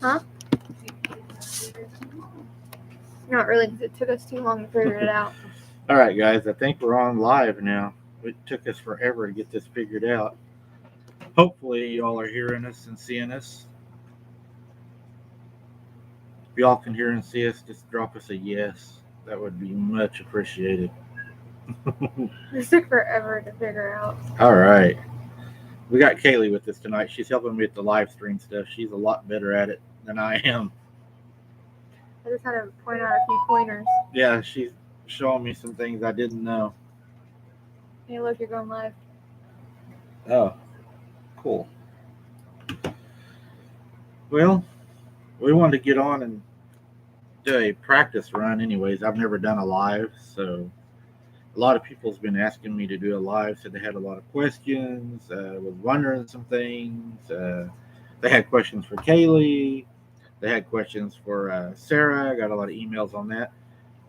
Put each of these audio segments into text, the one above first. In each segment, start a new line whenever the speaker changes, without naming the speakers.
Huh? Not really, because it took us too long to figure it out.
All right, guys, I think we're on live now. It took us forever to get this figured out. Hopefully, y'all are hearing us and seeing us. If y'all can hear and see us, just drop us a yes. That would be much appreciated.
This took forever to figure out.
All right. We got Kaylee with us tonight. She's helping me with the live stream stuff. She's a lot better at it than I am.
I just had to point out a few pointers.
Yeah, she's showing me some things I didn't know.
Hey, look, you're going live.
Oh, cool. Well, we wanted to get on and do a practice run anyways. I've never done a live, so a lot of people's been asking me to do a live, said they had a lot of questions, was wondering some things. They had questions for Kaylee. They had questions for Sarah. I got a lot of emails on that.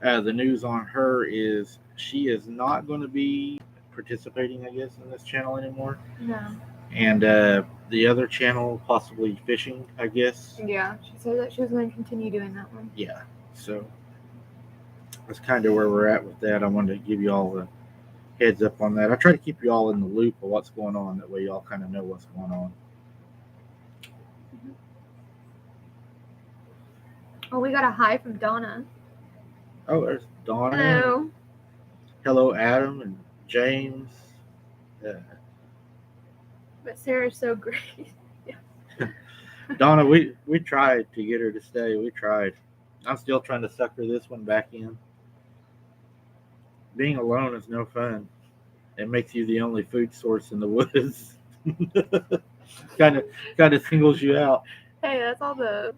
The news on her is she is not going to be participating, I guess, in this channel anymore.
No.
And the other channel, possibly fishing, I guess.
Yeah, she said that she was going to continue doing that one.
Yeah, so that's kind of where we're at with that. I wanted to give you all the heads up on that. I try to keep you all in the loop of what's going on. That way you all kind of know what's going on.
Oh, we got a hi from Donna.
Oh, there's Donna.
Hello.
Hello, Adam and James.
But Sarah's so great.
Donna, we tried to get her to stay. We tried. I'm still trying to sucker this one back in. Being alone is no fun. It makes you the only food source in the woods. kind of singles you out.
Hey, that's all the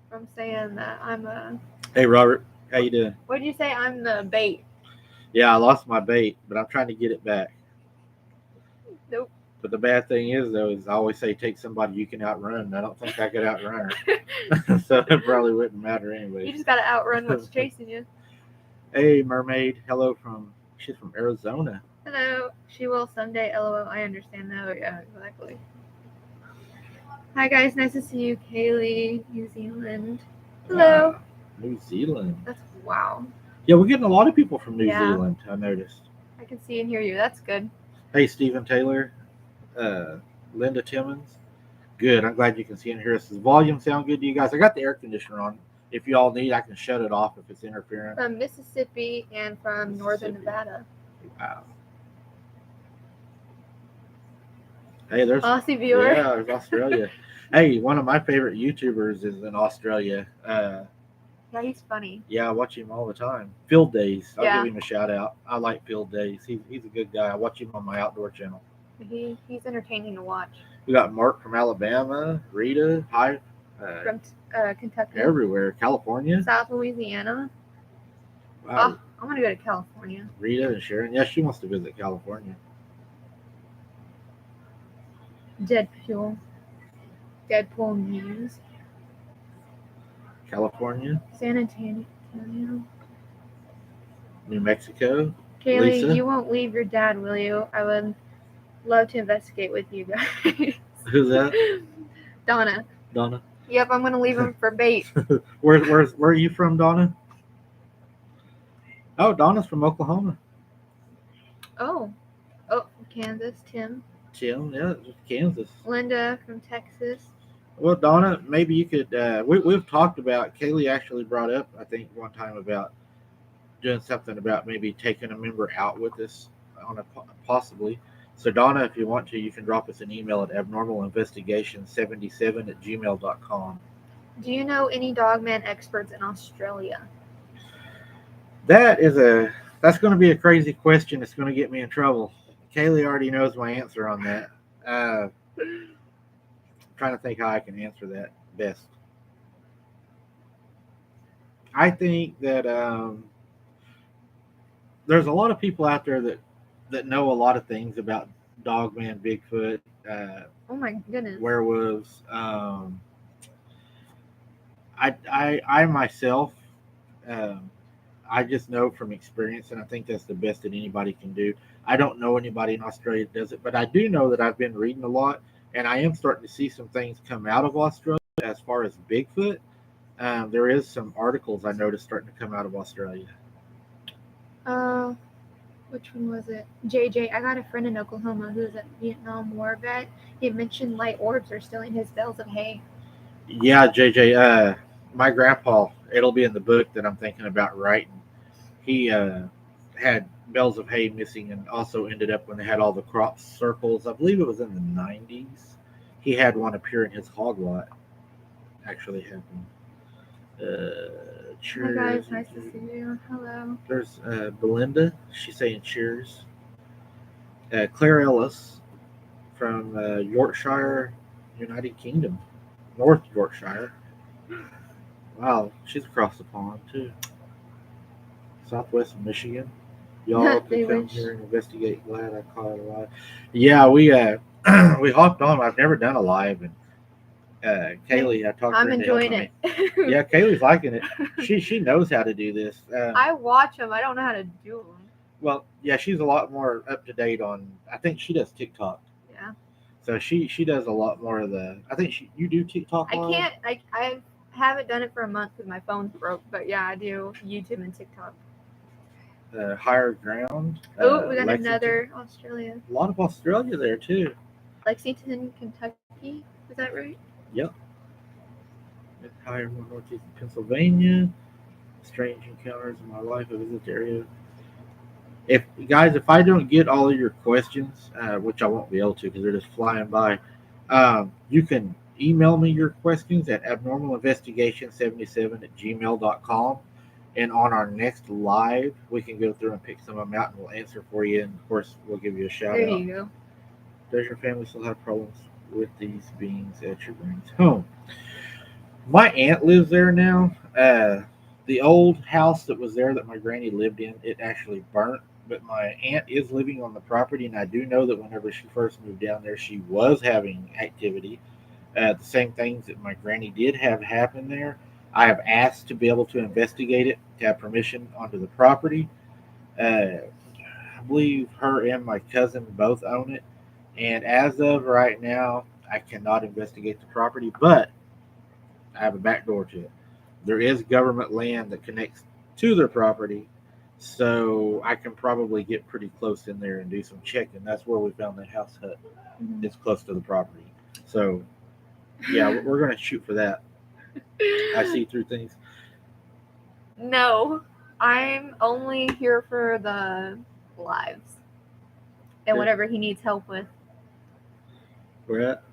from saying that I'm a.
Hey, Robert, how you doing?
What did you say? I'm the bait.
Yeah, I lost my bait, but I'm trying to get it back.
Nope.
But the bad thing is, though, is I always say take somebody you can outrun. And I don't think I could outrun her. So it probably wouldn't matter anyway.
You just got to outrun what's chasing you.
Hey, Mermaid. Hello she's from Arizona.
Hello. She will someday, LOL. I understand that. Yeah, exactly. Hi, guys. Nice to see you. Kaylee, New Zealand. Hello.
Wow. New Zealand.
That's wow.
Yeah, we're getting a lot of people from New Zealand, I noticed.
I can see and hear you. That's good.
Hey, Stephen Taylor. Linda Timmons. Good. I'm glad you can see and hear us. Does volume sound good to you guys? I got the air conditioner on. If you all need, I can shut it off if it's interfering.
From Mississippi and from Northern Nevada.
Wow. Hey, there's
Aussie viewer.
Yeah, there's Australia. Hey, one of my favorite YouTubers is in Australia.
Yeah, he's funny.
Yeah, I watch him all the time. Field Days. I'll
Yeah.
give him a shout out. I like Field Days. He's a good guy. I watch him on my outdoor channel.
He's entertaining to watch.
We got Mark from Alabama, Rita, hi,
From Kentucky.
everywhere, California.
South Louisiana.
Wow.
Oh, I want to go to California.
Rita and Sharon. Yeah, she wants to visit California.
Deadpool News.
California.
San Antonio.
New Mexico.
Kaylee,
Lisa.
you won't leave your dad, will you? I would love to investigate with you guys.
Who's that?
Donna.
Donna.
Yep, I'm gonna leave him for bait.
Where are you from, Donna? Oh, Donna's from Oklahoma.
Oh, Kansas. Tim,
Yeah, Kansas.
Linda from Texas.
Well, Donna, maybe you could. We've talked about. Kaylee actually brought up, I think, one time about doing something about maybe taking a member out with us on a possibly. So, Donna, if you want to, you can drop us an email at abnormalinvestigation77@gmail.com.
Do you know any dogman experts in Australia?
That's going to be a crazy question. It's going to get me in trouble. Kaylee already knows my answer on that. I'm trying to think how I can answer that best. I think that there's a lot of people out there that know a lot of things about Dogman, Bigfoot,
oh my goodness,
werewolves. I myself, I just know from experience, and I think that's the best that anybody can do. I don't know anybody in Australia that does it, but I do know that I've been reading a lot, and I am starting to see some things come out of Australia. as far as Bigfoot, there is some articles I noticed starting to come out of Australia.
Which one was it? JJ. I got a friend in Oklahoma who's a Vietnam War vet. He mentioned light orbs are stealing his bales of hay.
Yeah, JJ. My grandpa. It'll be in the book that I'm thinking about writing. He had bales of hay missing, and also ended up when they had all the crop circles. I believe it was in the '90s. He had one appear in his hog lot. Actually happened.
Hi guys,
Cheers.
nice to see you. Hello.
There's Belinda. She's saying cheers. Claire Ellis from Yorkshire, United Kingdom, North Yorkshire. Wow, she's across the pond too. Southwest Michigan. Y'all
They
could come
wish.
here and investigate. Glad I caught it alive. Yeah, we we hopped on. I've never done a live, and Kaylee, I talked
I'm
her into
enjoying
helping
it.
me. Yeah, Kaylee's liking it. She knows how to do this.
I watch them. I don't know how to do them.
Well, yeah, she's a lot more up to date on. I think she does TikTok.
Yeah.
So she does a lot more of the. I think you do TikTok.
I can't. I haven't done it for a month because my phone's broke. But yeah, I do YouTube and TikTok.
Higher ground.
Oh, we got
Lexington.
another Australia.
A lot of Australia there too.
Lexington, Kentucky. Is that right?
Yep. Higher northeast Pennsylvania. Strange encounters in my life. I visit the area. If I don't get all of your questions, which I won't be able to because they're just flying by, you can email me your questions at abnormalinvestigation77@gmail.com. And on our next live, we can go through and pick some of them out and we'll answer for you. And of course, we'll give you a shout
There
out.
you go.
Does your family still have problems with these beings at your granny's home? My aunt lives there now. The old house that was there that my granny lived in, it actually burnt. But my aunt is living on the property, and I do know that whenever she first moved down there, she was having activity. The same things that my granny did have happen there. I have asked to be able to investigate it, to have permission onto the property. I believe her and my cousin both own it. And as of right now, I cannot investigate the property, but I have a back door to it. There is government land that connects to their property, so I can probably get pretty close in there and do some checking. That's where we found that house hut.
Mhm.
It's close to the property. So, yeah, we're going to shoot for that. I see through things.
No, I'm only here for the lives and whatever he needs help with.
We're at.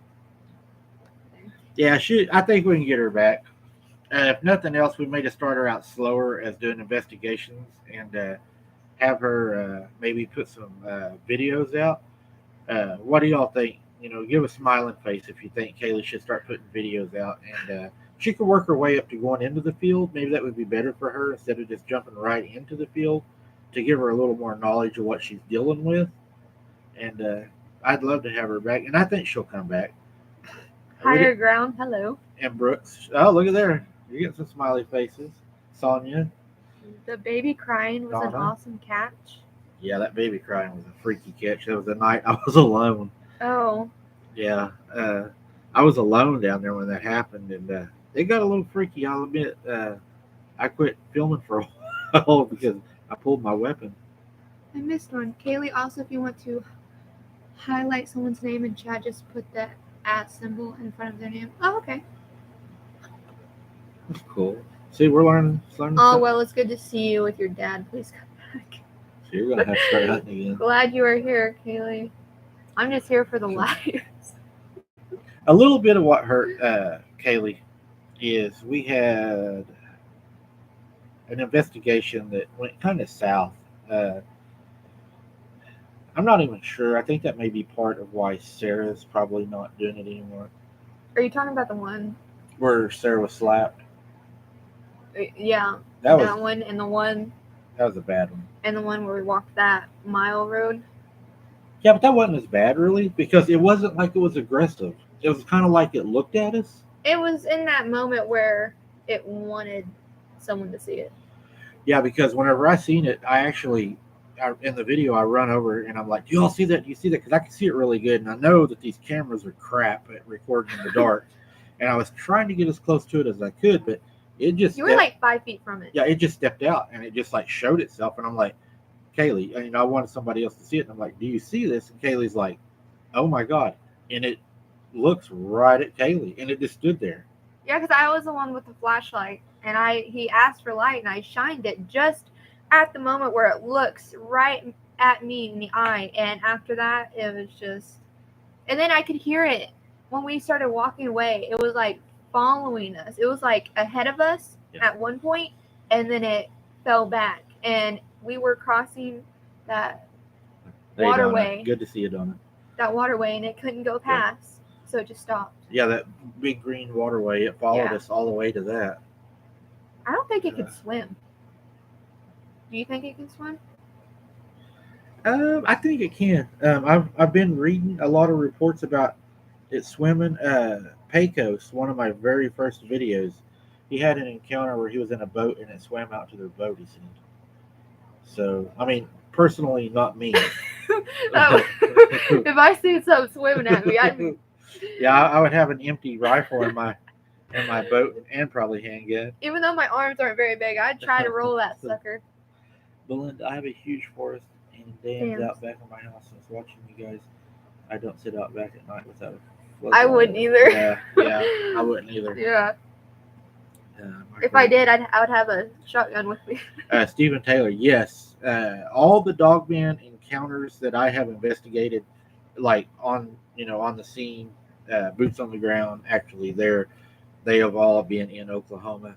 Yeah, I think we can get her back. If nothing else, we may just start her out slower as doing investigations and have her maybe put some videos out. What do y'all think? Give a smiling face if you think Kaylee should start putting videos out, and she could work her way up to going into the field. Maybe that would be better for her instead of just jumping right into the field, to give her a little more knowledge of what she's dealing with. And I'd love to have her back, and I think she'll come back.
Higher ground. Hello.
And Brooks. Oh, look at there. You're getting some smiley faces. Sonia.
The baby crying was an
Donna.
awesome catch.
Yeah, that baby crying was a freaky catch. That was the night I was alone.
Oh.
Yeah. I was alone down there when that happened, and it got a little freaky, I'll admit. I quit filming for a while because I pulled my weapon.
I missed one. Kaylee, also, if you want to highlight someone's name in chat, just put that @ symbol in front of their name. Oh, okay.
That's cool. See, we're learning
Oh,
something.
well, it's good to see you with your dad. Please come back.
So you're going to have to start hunting again.
Glad you are here, Kaylee. I'm just here for the lives.
A little bit of what hurt Kaylee is we had an investigation that went kind of south. I'm not even sure. I think that may be part of why Sarah's probably not doing it anymore.
Are you talking about the one?
Where Sarah was slapped.
Yeah.
That
one and the one.
That was a bad one.
And the one where we walked that mile road.
Yeah, but that wasn't as bad, really, because it wasn't like it was aggressive. It was kind of like it looked at us.
It was in that moment where it wanted someone to see it.
Yeah, because whenever I seen it, in the video, I run over and I'm like, do you all see that? Do you see that? Because I can see it really good. And I know that these cameras are crap at recording in the dark. and I was trying to get as close to it as I could, but it just
You were like 5 feet from it.
yeah, it just stepped out and it just like showed itself, and I'm like, Kaylee, I wanted somebody else to see it, and I'm like, do you see this? And Kaylee's like, oh my god, and it looks right at Kaylee, and it just stood there.
Yeah, because I was the one with the flashlight, and he asked for light, and I shined it just at the moment where it looks right at me in the eye, and after that, it was just, and then I could hear it when we started walking away. It was like following us. It was like ahead of us at one point, and then it fell back, and we were crossing that waterway.
Good to see you, Donna.
That waterway, and it couldn't go past, so it just stopped.
Yeah, that big green waterway. It followed us all the way to that.
I don't think it could swim. Do you think it can swim?
I think it can. I've been reading a lot of reports about it swimming. Pecos, one of my very first videos, he had an encounter where he was in a boat and it swam out to their boat. He said. So, I mean, personally, not me.
If I see something swimming at me, I'd be...
Yeah, I would have an empty rifle in my boat and probably handgun.
Even though my arms aren't very big, I'd try to roll that sucker.
Belinda, I have a huge forest and dams out back in my house. Since watching you guys, I don't sit out back at night without a floodlight.
I wouldn't either.
Yeah, I wouldn't either.
Yeah. If I did, I would have a shotgun with me.
Stephen Taylor, yes. All the dogman encounters that I have investigated, like on the scene, boots on the ground, actually, they have all been in Oklahoma.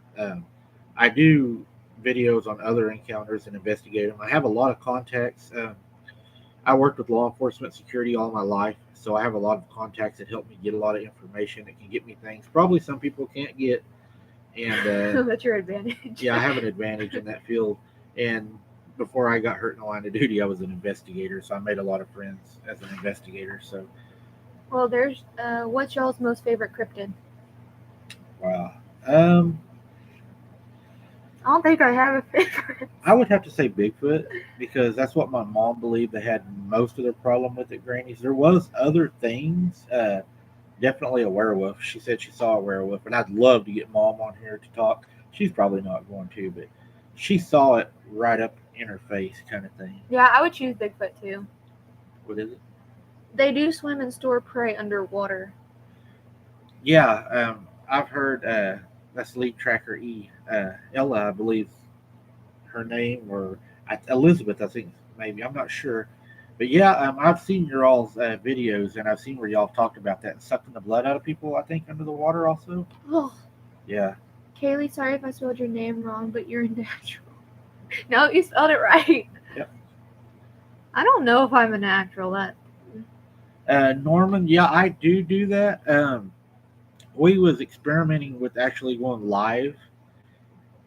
I do videos on other encounters and investigate them. I have a lot of contacts. I worked with law enforcement security all my life, so I have a lot of contacts that help me get a lot of information that can get me things probably some people can't get. And
that's your advantage.
Yeah, I have an advantage in that field. And before I got hurt in the line of duty, I was an investigator, so I made a lot of friends as an investigator. So,
well, there's what's y'all's most favorite cryptid?
Wow.
I don't think I have a favorite.
I would have to say Bigfoot, because that's what my mom believed they had most of their problem with at Granny's. There was other things. Definitely a werewolf. She said she saw a werewolf, and I'd love to get Mom on here to talk. She's probably not going to, but she saw it right up in her face, kind of thing.
Yeah, I would choose Bigfoot too.
What is it?
They do swim and store prey underwater.
Yeah, I've heard that's lead tracker E. Ella, I believe her name, or Elizabeth, I think maybe. I'm not sure. But yeah, I've seen your all's videos, and I've seen where y'all talked about that, sucking the blood out of people, I think, under the water also.
Oh.
Yeah.
Kaylee, sorry if I spelled your name wrong, but you're natural. No, you spelled it right.
Yep.
I don't know if I'm a natural.
Norman, yeah, I do that. We was experimenting with actually going live,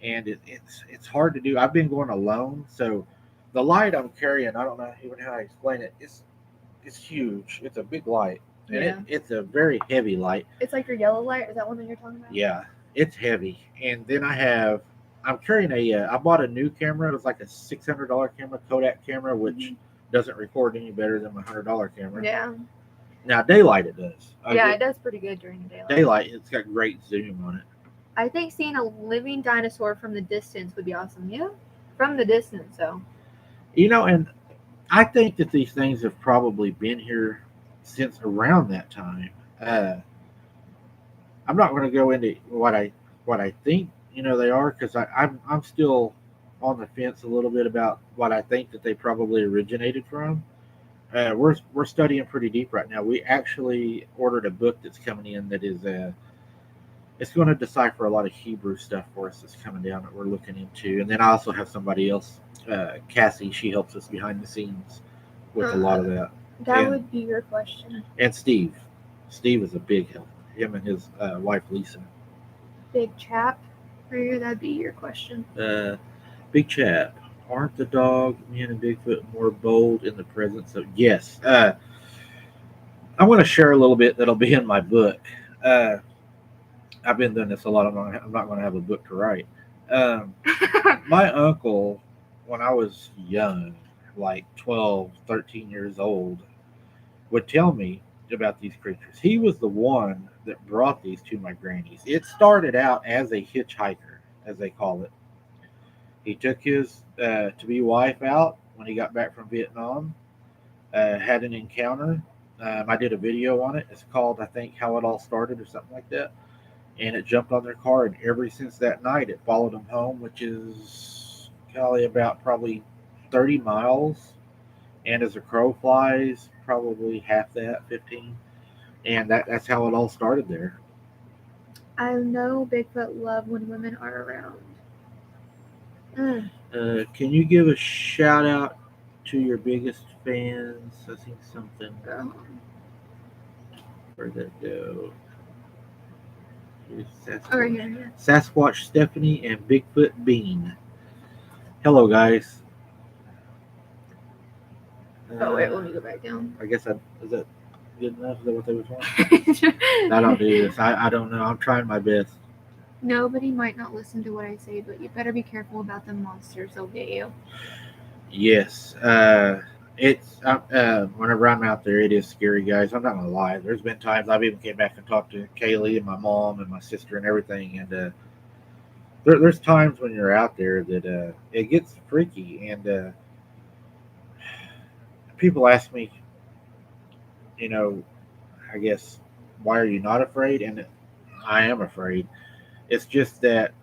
and it's hard to do. I've been going alone, so the light I'm carrying, I don't know even how to explain it. It's huge. It's a big light, and it's a very heavy light.
It's like your yellow light. Is that one that you're talking about?
Yeah, it's heavy. And then I'm carrying I bought a new camera. It was like a $600 camera, Kodak camera, which doesn't record any better than my $100 camera.
Yeah.
Now daylight it does.
It does pretty good during the daylight.
Daylight, it's got great zoom on it.
I think seeing a living dinosaur from the distance would be awesome. Yeah, from the distance, so.
And I think that these things have probably been here since around that time. I'm not going to go into what I think they are, because I'm still on the fence a little bit about what I think that they probably originated from. We're studying pretty deep right now. We actually ordered a book that's coming in that is it's going to decipher a lot of Hebrew stuff for us that's coming down that we're looking into. And then I also have somebody else, Cassie. She helps us behind the scenes with a lot of that.
That would be your question.
And Steve is a big help. Him and his wife Lisa.
Big chap. That'd be your question.
Big chap. Aren't the dog, man, and Bigfoot more bold in the presence of? Yes. I want to share a little bit that'll be in my book. I've been doing this a lot. I'm not going to have a book to write. My uncle, when I was young, like 12, 13 years old, would tell me about these creatures. He was the one that brought these to my granny's. It started out as a hitchhiker, as they call it. He took his to-be wife out when he got back from Vietnam, had an encounter. I did a video on it. It's called, I think, How It All Started or something like that. And it jumped on their car, and ever since that night, it followed them home, which is golly, about probably 30 miles. And as a crow flies, probably half that, 15. And that's how it all started there.
I know Bigfoot love when women are around.
Can you give a shout out to your biggest fans? I think something. Where'd that go?
Over here, yeah.
Sasquatch Stephanie and Bigfoot Bean. Hello, guys.
Oh wait, let me go back down.
I guess is that good enough? Is that what they was wanting? I don't do this. I don't know. I'm trying my best.
Nobody might not listen to what I say, but you better be careful about them monsters. They'll get you.
Yes. It's whenever I'm out there, it is scary, guys. I'm not gonna lie. There's been times I've even came back and talked to Kaylee and my mom and my sister and everything, and there's times when you're out there that it gets freaky, and people ask me, I guess, why are you not afraid? And I am afraid. It's just that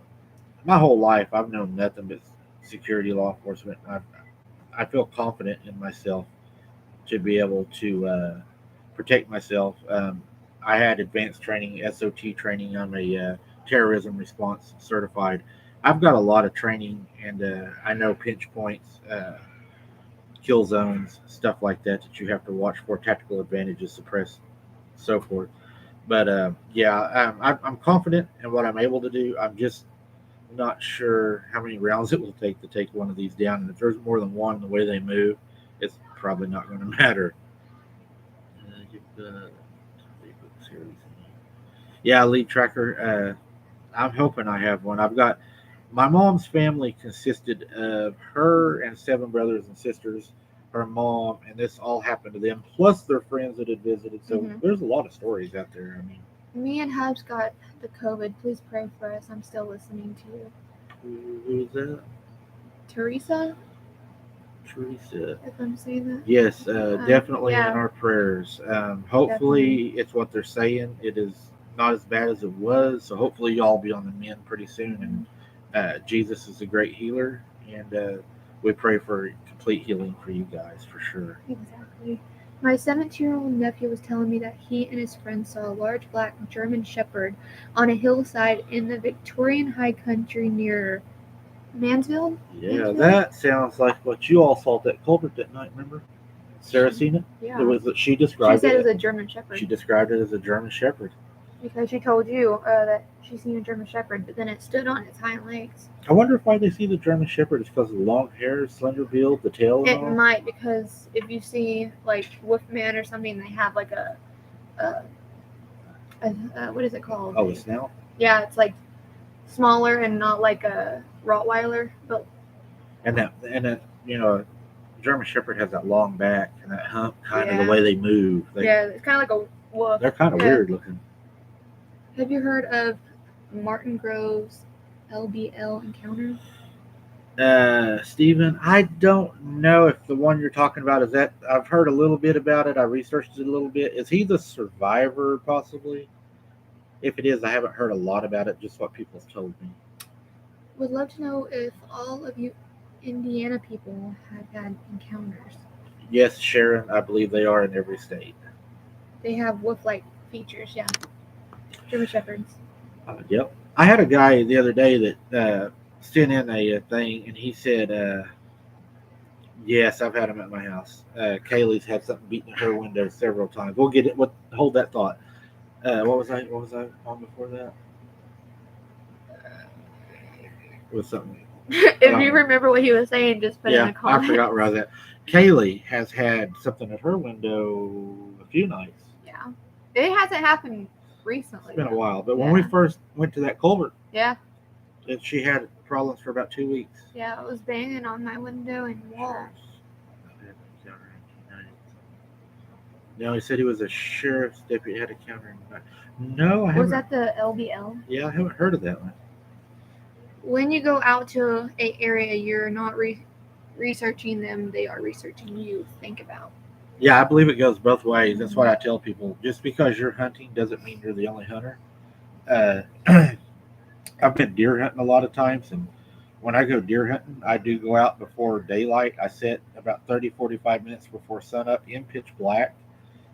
my whole life I've known nothing but security, law enforcement. I feel confident in myself to be able to protect myself. I had advanced training, SOT training. I'm a terrorism response certified. I've got a lot of training, and I know pinch points, kill zones, stuff like that you have to watch for, tactical advantages, suppress, so forth. But yeah, I'm confident in what I'm able to do. I'm just not sure how many rounds it will take to take one of these down. And if there's more than one, the way they move, it's probably not going to matter. Yeah, lead tracker. I'm hoping I have one. I've got my mom's family consisted of her and 7 brothers and sisters, her mom, and this all happened to them, plus their friends that had visited. So there's a lot of stories out there. I mean,
me and Hubs got the COVID. Please pray for us. I'm still listening to you.
Who is that?
Teresa,
if
I'm saying that.
Yes, definitely in our prayers. Hopefully,
Definitely.
it's what they're saying. It is not as bad as it was. So hopefully, y'all be on the mend pretty soon. And Jesus is a great healer, and we pray for complete healing for you guys for sure.
Exactly. My 17-year-old nephew was telling me that he and his friends saw a large black German Shepherd on a hillside in the Victorian High Country near Mansfield.
Yeah, that sounds like what you all saw at that culvert that night. Remember, Sarah seen it?
Yeah.
It was. She described
She said
it.
it was a German Shepherd.
She described it as a German Shepherd.
Because she told you that she seen a German Shepherd, but then it stood on its hind legs.
I wonder if why they see the German Shepherd is because of the long hair, slender build, the tail.
It might, because if you see like Wolfman or something, they have like a what is it called?
Oh, a snout.
Yeah, it's like smaller and not like a Rottweiler, but
and that German Shepherd has that long back and that hump, kind of the way they move.
It's kind of like a wolf.
They're kind of weird looking.
Have you heard of Martin Grove's LBL encounter?
Stephen, I don't know if the one you're talking about is that. I've heard a little bit about it. I researched it a little bit. Is he the survivor, possibly? If it is, I haven't heard a lot about it, just what people have told me.
Would love to know if all of you Indiana people have had encounters.
Yes, Sharon, I believe they are in every state.
They have wolf-like features, yeah. German Shepherds.
Yep. I had a guy the other day that sent in a thing, and he said, yes, I've had them at my house. Kaylee's had something beaten at her window several times. We'll get it. Hold that thought. What was I on before that? It was something.
If you remember what he was saying, just put it in the comments.
I forgot where I was at. Kaylee has had something at her window a few nights.
Yeah. It hasn't happened recently.
It's been a while. But when we first went to that culvert, she had problems for about 2 weeks.
Yeah, it was banging on my window and wall.
No, he said he was a sheriff's deputy, had a counter. No, I
Was
haven't.
that the LBL?
Yeah, I haven't heard of that one.
When you go out to a area, you're not researching them; they are researching you. Think about.
Yeah, I believe it goes both ways. That's what I tell people. Just because you're hunting doesn't mean you're the only hunter. Uh, I've been deer hunting a lot of times, and when I go deer hunting, I do go out before daylight. I sit about 30, 45 minutes before sunup in pitch black,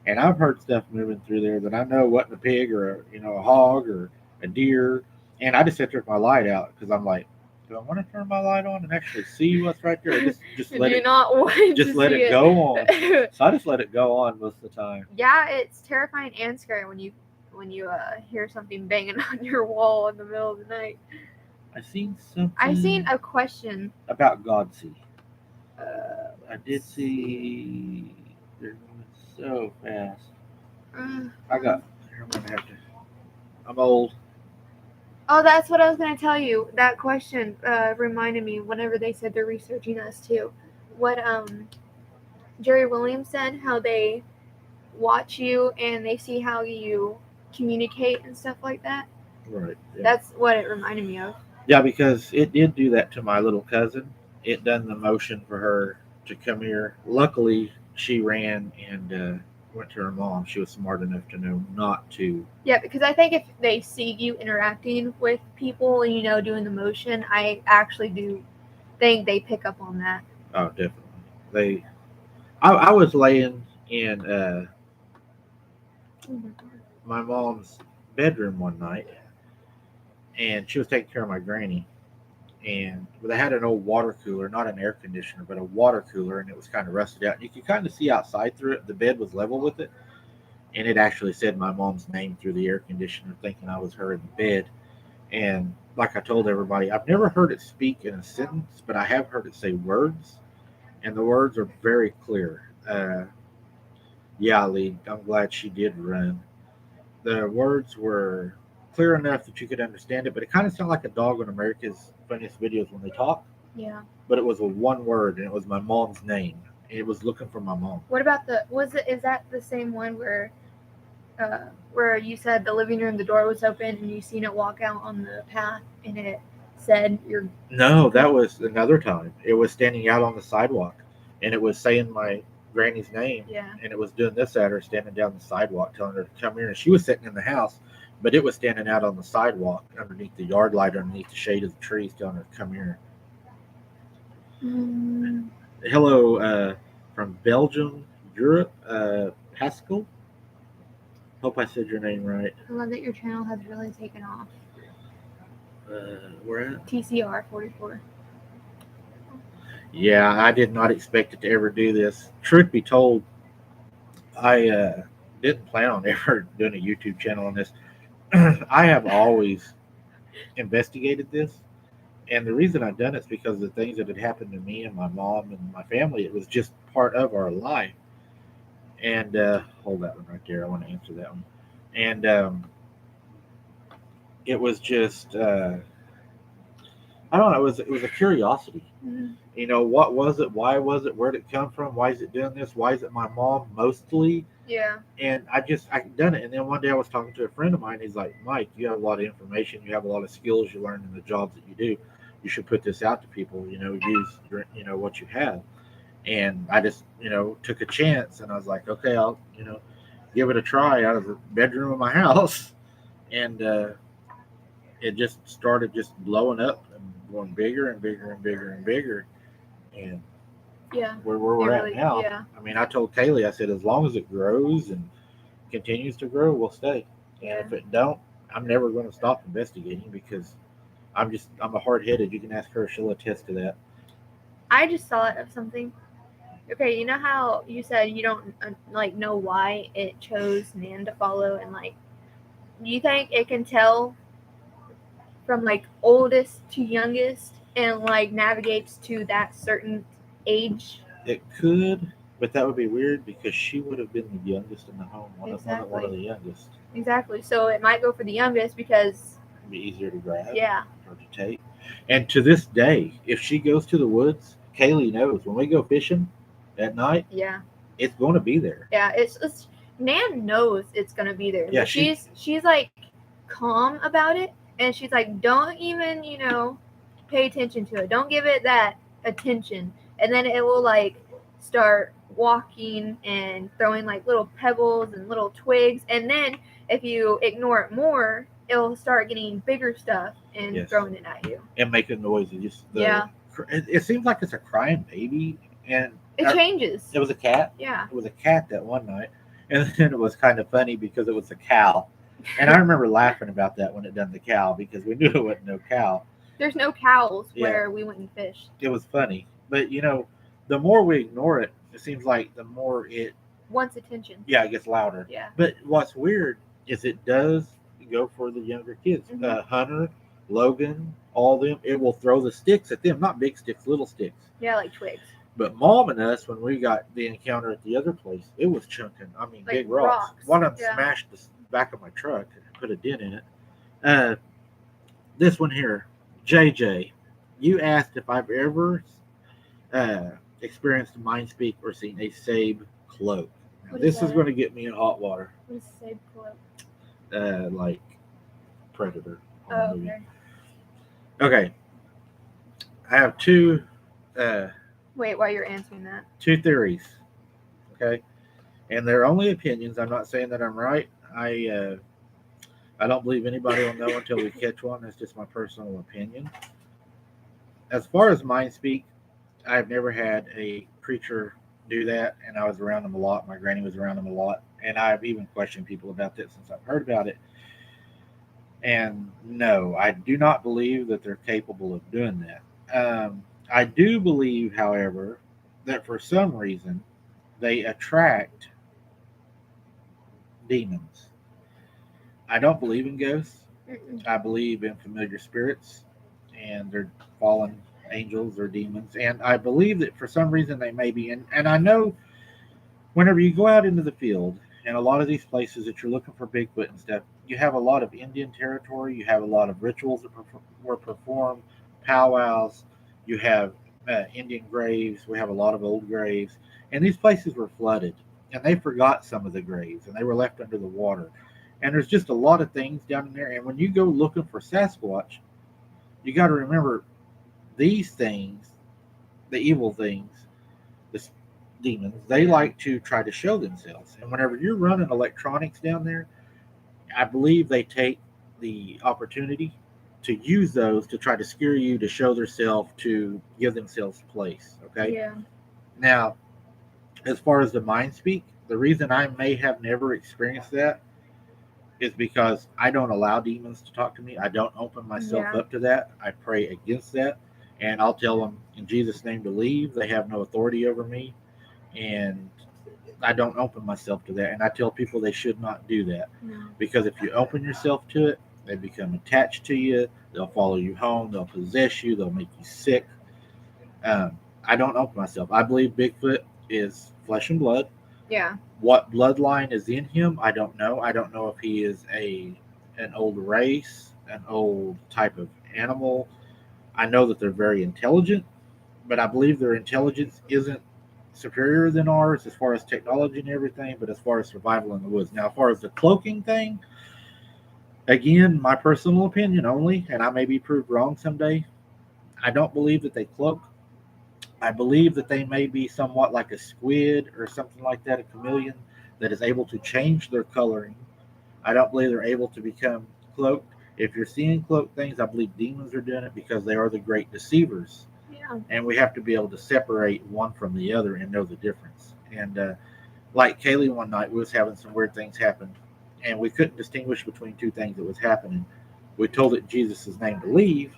and I've heard stuff moving through there that I know wasn't a pig or a hog or a deer, and I just sit there with my light out because I'm like, do I want to turn my light on and actually see what's right there, or just
Do
let
you
it
not want
just
to
let
see
it go on?
it?
So I just let it go on most of the time.
Yeah, it's terrifying and scary when you hear something banging on your wall in the middle of the night.
I seen something
I seen a question.
about Godsey. I did
Let's
see. They're going so fast.
uh,
I got. I'm gonna have to. I'm old.
oh, that's what I was gonna tell you. That question reminded me whenever they said they're researching us too. What Jerry Williams said, how they watch you and they see how you communicate and stuff like that.
Right. Yeah.
That's what it reminded me of.
Yeah, because it did do that to my little cousin. It done the motion for her to come here. Luckily, she ran and went to her mom. She was smart enough to know not to.
Yeah, because I think if they see you interacting with people and doing the motion, I actually do think they pick up on that.
Oh, definitely. They. I was laying in my mom's bedroom one night, and she was taking care of my granny, and they had an old water cooler, not an air conditioner, but a water cooler, and it was kind of rusted out. And you could kind of see outside through it. The bed was level with it, and it actually said my mom's name through the air conditioner, thinking I was her in the bed. And like I told everybody, I've never heard it speak in a sentence, but I have heard it say words, and the words are very clear. Yeah, Lee, I'm glad she did run. The words were clear enough that you could understand it, but it kind of sounded like a dog on America's Funniest Videos when they talk.
Yeah.
But it was a one word, and it was my mom's name. It was looking for my mom.
What about is that the same one where you said the living room, the door was open and you seen it walk out on the path and it said you're
No, that was another time. It was standing out on the sidewalk, and it was saying my granny's name,
yeah.
and it was doing this at her, standing down the sidewalk, telling her to come here. And she was sitting in the house, but it was standing out on the sidewalk underneath the yard light, underneath the shade of the trees, telling her to come here.
Mm.
Hello, from Belgium, Europe, Pascal. Hope I said your name right.
I love that your channel has really taken off.
Where at?
TCR 44.
Yeah, I did not expect it to ever do this. Truth be told, I didn't plan on ever doing a YouTube channel on this. I have always investigated this, and the reason I've done it is because of the things that had happened to me and my mom and my family. It was just part of our life. And hold that one right there. I want to answer that one. And it was just I don't know. It was a curiosity.
Mm-hmm.
What was it? Why was it? Where did it come from? Why is it doing this? Why is it my mom mostly?
Yeah.
And I done it. And then one day I was talking to a friend of mine. He's like, Mike, you have a lot of information. You have a lot of skills you learn in the jobs that you do. You should put this out to people. Use what you have. And I just took a chance, and I was like, okay, I'll give it a try out of the bedroom of my house, and it just started just blowing up and going bigger and bigger and bigger and bigger, and
Yeah.
where we're at
really,
now.
Yeah.
I mean, I told Kaylee, I said, as long as it grows and continues to grow, we'll stay.
Yeah.
And if it don't, I'm never going to stop investigating because I'm a hard headed. You can ask her; she'll attest to that.
I just thought of something. Okay, you know how you said you don't know why it chose Nan to follow, and do you think it can tell from oldest to youngest and navigates to that certain age?
It could, but that would be weird because she would have been the youngest in the home, one of the youngest.
Exactly. So it might go for the youngest because
it'd be easier to grab.
Yeah.
Or to take. And to this day, if she goes to the woods, Kaylee knows when we go fishing at night,
Yeah.
it's going to be there.
Yeah. It's Nan knows it's gonna be there.
Yeah,
But she's like calm about it, and she's like, don't even pay attention to it. Don't give it that attention, and then it will like start walking and throwing like little pebbles and little twigs, and then if you ignore it more, it'll start getting bigger stuff and
Yes.
throwing it at you.
And making noises.
Yeah.
It seems like it's a crying baby, and
It changes.
it was a cat.
Yeah.
It was a cat that one night, and then it was kind of funny because it was a cow, and I remember laughing about that when it done the cow because we knew it wasn't no cow.
There's no cows
Yeah.
where we went and fished.
It was funny, but the more we ignore it, it seems like the more it
Wants attention.
yeah, it gets louder.
Yeah.
But what's weird is it does go for the younger kids.
Mhm.
Hunter, Logan, all them, it will throw the sticks at them, not big sticks, little sticks.
Yeah, like twigs.
But Mom and us, when we got the encounter at the other place, it was chunking. I mean,
Like
big rocks.
rocks.
One of them
Yeah.
smashed the back of my truck and put a dent in it. This one here, JJ, you asked if I've ever experienced mind speak or seen a Sabe cloak. Now,
What is
this is
that?
going to get me in hot water,
What is Sabe cloak?
like Predator. on
Oh,
the movie.
okay.
Okay. I have two
Wait, while you're answering that.
theories. Okay, and they're only opinions. I'm not saying that I'm right. I don't believe anybody will know until we catch one. That's just my personal opinion. As far as mind speak, I've never had a preacher do that, and I was around them a lot. My granny was around them a lot, and I've even questioned people about that since I've heard about it. And no, I do not believe that they're capable of doing that. I do believe, however, that for some reason they attract demons. I don't believe in ghosts.
Mm-mm.
I believe in familiar spirits and they're fallen angels or demons. And I believe that for some reason they may be in. And I know whenever you go out into the field and a lot of these places that you're looking for Bigfoot and stuff, you have a lot of Indian territory. You have a lot of rituals that were performed, powwows. You have Indian graves. We have a lot of old graves. And these places were flooded. And they forgot some of the graves and they were left under the water. And there's just a lot of things down in there. And when you go looking for Sasquatch, you got to remember these things, the evil things, the demons, they like to try to show themselves. And whenever you're running electronics down there, I believe they take the opportunity to use those to try to scare you, to show themselves, to give themselves place. Okay.
Yeah.
Now, as far as the mind speak, the reason I may have never experienced that is because I don't allow demons to talk to me. I don't open myself
Yeah.
up to that. I pray against that. And I'll tell them in Jesus' name to leave. They have no authority over me. And I don't open myself to that. And I tell people they should not do that.
No.
Because if you open yourself to it, they become attached to you. They'll follow you home. They'll possess you. They'll make you sick. I don't open myself. I believe Bigfoot is flesh and blood.
Yeah.
What bloodline is in him, I don't know. I don't know if he is an old race, an old type of animal. I know that they're very intelligent, but I believe their intelligence isn't superior than ours as far as technology and everything, but as far as survival in the woods. Now, as far as the cloaking thing, again, my personal opinion only, and I may be proved wrong someday, I don't believe that they cloak. I believe that they may be somewhat like a squid or something like that, a chameleon that is able to change their coloring. I don't believe they're able to become cloaked. If you're seeing cloaked things, I believe demons are doing it because they are the great deceivers.
Yeah.
And we have to be able to separate one from the other and know the difference. And like Kaylee one night, we was having some weird things happen, and we couldn't distinguish between two things that was happening. We told it in Jesus' name to leave.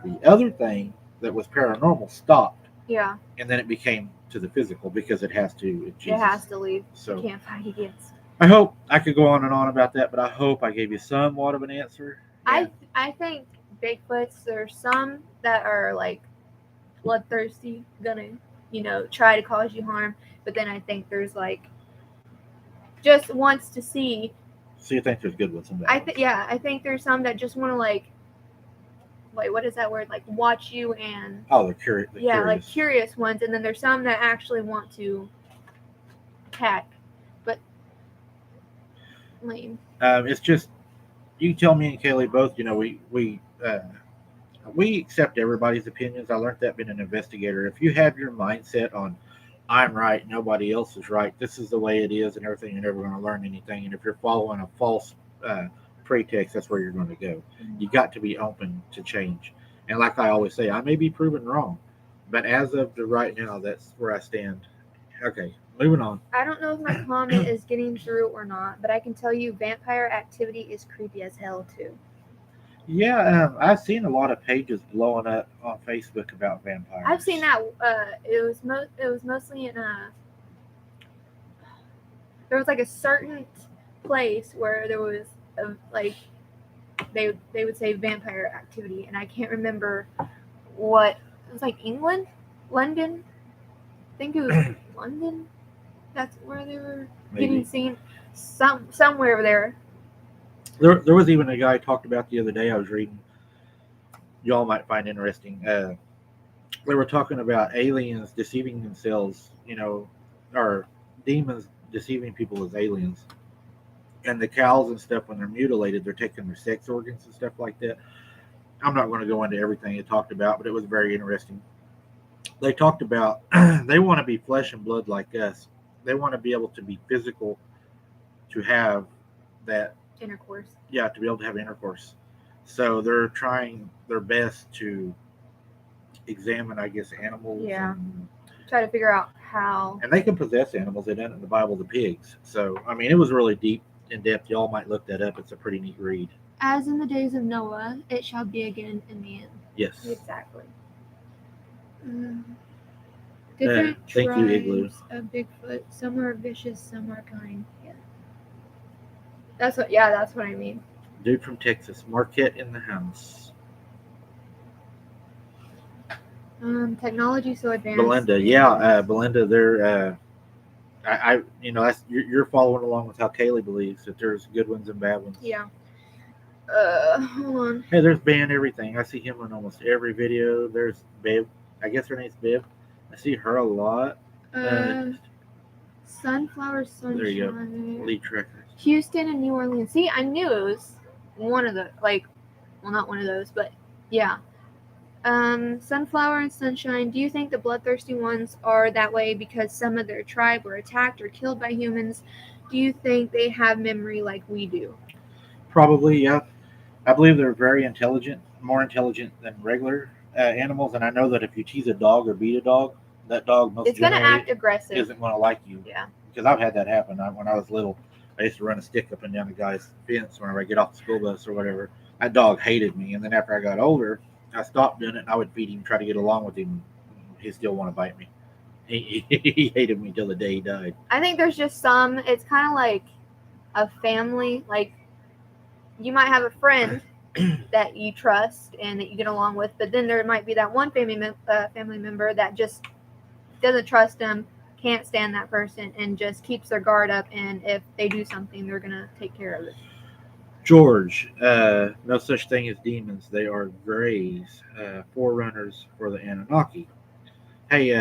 The other thing that was paranormal stopped.
Yeah.
And then it became to the physical because it has to.
It has to leave.
So
You can't fight against.
I hope I could go on and on about that, but I hope I gave you somewhat of an answer.
I think Bigfoots, there's some that are like bloodthirsty, gonna try to cause you harm, but then I think there's like just wants to see.
So you think there's good ones and bad ones?
I think there's some that just want to like what is that word, like watch you and
they're curious.
like curious ones, and then there's some that actually want to attack. But lame.
It's just you tell me and Kaylee both. We accept everybody's opinions. I learned that being an investigator. If you have your mindset on I'm right, nobody else is right, this is the way it is, and everything, you're never going to learn anything. And if you're following a false pretext, that's where you're going to go. You got to be open to change. And like I always say, I may be proven wrong, but as of the right now, that's where I stand. Okay, moving on.
I don't know if my comment is getting through or not, but I can tell you vampire activity is creepy as hell too.
Yeah, I've seen a lot of pages blowing up on Facebook about vampires.
I've seen that. It was mostly in there was like a certain place where there was like they would say vampire activity, and I can't remember what it was, like England, London. I think it was London. That's where they were getting seen. Somewhere there.
There was even a guy I talked about the other day I was reading. Y'all might find interesting. They were talking about aliens deceiving themselves, or demons deceiving people as aliens. And the cows and stuff, when they're mutilated, they're taking their sex organs and stuff like that. I'm not going to go into everything they talked about, but it was very interesting. They talked about they want to be flesh and blood like us. They want to be able to be physical, to have that
intercourse.
Yeah, to be able to have intercourse. So they're trying their best to examine, I guess, animals.
Yeah. Try to figure out how.
And they can possess animals. They done it in the Bible, the pigs. So, I mean, it was really deep, in depth. Y'all might look that up. It's a pretty neat read.
As in the days of Noah, it shall be again in the end.
Yes.
Exactly. Different
thank you, Igloo.
tribes of Bigfoot. Some are vicious, some are kind. Yeah. That's what I mean.
Dude from Texas, Marquette in the house.
Technology so advanced.
Belinda, Belinda, they're that's you're following along with how Kaylee believes that there's good ones and bad ones.
Yeah. Hold on.
Hey, there's Ben everything. I see him on almost every video. There's Biv. I guess her name's Biv. I see her a lot.
Sunflower Sunshine.
There you go. Lead tracker.
Houston and New Orleans. See, I knew it was one of the not one of those, but yeah. Sunflower and Sunshine. Do you think the bloodthirsty ones are that way because some of their tribe were attacked or killed by humans? Do you think they have memory like we do?
Probably, yeah. I believe they're very intelligent, more intelligent than regular animals, and I know that if you tease a dog or beat a dog, that dog
it's going to act aggressive.
Isn't going to like you.
Yeah.
Because I've had that happen. When I was little, I used to run a stick up and down the guy's fence whenever I get off the school bus or whatever. That dog hated me, and then after I got older, I stopped doing it, and I would feed him, try to get along with him. He still want to bite me. He hated me till the day he died.
I think there's just some. It's kind of like a family. Like you might have a friend that you trust and that you get along with, but then there might be that one family member that just doesn't trust them, can't stand that person, and just keeps their guard up. And if they do something, they're gonna take care of it.
George, no such thing as demons. They are greys, forerunners for the Anunnaki. Hey,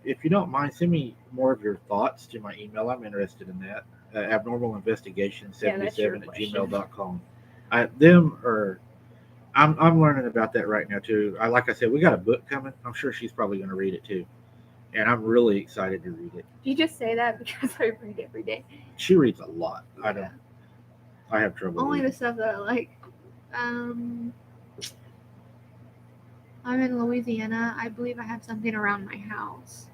if you don't mind, send me more of your thoughts to my email. I'm interested in that. abnormalinvestigation77@gmail.com. I'm learning about that right now too. Like I said, we got a book coming. I'm sure she's probably going to read it too, and I'm really excited to read it.
Do you just say that because I read every day?
She reads a lot. I don't. I have trouble.
Only the stuff that I like. I'm in Louisiana. I believe I have something around my house.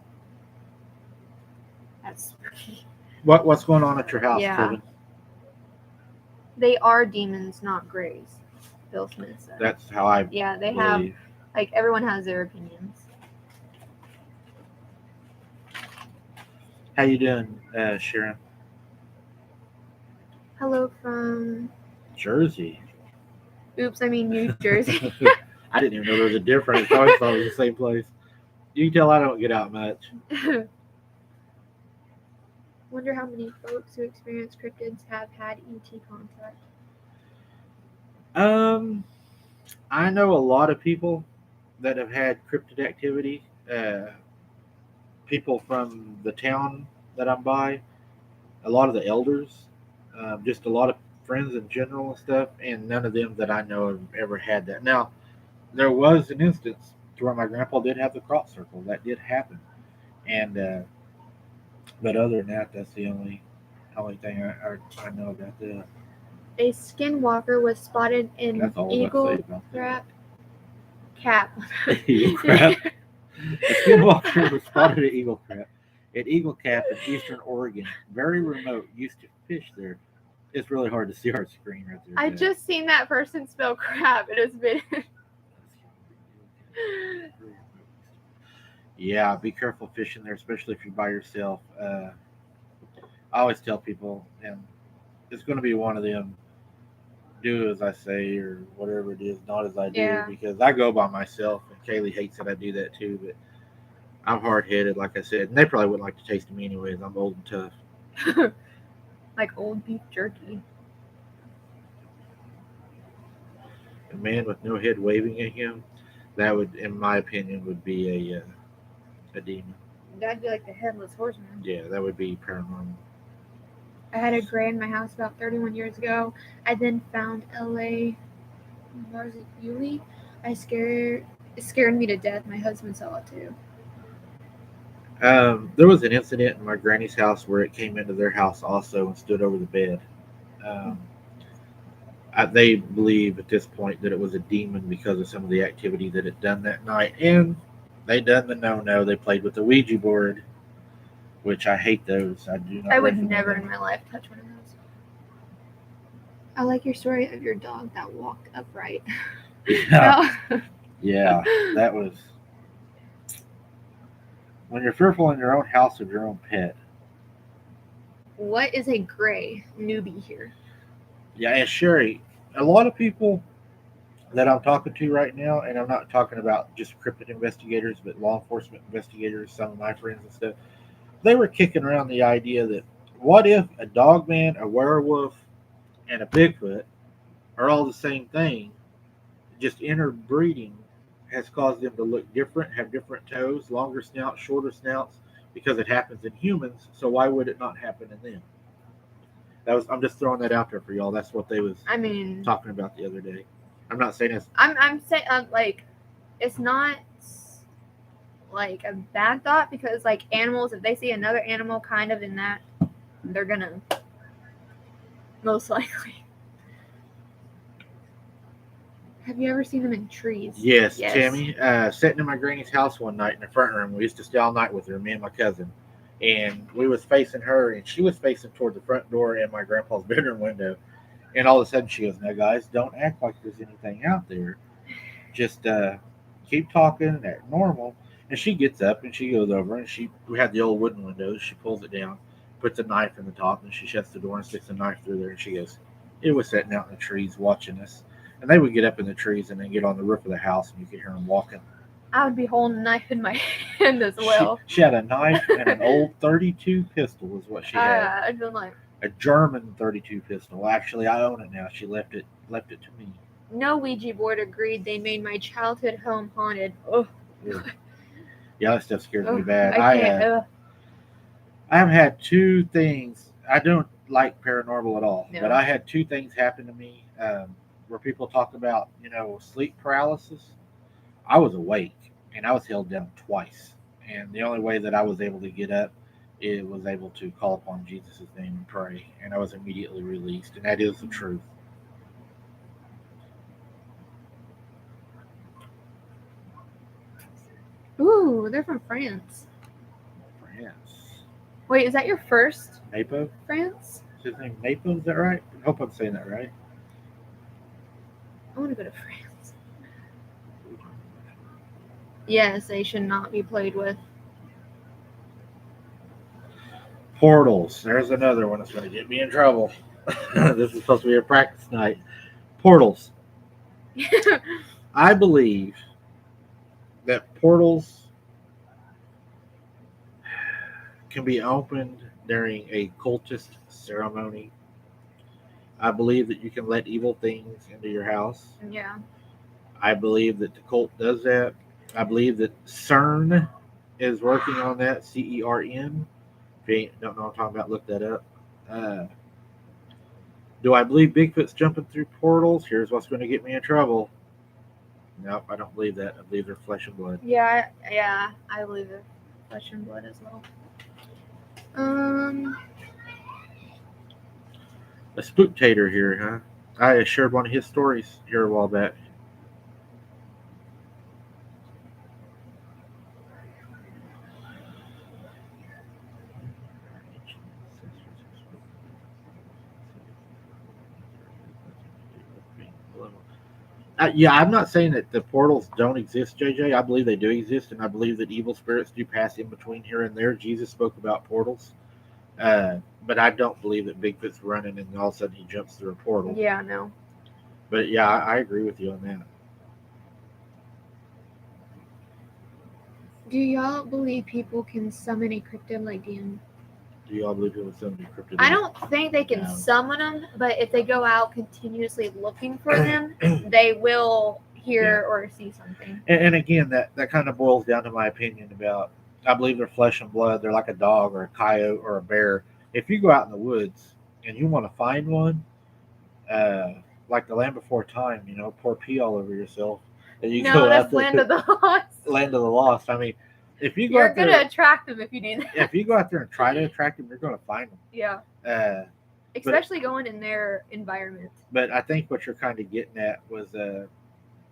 That's spooky.
What's going on at your house,
yeah.
Kevin?
They are demons, not greys. Bill Smith said.
That's how I.
Yeah, they have. Like everyone has their opinions.
How you doing, Sharon?
Hello from
Jersey.
Oops, I mean New Jersey.
I didn't even know there was a difference. I always thought it was the same place. You can tell I don't get out much.
Wonder how many folks who experience cryptids have had ET contact.
I know a lot of people that have had cryptid activity. People from the town that I'm by, a lot of the elders just a lot of friends in general and stuff, and none of them that I know have ever had that. Now, there was an instance to where my grandpa did have the crop circle. That did happen, and but other than that, that's the only thing I know about that.
A skinwalker was spotted in
That's all I say
eagle
about
crap cap.
that. Eagle crab. A skinwalker was spotted at Eagle Crab. At Eagle Cap in eastern Oregon, very remote, used to fish there. It's really hard to see our screen right there.
I
guys.
just seen that person spell crap. It has been.
Yeah, be careful fishing there, especially if you're by yourself. I always tell people, and it's going to be one of them, do as I say or whatever it is, not as I do,
Yeah.
because I go by myself, and Kaylee hates that I do that too, but I'm hard headed, like I said, and they probably wouldn't like to taste me anyways. I'm old and tough.
Like old beef jerky.
A man with no head waving at him, that would, in my opinion, would be a demon.
That'd be like the headless horseman.
Yeah, that would be paranormal.
I had a gray in my house about 31 years ago. I then found L.A. Marzipuli. It scared me to death. My husband saw it too.
There was an incident in my granny's house where it came into their house also and stood over the bed. Um, they believe at this point that it was a demon because of some of the activity that it done that night, and they done the no. They played with the Ouija board, which I hate those. I do not.
I would
recommend
never
them.
in my life touch one of those. I like your story of your dog that walked upright.
Yeah, yeah, that was when you're fearful in your own house of your own pet.
What is a gray newbie here?
Yeah, and Sherry, a lot of people that I'm talking to right now, and I'm not talking about just cryptid investigators, but law enforcement investigators, some of my friends and stuff, they were kicking around the idea that what if a dogman, a werewolf, and a Bigfoot are all the same thing, just interbreeding has caused them to look different, have different toes, longer snouts, shorter snouts, because it happens in humans. So why would it not happen in them? I'm just throwing that out there for y'all. That's what they was
I mean,
talking about the other day. I'm not saying it's
I'm saying like it's not like a bad thought because like animals, if they see another animal kind of in that, they're gonna most likely. Have you ever seen them in trees?
Yes, Tammy. Sitting in my granny's house one night in the front room. We used to stay all night with her, me and my cousin. And we was facing her, and she was facing toward the front door and my grandpa's bedroom window. And all of a sudden she goes, "Now, guys, don't act like there's anything out there. Just keep talking and act normal." And she gets up and she goes over and we had the old wooden windows. She pulls it down, puts a knife in the top, and she shuts the door and sticks a knife through there. And she goes, "It was sitting out in the trees watching us." And they would get up in the trees and then get on the roof of the house, and you could hear them walking.
I would be holding a knife in my hand as well.
She had a knife and an old 32 pistol, is what she had.
I'd be like,
A German 32 pistol. Actually, I own it now. She left it to me.
no Ouija board agreed. They made my childhood home haunted. Oh,
Yeah, that stuff scares me bad.
I can't.
I've had two things. I don't like paranormal at all,
No.
but I had two things happen to me where people talk about, sleep paralysis. I was awake and I was held down twice, and the only way that I was able to get up, it was able to call upon Jesus' name and pray, and I was immediately released, and that is the truth.
Ooh, they're from France.
France.
Wait, is that your first
Mapo?
France?
Is his name Mapo? Is that right? I hope I'm saying that right.
I want to go to France. Yes, they should not be played with.
Portals. There's another one that's going to get me in trouble. This is supposed to be a practice night. Portals. I believe that portals can be opened during a cultist ceremony. I believe that you can let evil things into your house.
Yeah.
I believe that the cult does that. I believe that CERN is working on that. CERN. If you don't know what I'm talking about, look that up. Do I believe Bigfoot's jumping through portals? Here's what's going to get me in trouble. Nope, I don't believe that. I believe they're flesh and blood.
Yeah, I believe it. Flesh and blood as well.
A spooktator here, huh? I shared one of his stories here a while back. Yeah, I'm not saying that the portals don't exist, JJ. I believe they do exist, and I believe that evil spirits do pass in between here and there. Jesus spoke about portals, but I don't believe that Bigfoot's running and all of a sudden he jumps through a portal.
Yeah, no.
But yeah, I agree with you on that.
Do y'all believe people can summon a cryptid like Dean?
Do y'all believe people summon a cryptid?
I don't think they can summon them, but if they go out continuously looking for them, they will hear or see something.
And again, that kind of boils down to my opinion about. I believe they're flesh and blood. They're like a dog or a coyote or a bear. If you go out in the woods and you want to find one, like the Land Before Time, pour pee all over yourself, and you go
that's
out
Land of the Lost.
Land of the Lost. I mean, if you go
You're
out there,
gonna attract them if you do that.
If you go out there and try to attract them, you're gonna find them.
Yeah. Especially going in their environment.
But I think what you're kind of getting at was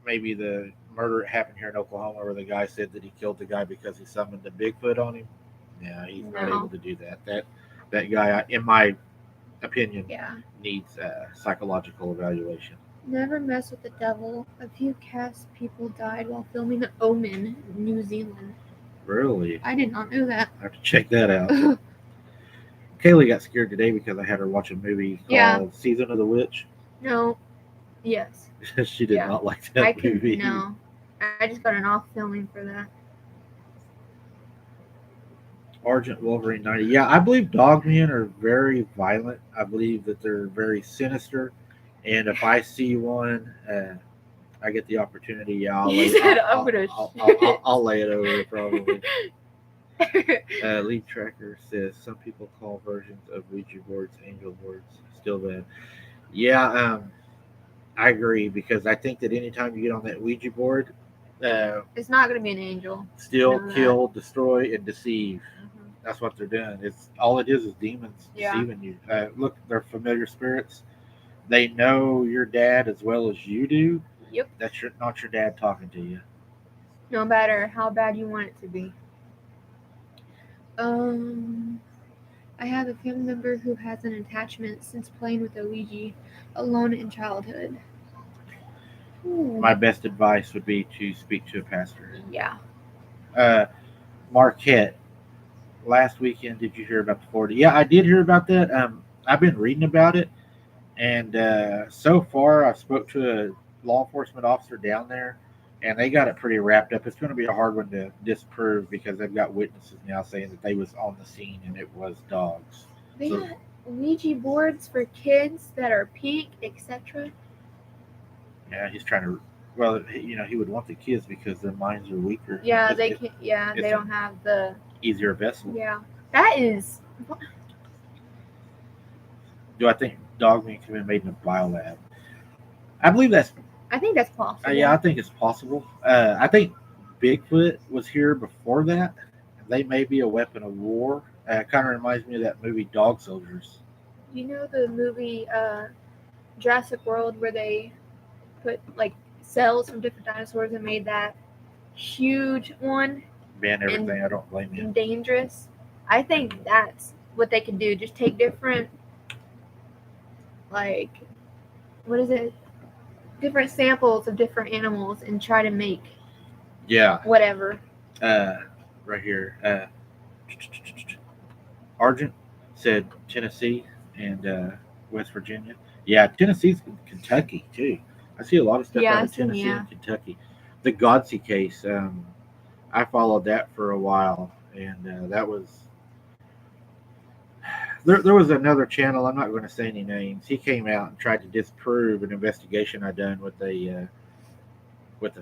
maybe the murder that happened here in Oklahoma, where the guy said that he killed the guy because he summoned a Bigfoot on him. Yeah, he's not able to do that. That guy, in my opinion, needs psychological evaluation.
Never mess with the devil. A few cast people died while filming The Omen in New Zealand.
Really?
I did not know that.
I have to check that out. Kaylee got scared today because I had her watch a movie called Season of the Witch.
No. Yes.
She did not like that movie.
No. I just got an off filming for that.
Argent Wolverine 90. Yeah, I believe dogmen are very violent. I believe that they're very sinister. And if I see one, I get the opportunity. I'll lay it over probably. Lead Tracker says some people call versions of Ouija boards angel boards. Still bad. Yeah, I agree because I think that anytime you get on that Ouija board,
it's not going to be an angel.
Still kill, destroy, and deceive. Mm-hmm. That's what they're doing. It's all it is demons deceiving you. Look, they're familiar spirits. They know your dad as well as you do.
Yep.
That's not your dad talking to you.
No matter how bad you want it to be. I have a family member who has an attachment since playing with a Ouija alone in childhood.
My best advice would be to speak to a pastor.
Yeah.
Marquette, last weekend, did you hear about the 40? Yeah, I did hear about that. I've been reading about it, and so far I've spoke to a law enforcement officer down there, and they got it pretty wrapped up. It's going to be a hard one to disprove because they've got witnesses now saying that they was on the scene and it was dogs.
They got Ouija boards for kids that are pink, etc.
Yeah, he's trying to. Well, he would want the kids because their minds are weaker.
Yeah, they can. Yeah, they don't have the
easier vessel.
Yeah, that is.
Do I think dogmen can be made in a biolab? I think that's possible. Yeah, I think it's possible. I think Bigfoot was here before that. They may be a weapon of war. It kind of reminds me of that movie Dog Soldiers.
You know the movie Jurassic World where they put like cells from different dinosaurs and made that huge one?
Ban everything. I don't blame you.
And dangerous. I think that's what they can do. Just take different, different samples of different animals and try to make whatever.
Right here. Argent said Tennessee and West Virginia. Yeah, Tennessee's Kentucky too. I see a lot of stuff out of Tennessee and Kentucky. The Godsey case, I followed that for a while, and that was there was another channel. I'm not going to say any names. He came out and tried to disprove an investigation I done with a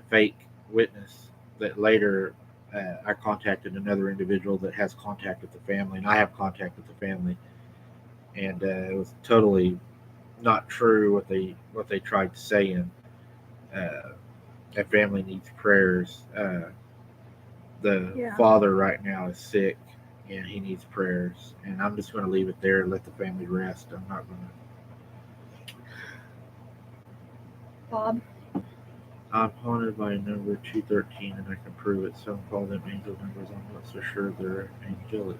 fake witness. That later I contacted another individual that has contact with the family, and I have contact with the family, and it was totally not true what they tried saying. That family needs prayers. The
Yeah.
father right now is sick, and he needs prayers. And I'm just going to leave it there and let the family rest. I'm not going to.
Bob.
I'm haunted by a number 213, and I can prove it. Some call them angel numbers. I'm not so sure they're angelic.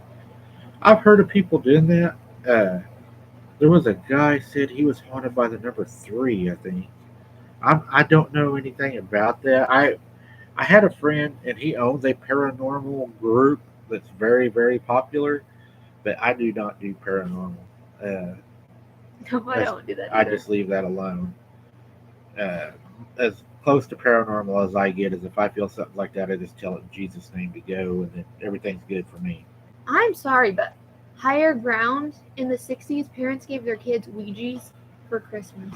I've heard of people doing that. There was a guy said he was haunted by the number 3. I think. I don't know anything about that. I had a friend, and he owns a paranormal group that's very very popular, but I do not do paranormal. Uh,
No, I
as,
don't do that
I
either.
just leave that alone. Uh, as close to paranormal as I get is if I feel something like that, I just tell it in Jesus' name to go, and then everything's good for me.
I'm sorry, but higher ground in the 60s, parents gave their kids Ouija's for Christmas.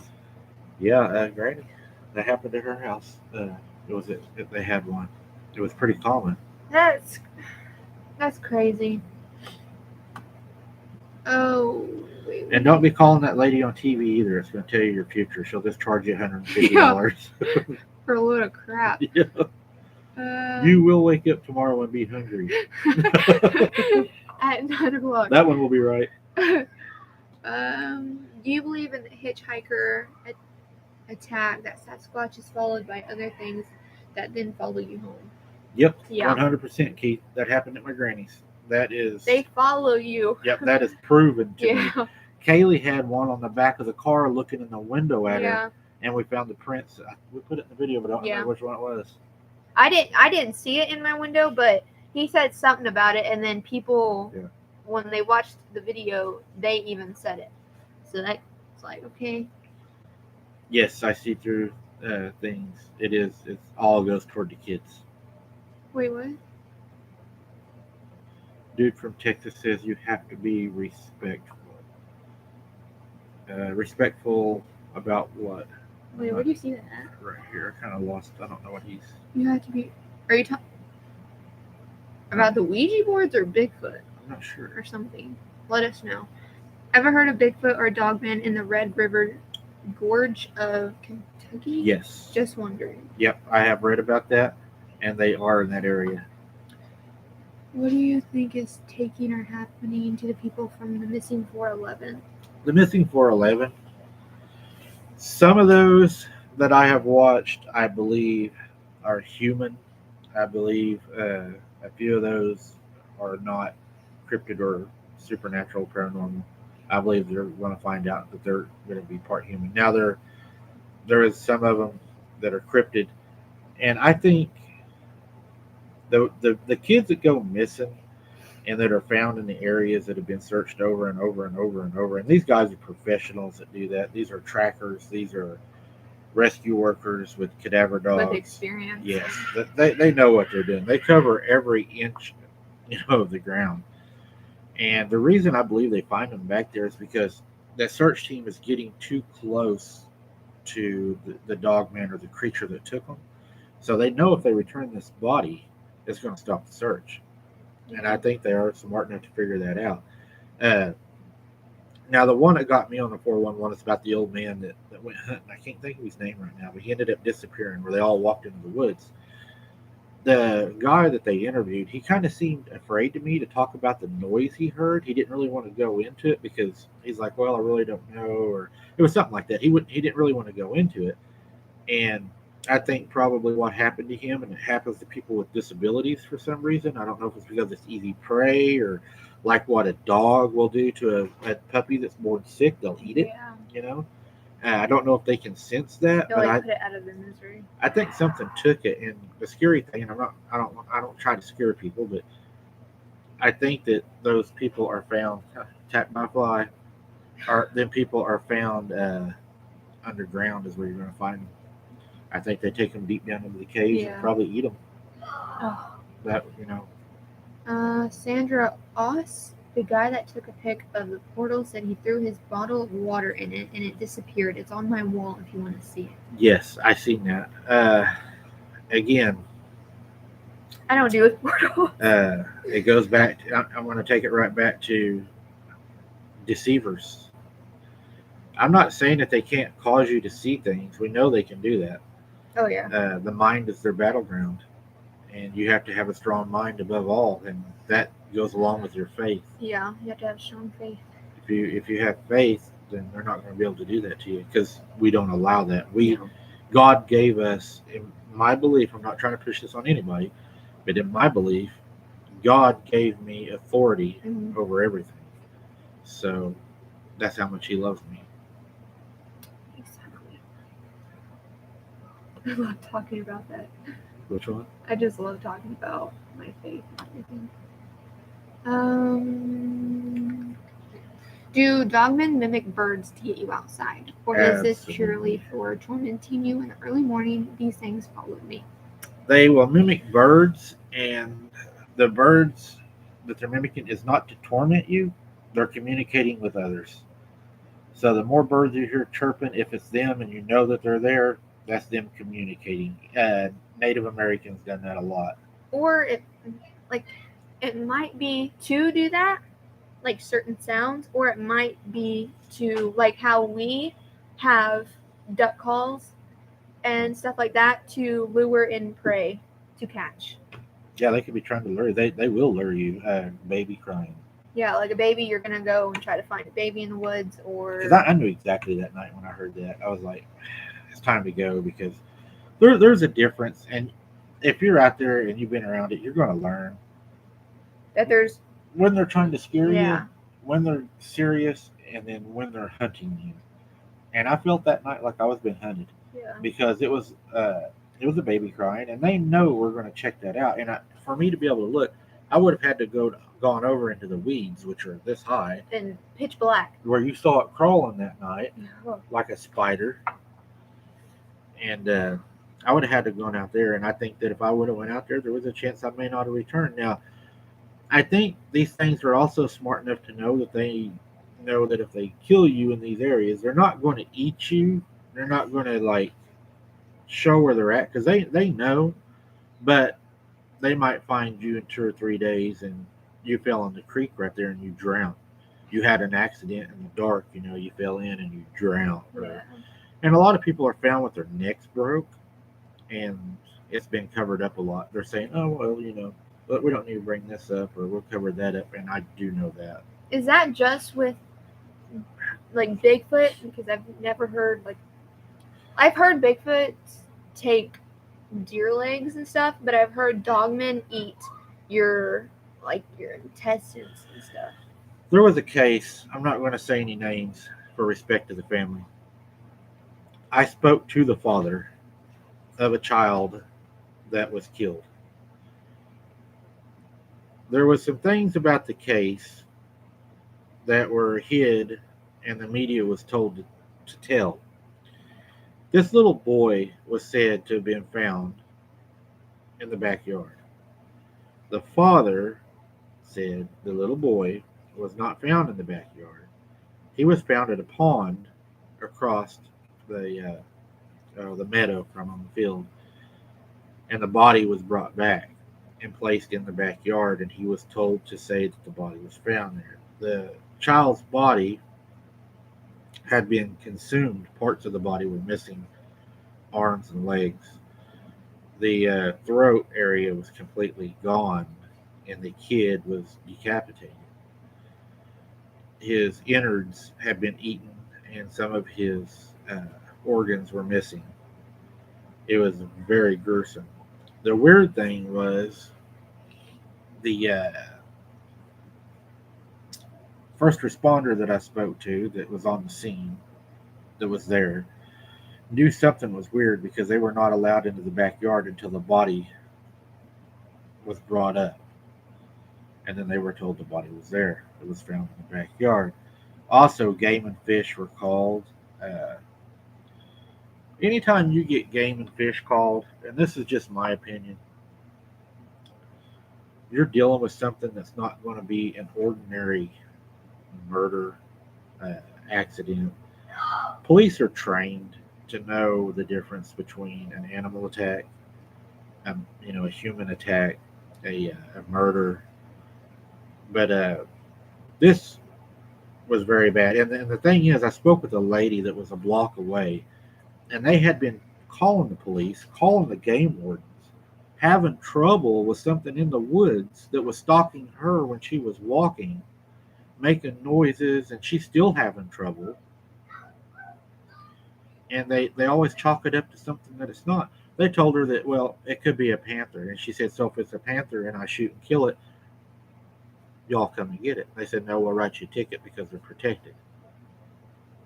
Yeah, Granny, that happened at her house. They had one. It was pretty common.
That's that's crazy. Oh,
And don't be calling that lady on TV either. It's going to tell you your future. She'll just charge you $150.
For a load of crap.
Yeah.
Uh,
You will wake up tomorrow and be hungry.
at 9 o'clock.
That one will be right.
Do you believe in the hitchhiker attack that Sasquatch is followed by other things that then follow you home?
Yep,
Yeah.
100%, Keith. That happened at my granny's. That is.
They follow you.
Yep, that is proven to me.
Yeah.
Kaylee had one on the back of the car looking in the window at
Yeah.
her, and we found the prints. We put it in the video, but I don't
Yeah.
remember which one it was.
I didn't see it in my window, but he said something about it, and then people,
Yeah.
when they watched the video, they even said it. So that's like, okay.
Yes, I see through things. It all goes toward the kids.
Wait, what?
Dude from Texas says you have to be respectful. Respectful about what?
Wait, where do you see that at?
Right here. I kind of lost. I don't know what he's.
You have to be. Are you talking about the Ouija boards or Bigfoot
I'm not sure.
or something? Let us know. Ever heard of Bigfoot or Dogman in the Red River Gorge of Kentucky?
Yes.
Just wondering.
Yep, I have read about that, and they are in that area.
What do you think is taking or happening to the people from the missing 411?
The missing 411. Some of those that I have watched, I believe, are human. I believe a few of those are not cryptid or supernatural paranormal. I believe they're going to find out that they're going to be part human. Now there is some of them that are cryptid, and I think the kids that go missing and that are found in the areas that have been searched over and over and over and over. And these guys are professionals that do that. These are trackers. These are rescue workers with cadaver dogs.
With experience.
Yes, they know what they're doing. They cover every inch, of the ground. And the reason I believe they find them back there is because that search team is getting too close to the dog man or the creature that took them. So they know if they return this body, it's going to stop the search. And I think they are smart enough to figure that out. Now, the one that got me on the 411 is about the old man that went hunting. I can't think of his name right now, but he ended up disappearing where they all walked into the woods. The guy that they interviewed, he kind of seemed afraid to me to talk about the noise he heard. He didn't really want to go into it because he's like, well, I really don't know, or it was something like that. He didn't really want to go into it. And I think probably what happened to him, and it happens to people with disabilities for some reason. I don't know if it's because it's easy prey or like what a dog will do to a puppy that's born sick. They'll eat it, I don't know if they can sense that,
They'll put it out of their misery.
I think something took it. And the scary thing, and I don't try to scare people, but I think that those people are found tapped by a fly, or then people are found underground is where you're going to find them. I think they take them deep down into the caves and probably eat them.
Oh.
That
Sandra Oss, the guy that took a pic of the portal, said he threw his bottle of water in it and it disappeared. It's on my wall if you want to see it.
Yes, I seen that. Again,
I don't do with portals.
It goes back. I'm going to take it right back to deceivers. I'm not saying that they can't cause you to see things. We know they can do that.
Oh yeah.
The mind is their battleground, and you have to have a strong mind above all, and that goes along with your faith.
Yeah, you have to have strong faith.
If you have faith, then they're not going to be able to do that to you because we don't allow that.
No.
God gave us, in my belief, I'm not trying to push this on anybody, but in my belief, God gave me authority
Mhm.
over everything. So that's how much He loves me.
Exactly. I love talking about that.
Which one?
I just love talking about my faith and everything. Um, do dogmen mimic birds to get you outside, or is this purely
Absolutely.
for tormenting you in the early morning? These things followed me.
They will mimic birds, and the birds that they're mimicking is not to torment you. They're communicating with others. So the more birds you hear chirping, if it's them and you know that they're there, that's them communicating. Native Americans done that a lot.
Or like, it might be to do that, like certain sounds, or it might be to like how we have duck calls and stuff like that to lure in prey to catch.
Yeah, they could be trying to lure you. They will lure you. Baby crying.
Yeah, like a baby, you're gonna go and try to find a baby in the woods,
Because
or
I knew exactly that night when I heard that. I was like, it's time to go because there's a difference. And if you're out there and you've been around it, you're going to learn
that there's
when they're trying to scare you,
yeah,
when they're serious, and then when they're hunting you. And I felt that night like I was being hunted
yeah,
because it was a baby crying, and they know we're going to check that out. And for me to be able to look, I would have had to gone over into the weeds, which are this high,
and pitch black.
where you saw it crawling that night
Oh,
like a spider, and I would have had to gone out there. And I think that if I would have went out there, there was a chance I may not have returned. Now, I think these things are also smart enough to know that they know that if they kill you in these areas, they're not going to eat you. They're not going to like show where they're at because they know, but they might find you in 2 or 3 days and you fell in the creek right there and you drowned. You had an accident in the dark, you fell in and you drowned.
yeah.
And a lot of people are found with their necks broke and it's been covered up a lot. They're saying, oh, well, but we don't need to bring this up or we'll cover that up. And I do know that.
Is that just with like Bigfoot? Because I've never heard like I've heard Bigfoot take deer legs and stuff, but I've heard dogmen eat your like your intestines and stuff.
There was a case, I'm not going to say any names for respect to the family. I spoke to the father of a child that was killed. There was some things about the case that were hid and the media was told to tell. This little boy was said to have been found in the backyard. The father said the little boy was not found in the backyard. He was found at a pond across the meadow from the field, and the body was brought back and placed in the backyard. And he was told to say that the body was found there. The child's body had been consumed. Parts of the body were missing, arms and legs. The throat area was completely gone, and the kid was decapitated. His innards had been eaten, and some of his uh, organs were missing. It was very gruesome. The weird thing was the first responder that I spoke to that was on the scene, that was there, knew something was weird because they were not allowed into the backyard until the body was brought up. And then they were told the body was there. It was found in the backyard. Also, game and fish were called. Uh, Anytime you get game and fish called, and this is just my opinion, you're dealing with something that's not going to be an ordinary murder uh, accident. Police are trained to know the difference between an animal attack, a human attack, a murder. But this was very bad. And the thing is, I spoke with a lady that was a block away, and they had been calling the police, calling the game wardens, having trouble with something in the woods that was stalking her when she was walking, making noises, and she's still having trouble. And they always chalk it up to something that it's not. They told her that, well, it could be a panther. And she said, so if it's a panther and I shoot and kill it, y'all come and get it. They said, no, we'll write you a ticket because they're protected.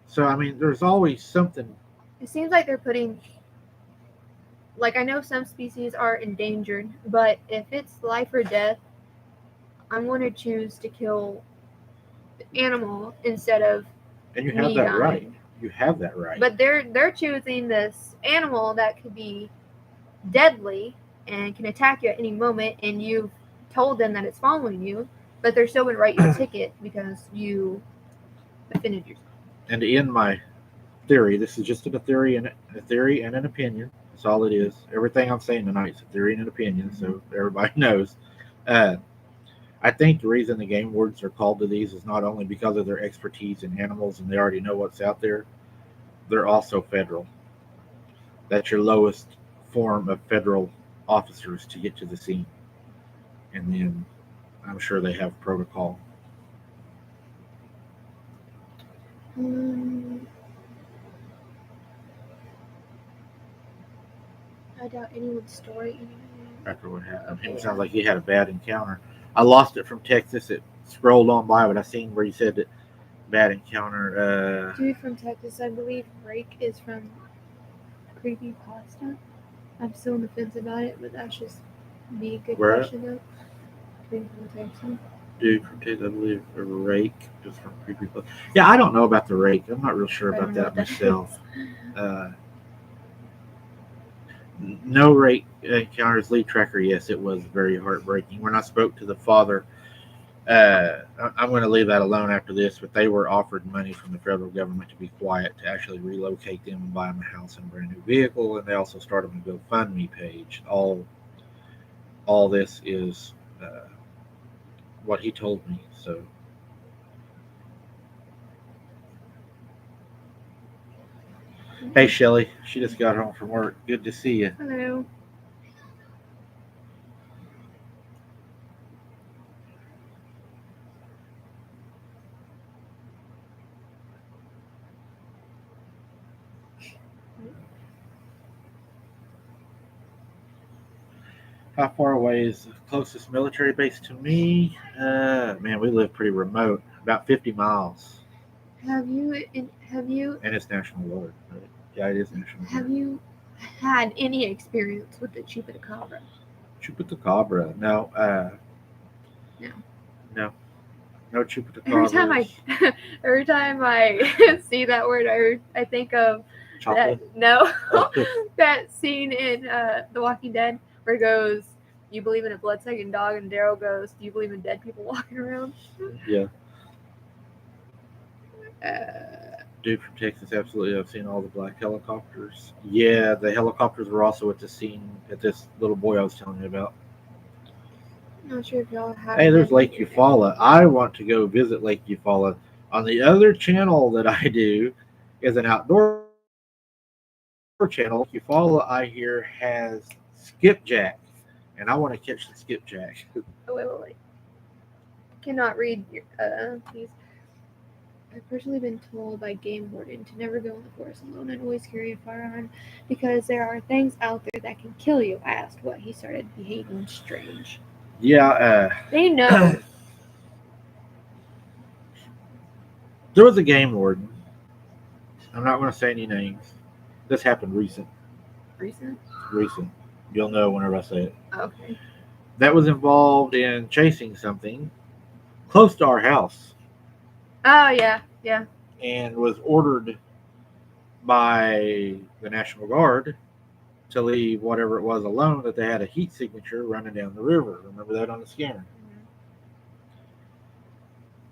So, I mean, there's always something.
It seems like they're putting, like, I know some species are endangered, but if it's life or death, I'm going to choose to kill the animal instead of
And you have
me
that
dying.
right. You have that right.
But they're choosing this animal that could be deadly and can attack you at any moment, and you've told them that it's following you, but they're still going to write you a ticket because you offended yourself.
And to end my theory, this is just a theory and an opinion. That's all it is. Everything I'm saying tonight is a theory and an opinion, so everybody knows. Uh, I think the reason the game wardens are called to these is not only because of their expertise in animals and they already know what's out there, they're also federal. That's your lowest form of federal officers to get to the scene. And then I'm sure they have protocol.
I doubt anyone's story.
After what happened,
Okay.
it sounds like he had a bad encounter. I lost it from Texas. It scrolled on by, but I seen where you said that bad encounter.
Dude from Texas, I believe Rake is from Creepy Pasta. I'm still on the fence about it, but that's just me. Good
Where?
question though. Dude from Texas.
Dude from Texas, I believe a rake is from creepy. Yeah, I don't know about the rake. I'm not real sure about that myself. No rake encounters lead tracker. Yes, it was very heartbreaking. When I spoke to the father, I'm going to leave that alone after this, but they were offered money from the federal government to be quiet, to actually relocate them and buy them a house and a brand new vehicle, and they also started a GoFundMe page. All this is what he told me. So, hey Shelly, she just got home from work. Good to see you.
Hello.
How far away is the closest military base to me? Man, we live pretty remote, about 50 miles.
Have you
And it's National Guard, right? Yeah, it is National Guard.
have you had any experience with the chupacabra?
Chupacabra? No.
No.
No. No chupacabra.
Every time I see that word, I think of
Chocolate?
that scene in The Walking Dead where it goes, "You believe in a blood-sucking dog," and Daryl goes, "Do you believe in dead people walking around?"
Yeah.
Uh,
Dude from Texas, absolutely. I've seen all the black helicopters. Yeah, the helicopters were also at the scene at this little boy I was telling you about.
I'm not sure if y'all have.
Hey, there's Lake Eufaula. I want to go visit Lake Eufaula. On the other channel that I do is an outdoor channel. Lake Eufaula, I hear, has skipjack, and I want to catch the skipjack.
Oh, wait. Cannot read these. I've personally been told by game warden to never go in the forest alone and always carry a firearm because there are things out there that can kill you. I asked what he started behaving strange.
Yeah,
They know.
there was a game warden. I'm not going to say any names. This happened recent. Recent. You'll know whenever I say it.
Okay.
That was involved in chasing something close to our house.
Oh, yeah.
And was ordered by the National Guard to leave whatever it was alone, that they had a heat signature running down the river. Remember that on the scanner? Mm-hmm.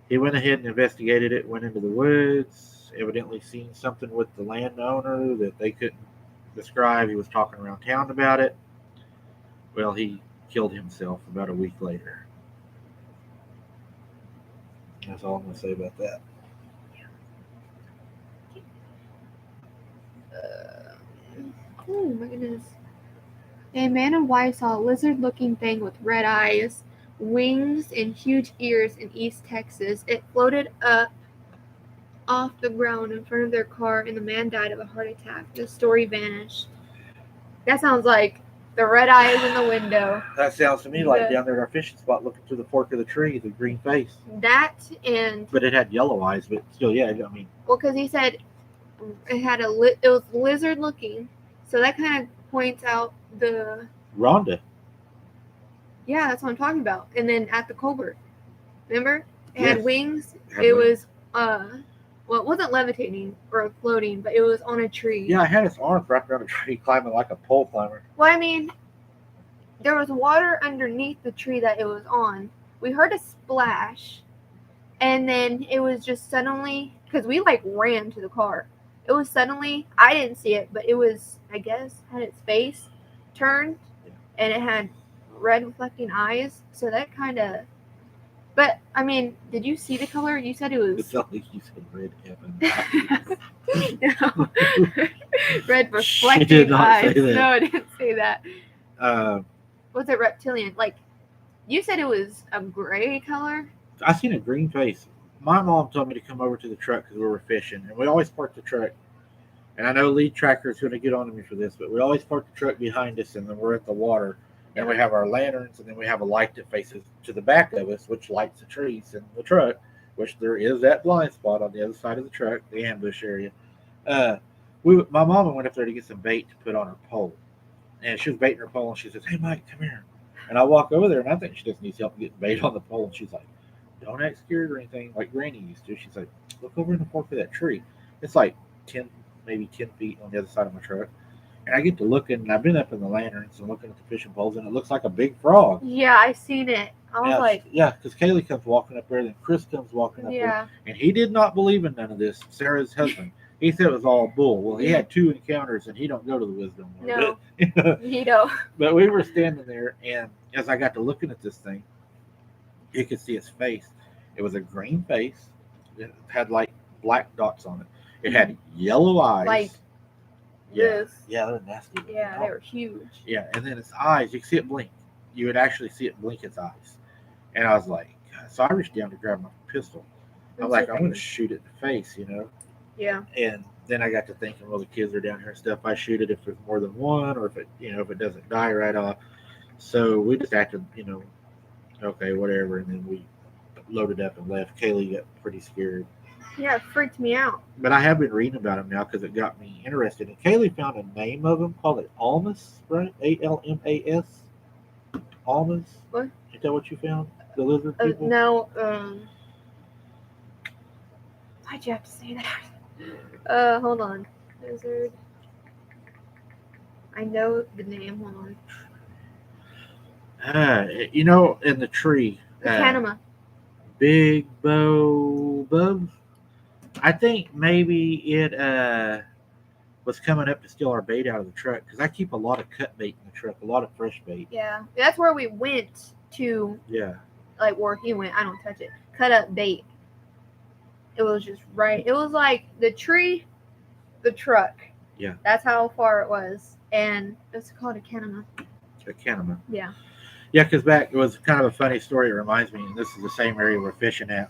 He went ahead and investigated it, went into the woods, evidently seen something with the landowner that they couldn't describe. He was talking around town about it. Well, he killed himself about a week later. That's all I'm going to say about that.
Oh my goodness. A man and wife saw a lizard-looking thing with red eyes, wings, and huge ears in East Texas. It floated up off the ground in front of their car, and the man died of a heart attack. The story vanished. That sounds like the red eyes in the window.
That sounds to me like down there at our fishing spot, looking through the fork of the tree, the green face.
That and
But it had yellow eyes, but still, yeah. I mean,
well, because he said it had it was lizard looking, so that kind of points out the
Rhonda.
Yeah, that's what I'm talking about. And then at the Colbert, remember? It
Yes.
had wings.
Had
It
wings.
was well, it wasn't levitating or floating, but it was on a tree.
Yeah, it had its arms wrapped around a tree, climbing like a pole climber.
Well, I mean, there was water underneath the tree that it was on. We heard a splash, and then it was just suddenly, because we like ran to the car. It was suddenly, I didn't see it, but it was, I guess, had its face turned, and it had red reflecting eyes. So that kind of, but I mean, did you see the color? You said it was.
It's not like you said red heaven.
No. Red reflecting
She did not
eyes.
say that.
No, I didn't say that. Was it reptilian? Like, you said it was a gray color.
I seen a green face. My mom told me to come over to the truck because we were fishing, and we always park the truck. And I know lead tracker is going to get on to me for this, but we always park the truck behind us, and then we're at the water, and we have our lanterns, and then we have a light that faces to the back of us, which lights the trees in the truck, which there is that blind spot on the other side of the truck, the ambush area. My mama went up there to get some bait to put on her pole, and she was baiting her pole, and she says, "Hey, Mike, come here." And I walk over there, and I think she just needs help getting bait on the pole, and she's like, "Don't act scared or anything like Granny used to." She's like, "Look over in the fork of that tree. It's like 10 feet on the other side of my truck." And I get to looking, and I've been up in the lanterns and looking at the fishing poles, and it looks like a big frog.
Yeah, I seen it. I was like,
yeah, because Kaylee comes walking up there, then Chris comes walking up there, and he did not believe in none of this. Sarah's husband, he said it was all bull. Well, he had 2 encounters, and he don't go to the wisdom.
No,
but,
he don't.
But we were standing there, and as I got to looking at this thing, you could see its face. It was a green face. It had like black dots on it. It had yellow eyes.
Like this.
Yeah, they're nasty.
Yeah, they were huge.
Yeah, and then its eyes, you could see it blink. You would actually see it blink its eyes. And I was like, so I reached down to grab my pistol. I'm like, I'm going to shoot it in the face, you know?
Yeah.
And then I got to thinking, well, the kids are down here and stuff. I shoot it if there's more than one, or if it, if it doesn't die right off. So we just acted, okay, whatever. And then we loaded up and left. Kaylee got pretty scared.
Yeah, it freaked me out.
But I have been reading about them now because it got me interested. And Kaylee found a name of them, called it Almas, right? Almas. Almas.
What?
Is that what you found? The lizard people?
No. Why'd you have to say that? Hold on. Lizard. I know the name. Hold on.
In the tree.
The Panama.
Big Bow Bub. I think maybe it was coming up to steal our bait out of the truck because I keep a lot of cut bait in the truck, a lot of fresh bait.
Yeah, that's where we went to.
Yeah.
Like where he went, I don't touch it. Cut up bait. It was just right. It was like the tree, the truck.
Yeah.
That's how far it was, and it's called a canema.
A canema.
Yeah.
Yeah, because back, it was kind of a funny story. It reminds me, and this is the same area we're fishing at.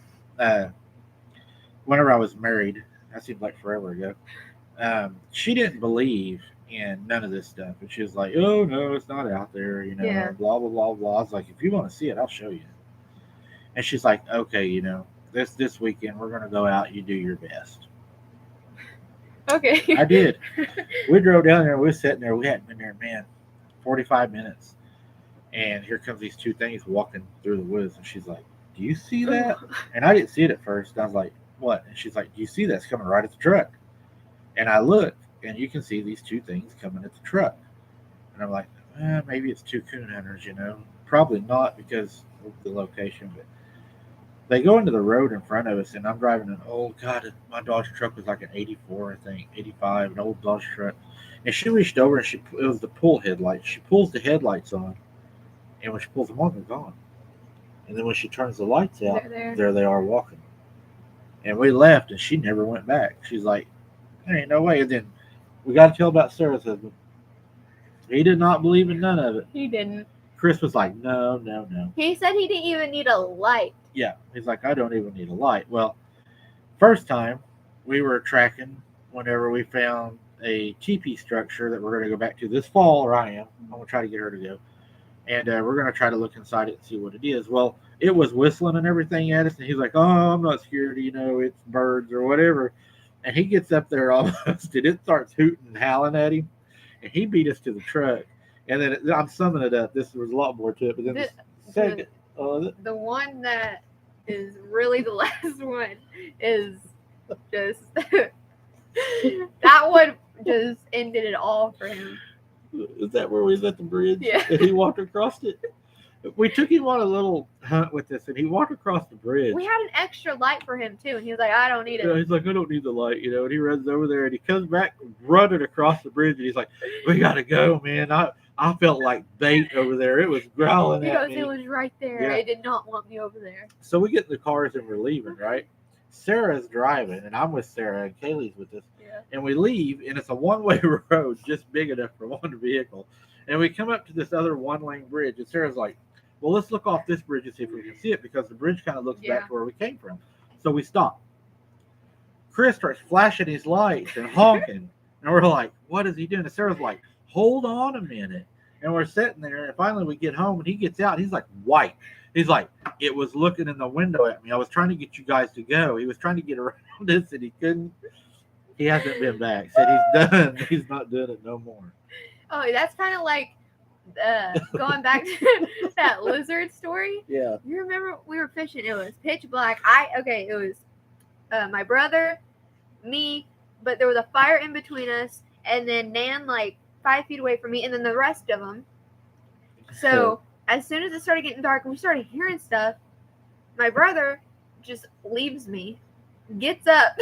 Whenever I was married, that seemed like forever ago, she didn't believe in none of this stuff. And she was like, oh, no, it's not out there,
Yeah.
blah, blah, blah, blah. I was like, if you want to see it, I'll show you. And she's like, okay, this weekend, we're going to go out. You do your best.
Okay.
I did. We drove down there. We were sitting there. We hadn't been there, 45 minutes. And here comes these 2 things walking through the woods. And she's like, do you see that? And I didn't see it at first. I was like, what? And she's like, do you see that? It's coming right at the truck. And I looked, and you can see these 2 things coming at the truck. And I'm like, maybe it's 2 coon hunters, Probably not because of the location. But they go into the road in front of us, and I'm driving an old, my Dodge truck was like an 84, I think, 85, an old Dodge truck. And she reached over, and it was the pull headlights. She pulls the headlights on. And when she pulls them on, they're gone. And then when she turns the lights out, there they are walking. And we left, and she never went back. She's like, there ain't no way. And then we got to tell about Sarah's husband. He did not believe in none of it.
He didn't.
Chris was like, no, no, no.
He said he didn't even need a light.
Yeah, he's like, I don't even need a light. Well, first time we were tracking whenever we found a teepee structure that we're going to go back to this fall, or I am. I'm going to try to get her to go. And we're going to try to look inside it and see what it is. Well, it was whistling and everything at us, and he's like, oh, I'm not scared, it's birds or whatever. And he gets up there almost, and it starts hooting and howling at him, and he beat us to the truck. And then I'm summing it up. There was a lot more to it, but then the second,
the one that is really the last one is just that one just ended it all for him.
Is that where we was at the bridge?
Yeah.
And he walked across it. We took him on a little hunt with us, and he walked across the bridge.
We had an extra light for him too, and he was like, "I don't need it."
He's like, "I don't need the light," And he runs over there, and he comes back running across the bridge, and he's like, "We gotta go, man! I felt like bait over there. It was growling at me."
Because it was right there.
Yeah.
It did not want me over there.
So we get in the cars and we're leaving, right? Sarah's driving, and I'm with Sarah, and Kaylee's with us.
Yeah.
And we leave, and it's a one-way road, just big enough for one vehicle. And we come up to this other one-lane bridge, and Sarah's like, well, let's look off this bridge and see if we can see it, because the bridge kind of looks back to where we came from. So we stop. Chris starts flashing his lights and honking, and we're like, what is he doing? And Sarah's like, hold on a minute. And we're sitting there, and finally we get home, and he gets out, and he's like white. He's like, it was looking in the window at me. I was trying to get you guys to go. He was trying to get around us, and he couldn't. He hasn't been back. Said he's done. He's not doing it no more.
Oh, that's kind of like going back to that lizard story.
Yeah.
You remember we were fishing? It was pitch black. It was my brother, me, but there was a fire in between us, and then Nan like 5 feet away from me, and then the rest of them. So as soon as it started getting dark and we started hearing stuff, my brother just leaves me, gets up,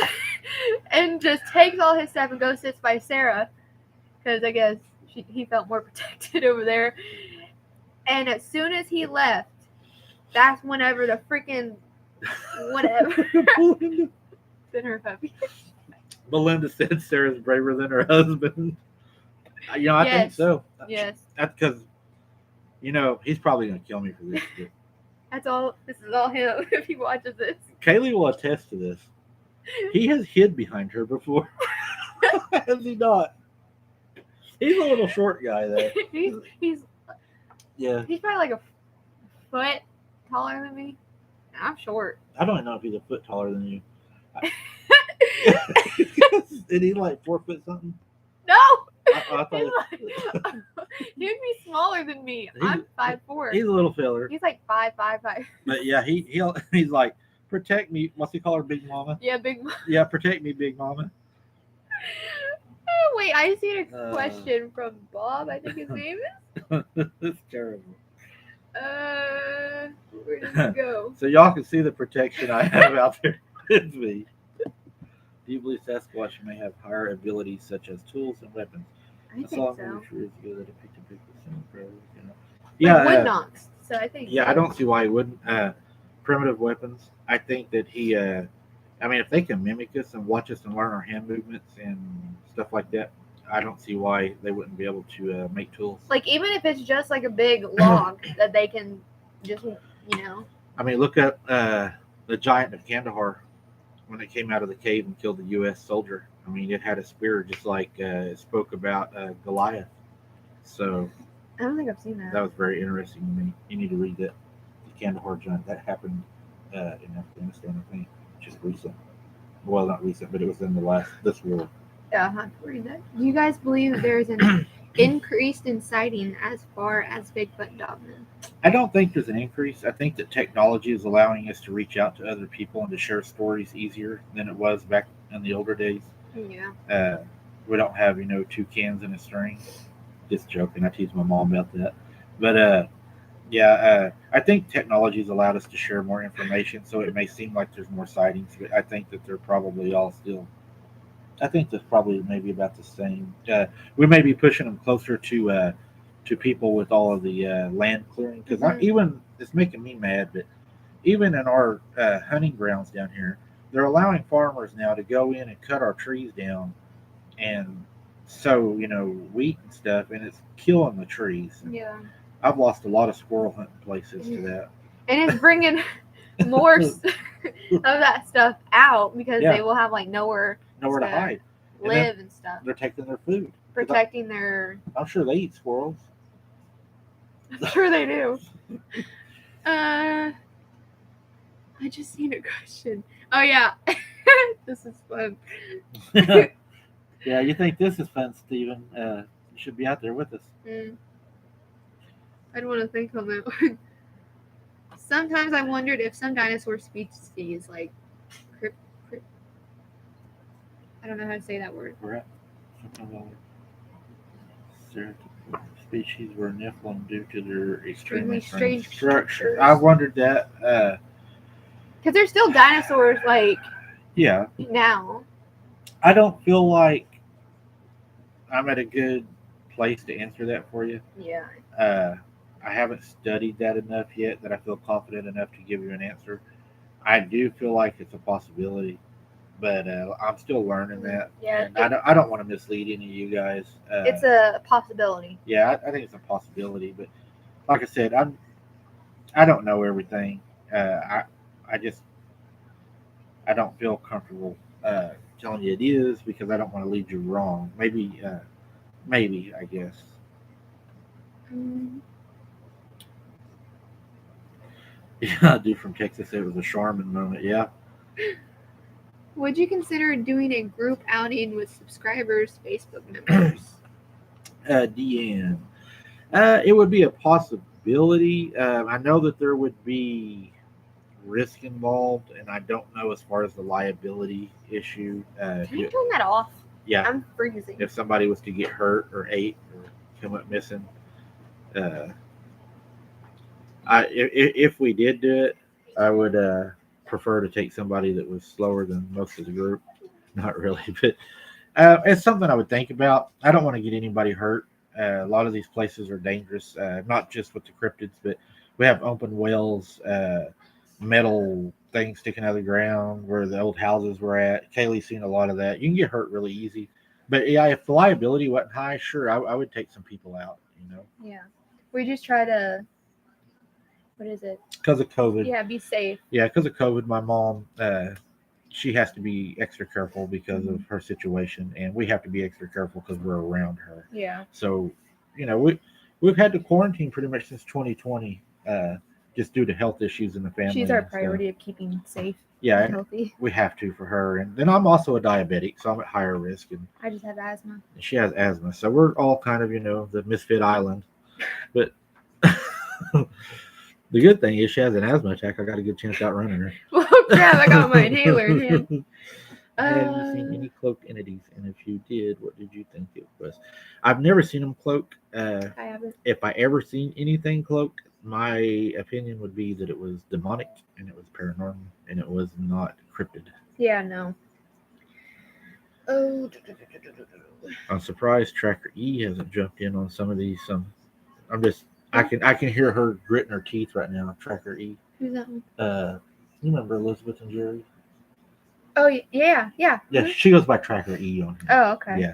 and just takes all his stuff and goes sits by Sarah, because I guess he felt more protected over there. And as soon as he left, that's whenever the freaking whatever than her puppy.
Belinda said Sarah's braver than her husband. I think so.
Yes.
That's because, he's probably going to kill me for this.
That's all. This is all him if he watches this.
Kaylee will attest to this. He has hid behind her before. Has he not? He's a little short guy, though.
He's probably like a foot taller than me. I'm short.
I don't know if he's a foot taller than you. Is he like 4 foot something?
No.
I thought
He'd be smaller than me. I'm 5'4".
He's a little filler.
He's like 5'5".
But yeah, he's like, protect me. What's he call her, Big Mama?
Yeah, Big Mama.
Yeah, protect me, Big Mama.
Oh, wait, I see a question from Bob. I think his name is.
That's terrible.
Where did it go?
So y'all can see the protection I have out there with me. Do you believe Sasquatch may have higher abilities such as tools and weapons?
I think
saw
so.
years ago that depicted Bigfoot.
Yeah, wood knocks. So I think.
Yeah, I don't see why he wouldn't. Primitive weapons. I think that he. If they can mimic us and watch us and learn our hand movements and stuff like that, I don't see why they wouldn't be able to make tools.
Like even if it's just like a big log that they can just,
look up the giant of Kandahar when it came out of the cave and killed the U.S. soldier. It had a spear just like it spoke about Goliath. So
I don't think I've seen that.
That was very interesting to me. You need to read that. The Kandahar giant. That happened in Afghanistan, I think, just recent. Well, not recent, but it was in this war.
Yeah, I'll have to read that. Do you guys believe that there's an increase in sighting as far as Bigfoot and Dogman?
I don't think there's an increase. I think that technology is allowing us to reach out to other people and to share stories easier than it was back in the older days.
Yeah.
We don't have, 2 cans and a string. Just joking. I tease my mom about that. But, I think technology has allowed us to share more information, so it may seem like there's more sightings, but I think that they're probably all still. I think that's probably maybe about the same. We may be pushing them closer to people with all of the land clearing, because even it's making me mad. But even in our hunting grounds down here, they're allowing farmers now to go in and cut our trees down and sow, wheat and stuff, and it's killing the trees. And
Yeah.
I've lost a lot of squirrel hunting places to that.
And it's bringing more of that stuff out because
Yeah.
they will have like nowhere
Nowhere to hide. And then
live and stuff.
they're taking their food.
Protecting their.
I'm sure they eat squirrels.
I'm sure they do. I just seen a question. Oh yeah, this is fun.
Yeah, you think this is fun, Steven? You should be out there with us.
I don't want to think on that one. Sometimes I wondered if some dinosaur species, like I don't know how to say that word.
Correct. Species were Nephilim due to their extremely strange structure. I wondered that.
Because there's still dinosaurs, like,
yeah.
Now.
I don't feel like I'm at a good place to answer that for you.
Yeah.
I haven't studied that enough yet that I feel confident enough to give you an answer. I do feel like it's a possibility, but I'm still learning that.
Yeah.
And I don't want to mislead any of you guys.
It's a possibility.
Yeah, I think it's a possibility, but like I said, I don't know everything. I don't feel comfortable telling you it is because I don't want to lead you wrong. Maybe I guess. Yeah, a dude from Texas said it was a Charmin moment. Yeah.
Would you consider doing a group outing with subscribers, Facebook members?
Deanne. It would be a possibility. I know that there would be risk involved, and I don't know as far as the liability issue.
Can you turn that off?
Yeah.
I'm freezing.
If somebody was to get hurt or ate or come up missing, if we did do it, I would prefer to take somebody that was slower than most of the group. Not really, but it's something I would think about. I don't want to get anybody hurt. A lot of these places are dangerous, not just with the cryptids, but we have open wells, metal things sticking out of the ground where the old houses were at. Kaylee's seen a lot of that. You can get hurt really easy. But yeah, if the liability wasn't high, sure, I would take some people out,
Yeah. We just try to, what is it?
Because of COVID.
Yeah, be safe.
Yeah, because of COVID, my mom, she has to be extra careful because of her situation, and we have to be extra careful because we're around her.
Yeah.
So, we've had to quarantine pretty much since 2020, just due to health issues in the family.
She's our priority of keeping safe.
Yeah,
and healthy.
We have to for her, and then I'm also a diabetic, so I'm at higher risk. And
I just have asthma.
She has asthma, so we're all kind of the misfit island. But the good thing is she has an asthma attack. I got a good chance outrunning her.
Well, crap! I got my inhaler in hand.
Have you seen any cloaked entities? And if you did, what did you think it was? I've never seen them cloaked.
I haven't.
If I ever seen anything cloaked, my opinion would be that it was demonic and it was paranormal and it was not cryptid.
Yeah, no. Oh.
I'm surprised Tracker E hasn't jumped in on some of these. I can hear her gritting her teeth right now. Tracker E.
Who's that one?
You remember Elizabeth and Jerry?
Oh yeah.
Yeah, she goes by Tracker E on here.
Oh, okay.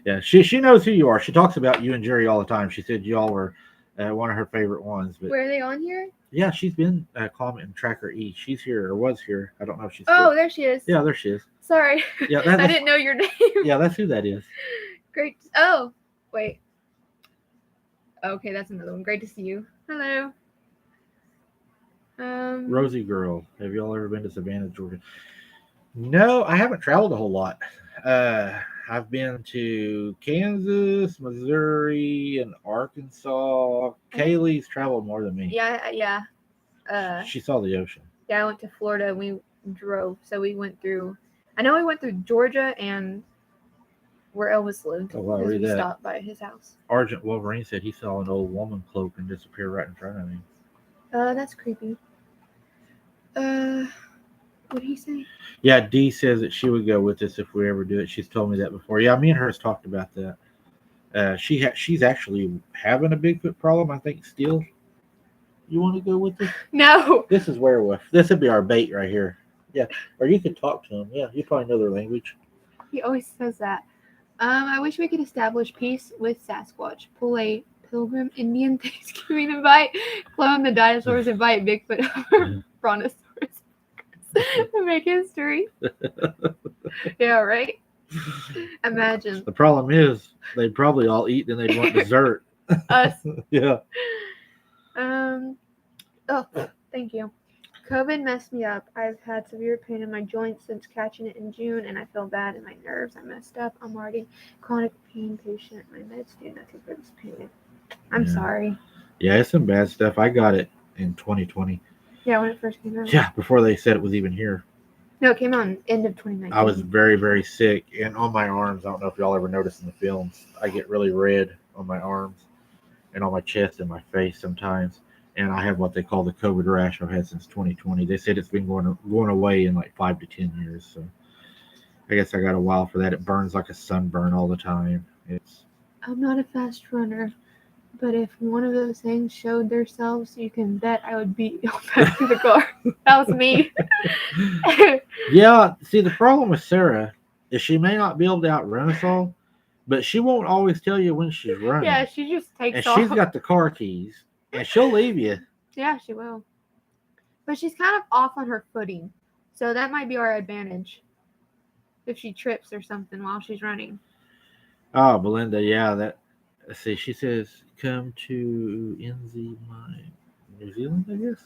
Yeah. She knows who you are. She talks about you and Jerry all the time. She said y'all were one of her favorite ones. But
were they on here?
Yeah, she's been commenting Tracker E. She's here or was here. I don't know if she's.
Oh, there she is.
Yeah, there she is.
Sorry.
Yeah,
I didn't know your name.
Yeah, that's who that is.
Great. Oh, wait. Okay, that's another one. Great to see you. Hello.
Rosie Girl. Have y'all ever been to Savannah, Georgia? No, I haven't traveled a whole lot. I've been to Kansas, Missouri, and Arkansas. Kaylee's traveled more than me.
Yeah.
She saw the ocean.
Yeah, I went to Florida and we drove. So we went through, I know we went through Georgia and where Elvis lived.
Oh, wow, read
we
that.
Stopped by his house.
Argent Wolverine said he saw an old woman cloak and disappear right in front of him.
That's creepy. What did he say?
Yeah, Dee says that she would go with us if we ever do it. She's told me that before. Yeah, me and her has talked about that. She's actually having a Bigfoot problem, I think, still. You want to go with us?
No.
This is werewolf. This would be our bait right here. Yeah, or you could talk to them. Yeah, you probably know their language.
He always says that. I wish we could establish peace with Sasquatch. Pull a Pilgrim Indian Thanksgiving invite. Clone the dinosaurs. Invite Bigfoot over Brontosaurus. To make history. Yeah, right? Imagine.
The problem is they'd probably all eat, then they'd want dessert.
Us.
Yeah.
Oh, thank you. COVID messed me up. I've had severe pain in my joints since catching it in June, and I feel bad in my nerves. I messed up. I'm already chronic pain patient. My meds do nothing for this pain. I'm sorry.
Yeah, it's some bad stuff. I got it in 2020.
Yeah, when it first came out.
Yeah, before they said it was even here.
No, it came out in end of 2019.
I was very, very sick, and on my arms, I don't know if y'all ever noticed in the films, I get really red on my arms and on my chest and my face sometimes. And I have what they call the COVID rash I've had since 2020. They said it's been going away in like 5 to 10 years. So I guess I got a while for that. It burns like a sunburn all the time.
I'm not a fast runner, but if one of those things showed themselves, you can bet I would beat you back to the car. That was me.
Yeah, see, the problem with Sarah is she may not be able to outrun us all, but she won't always tell you when she's running.
Yeah, she just takes
and
off.
She's got the car keys, and she'll leave you.
Yeah, she will. But she's kind of off on her footing, so that might be our advantage if she trips or something while she's running.
Oh, Belinda, yeah, let's see, she says, come to NZ, New Zealand, I guess?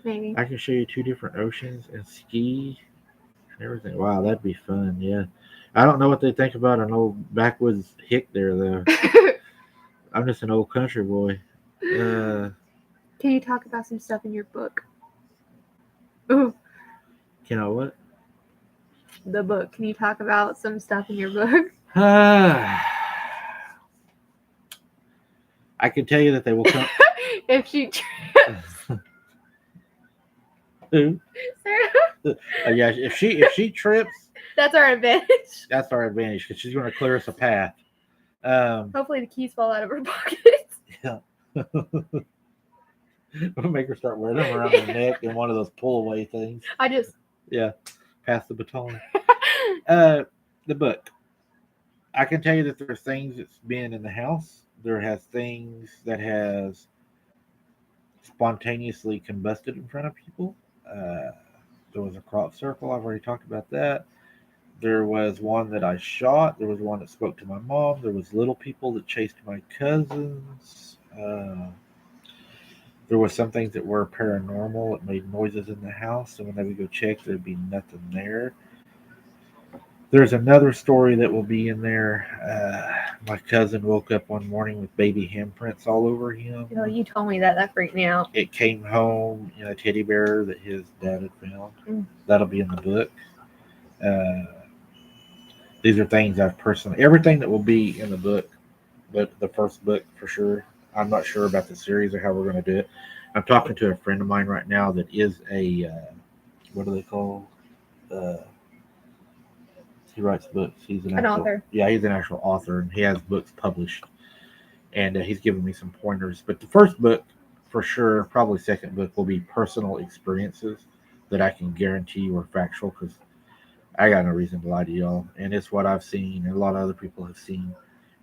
Maybe.
I can show you 2 different oceans and ski and everything. Wow, that'd be fun, yeah. I don't know what they think about an old backwoods hick there, though. I'm just an old country boy.
Can you talk about some stuff in your book? Ooh.
Can I what?
The book. Can you talk about some stuff in your book?
I can tell you that they will come.
If she trips.
Who?
Sarah?
Yeah, if she trips,
that's our advantage.
That's our advantage because she's going to clear us a path.
Hopefully the keys fall out of her pockets.
Yeah. We'll make her start wearing them around her neck and one of those pull away things. Pass the baton. The book. I can tell you that there's things that's been in the house. There has things that has spontaneously combusted in front of people. There was a crop circle. I've already talked about that. There was one that I shot. There was one that spoke to my mom. There was little people that chased my cousins. There was some things that were paranormal. It made noises in the house, and when they would go check, there'd be nothing there. There's another story that will be in there. My cousin woke up one morning with baby handprints all over him.
You know, you told me that. That freaked me out.
It came home in a teddy bear that his dad had found. That'll be in the book. These are things I've personally... Everything that will be in the book, but the first book for sure. I'm not sure about the series or how we're going to do it. I'm talking to a friend of mine right now that is a... what do they call... he writes books. He's an
author.
Yeah, he's an actual author, and he has books published. And he's given me some pointers. But the first book, for sure, probably second book, will be personal experiences that I can guarantee were factual, because I got no reason to lie to y'all. And it's what I've seen, and a lot of other people have seen.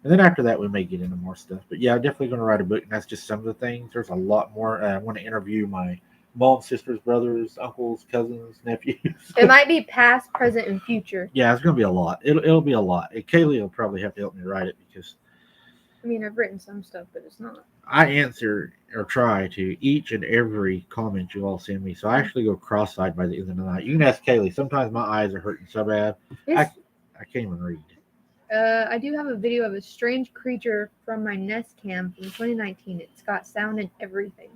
And then after that, we may get into more stuff. But yeah, I'm definitely going to write a book, and that's just some of the things. There's a lot more. I want to interview my mom, sisters, brothers, uncles, cousins, nephews.
It might be past, present, and future.
Yeah, it's going to be a lot. It'll be a lot. And Kaylee will probably have to help me write it, because
I mean, I've written some stuff, but it's not.
I answer or try to each and every comment you all send me. So I actually go cross-eyed by the end of the night. You can ask Kaylee. Sometimes my eyes are hurting so bad, I can't even read.
I do have a video of a strange creature from my Nest Cam from 2019. It's got sound and everything.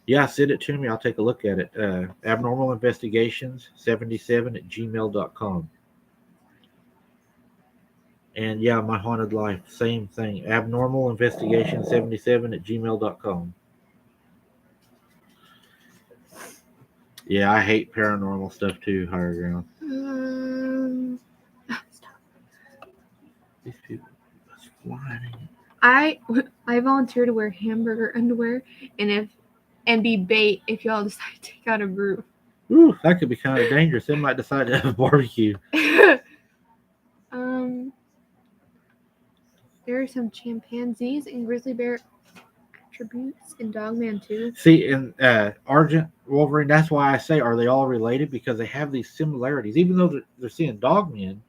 Yeah, send it to me. I'll take a look at it. Abnormal Investigations 77 at gmail.com. And yeah, my haunted life, same thing. Abnormal Investigation 77 at gmail.com. Yeah, I hate paranormal stuff too, Higher Ground.
Stop.
These people are flying.
I volunteer to wear hamburger underwear and be bait if y'all decide to take out a group.
Ooh, that could be kind of dangerous. They might decide to have a barbecue.
there are some chimpanzees and grizzly bear attributes in Dogman too.
See, in Argent Wolverine, that's why I say, are they all related? Because they have these similarities. Even though they're seeing dogmen,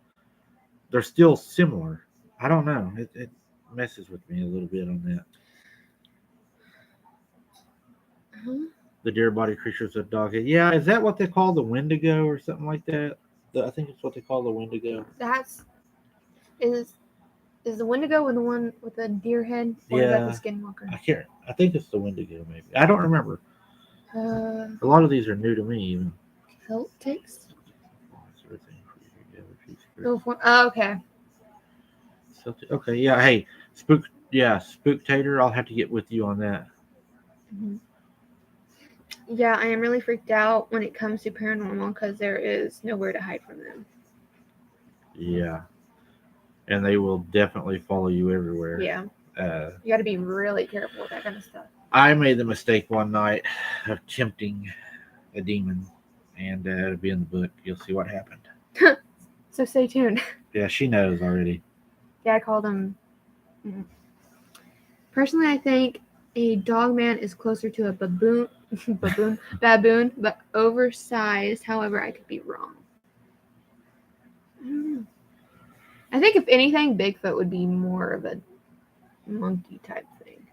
they're still similar. I don't know. It messes with me a little bit on that.
Huh?
The deer body creatures of doghead. Yeah, is that what they call the Wendigo or something like that? I think it's what they call the Wendigo.
That's is the Wendigo with the one with the deer head, or is that the
Yeah,
Skinwalker?
I can't. I think it's the Wendigo. Maybe I don't remember. A lot of these are new to me. Even.
Celtics.
Oh,
Oh, okay.
okay, yeah. Hey, spook. Yeah, Spooktator. I'll have to get with you on that.
Mm-hmm. Yeah, I am really freaked out when it comes to paranormal because there is nowhere to hide from them.
Yeah, and they will definitely follow you everywhere.
Yeah. You got to be really careful with that kind of stuff.
I made the mistake one night of tempting a demon, and it'll be in the book. You'll see what happened.
So stay tuned.
Yeah, she knows already.
Yeah, I called him. Personally, I think a dogman is closer to a baboon, but oversized. However, I could be wrong. I don't know. I think if anything, Bigfoot would be more of a monkey type thing.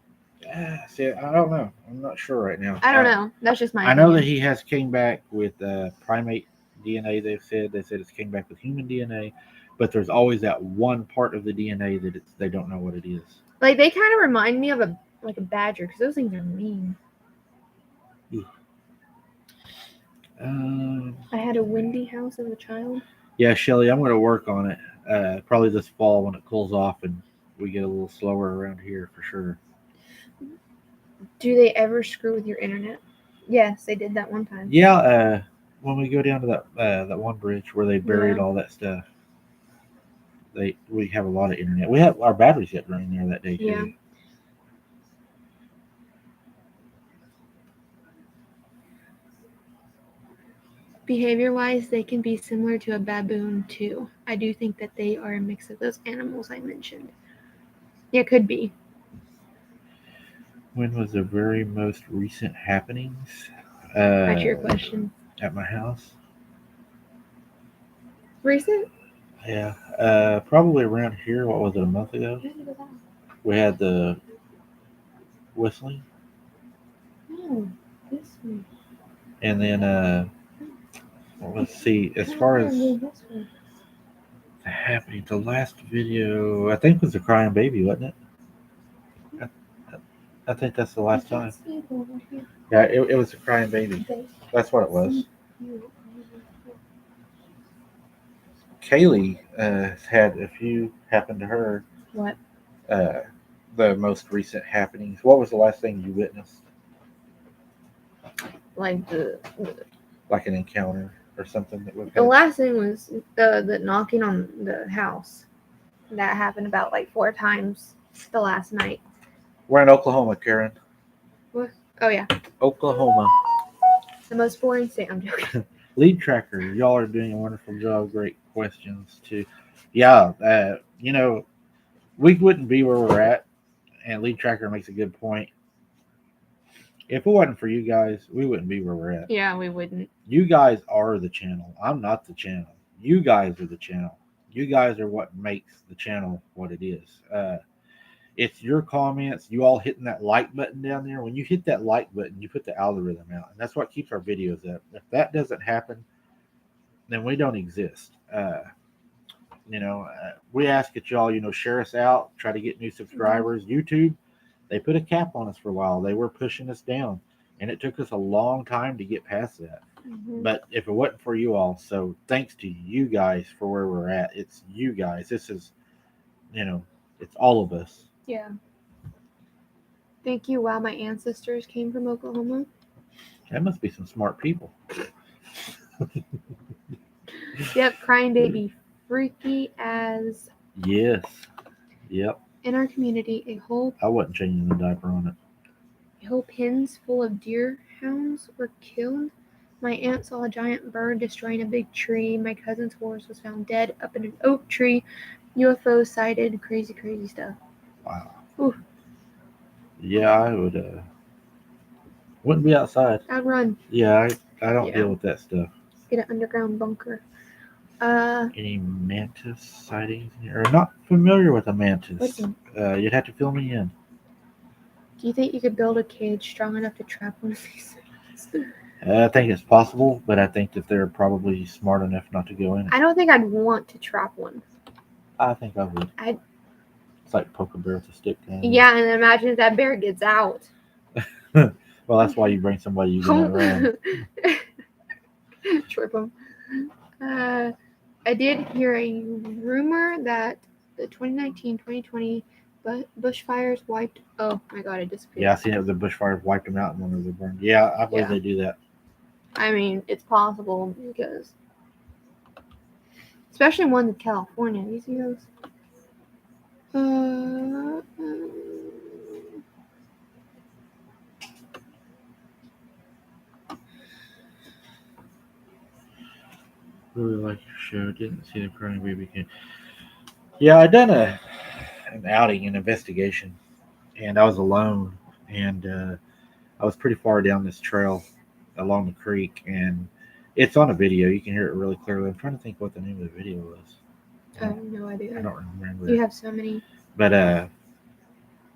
See, I don't know. I'm not sure right now.
I don't know. That's just my
I
opinion.
know that he has came back with primate DNA. They said it's came back with human DNA, but there's always that one part of the DNA that they don't know what it is.
Like they kind of remind me of a badger because those things are mean. I had a windy house as a child.
Yeah, Shelly, I'm going to work on it. Probably this fall when it cools off and we get a little slower around here for sure.
Do they ever screw with your internet? Yes, they did that one time.
Yeah, when we go down to that one bridge where they buried all that stuff, we have a lot of internet. We have our batteries kept running there that day too.
Yeah. Behavior-wise, they can be similar to a baboon too. I do think that they are a mix of those animals I mentioned. Yeah, could be.
When was the very most recent happenings?
That's your question.
At my house.
Recent?
Yeah, probably around here. What was it, a month ago? We had the whistling.
No, this one.
And then, let's see, as far as the happening, the last video, I think was the crying baby, wasn't it? I think that's the last time. Yeah, it was a crying baby. That's what it was. Kaylee has had a few happen to her.
What?
The most recent happenings. What was the last thing you witnessed? Like an encounter or something that would.
The last thing was the knocking on the house. That happened about 4 times the last night.
We're in Oklahoma, Karen.
What? Oh yeah.
Oklahoma.
The most boring state. I'm joking.
Lead tracker, y'all are doing a wonderful job. Great questions too. Yeah, we wouldn't be where we're at, and lead tracker makes a good point. If it wasn't for you guys, we wouldn't be where we're at.
Yeah, we wouldn't.
You guys are the channel. I'm not the channel. You guys are the channel. You guys are what makes the channel what it is. It's your comments, you all hitting that like button down there. When you hit that like button, you put the algorithm out, and that's what keeps our videos up. If that doesn't happen, then we don't exist. We ask that y'all, share us out, try to get new subscribers. YouTube, they put a cap on us for a while. They were pushing us down, and it took us a long time to get past that. Mm-hmm. But if it wasn't for you all, so thanks to you guys for where we're at. It's you guys. This is, it's all of us.
Yeah. Thank you. Wow, my ancestors came from Oklahoma.
That must be some smart people.
Yep, crying baby. Freaky as.
Yes. Yep.
In our community,
I wasn't changing the diaper on it.
A whole pens full of deer hounds were killed. My aunt saw a giant bird destroying a big tree. My cousin's horse was found dead up in an oak tree. UFO sighted. Crazy, crazy stuff.
Wow.
Ooh.
Yeah, I would. Wouldn't be outside.
I'd run.
Yeah, I don't
Yeah.
deal with that stuff.
Get an underground bunker.
Any mantis sightings here? Not familiar with a mantis.
Listen.
You'd have to fill me in.
Do you think you could build a cage strong enough to trap one of these things?
I think it's possible, but I think that they're probably smart enough not to go in it.
I don't think I'd want to trap one.
I think I would. It's like poke a bear with a stick.
Yeah, and imagine if that bear gets out.
Well, that's why you bring somebody you can outrun.
Trip them. I did hear a rumor that the 2019-2020 bushfires wiped. Oh my god, it disappeared.
Yeah, I seen it. The bushfires wiped them out and one of them burned. Yeah, I believe they do that.
I mean, it's possible because, especially one in California. You see those?
Really like your show. Didn't see the crying baby kid. Yeah, I done an outing, an investigation, and I was alone, and I was pretty far down this trail along the creek, and it's on a video. You can hear it really clearly. I'm trying to think what the name of the video was.
I have no idea.
I don't remember.
You have so many.
But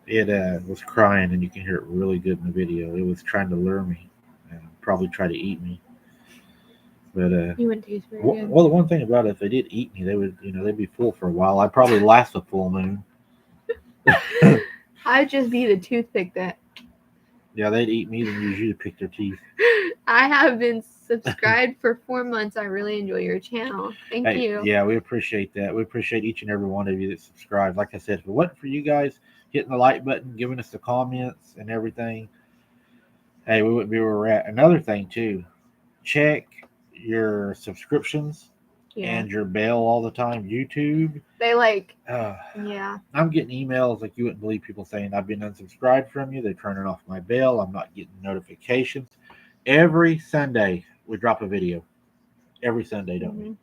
it was crying, and you can hear it really good in the video. It was trying to lure me, probably try to eat me. But
you wouldn't taste very good.
Well, the one thing about it, if they did eat me, they would, they'd be full for a while. I'd probably last a full moon.
I'd just be the toothpick that.
Yeah, they'd eat me, then use you to pick their teeth.
I have been subscribed for 4 months. I really enjoy your channel. Thank you.
Yeah, we appreciate that. We appreciate each and every one of you that subscribe. Like I said, if it wasn't for you guys hitting the like button, giving us the comments and everything, hey, we wouldn't be where we're at. Another thing, too, check your subscriptions and your bell all the time. YouTube.
They
yeah. I'm getting emails like you wouldn't believe, people saying I've been unsubscribed from you. They're turning off my bell. I'm not getting notifications. Every Sunday we drop a video. Every Sunday, don't we?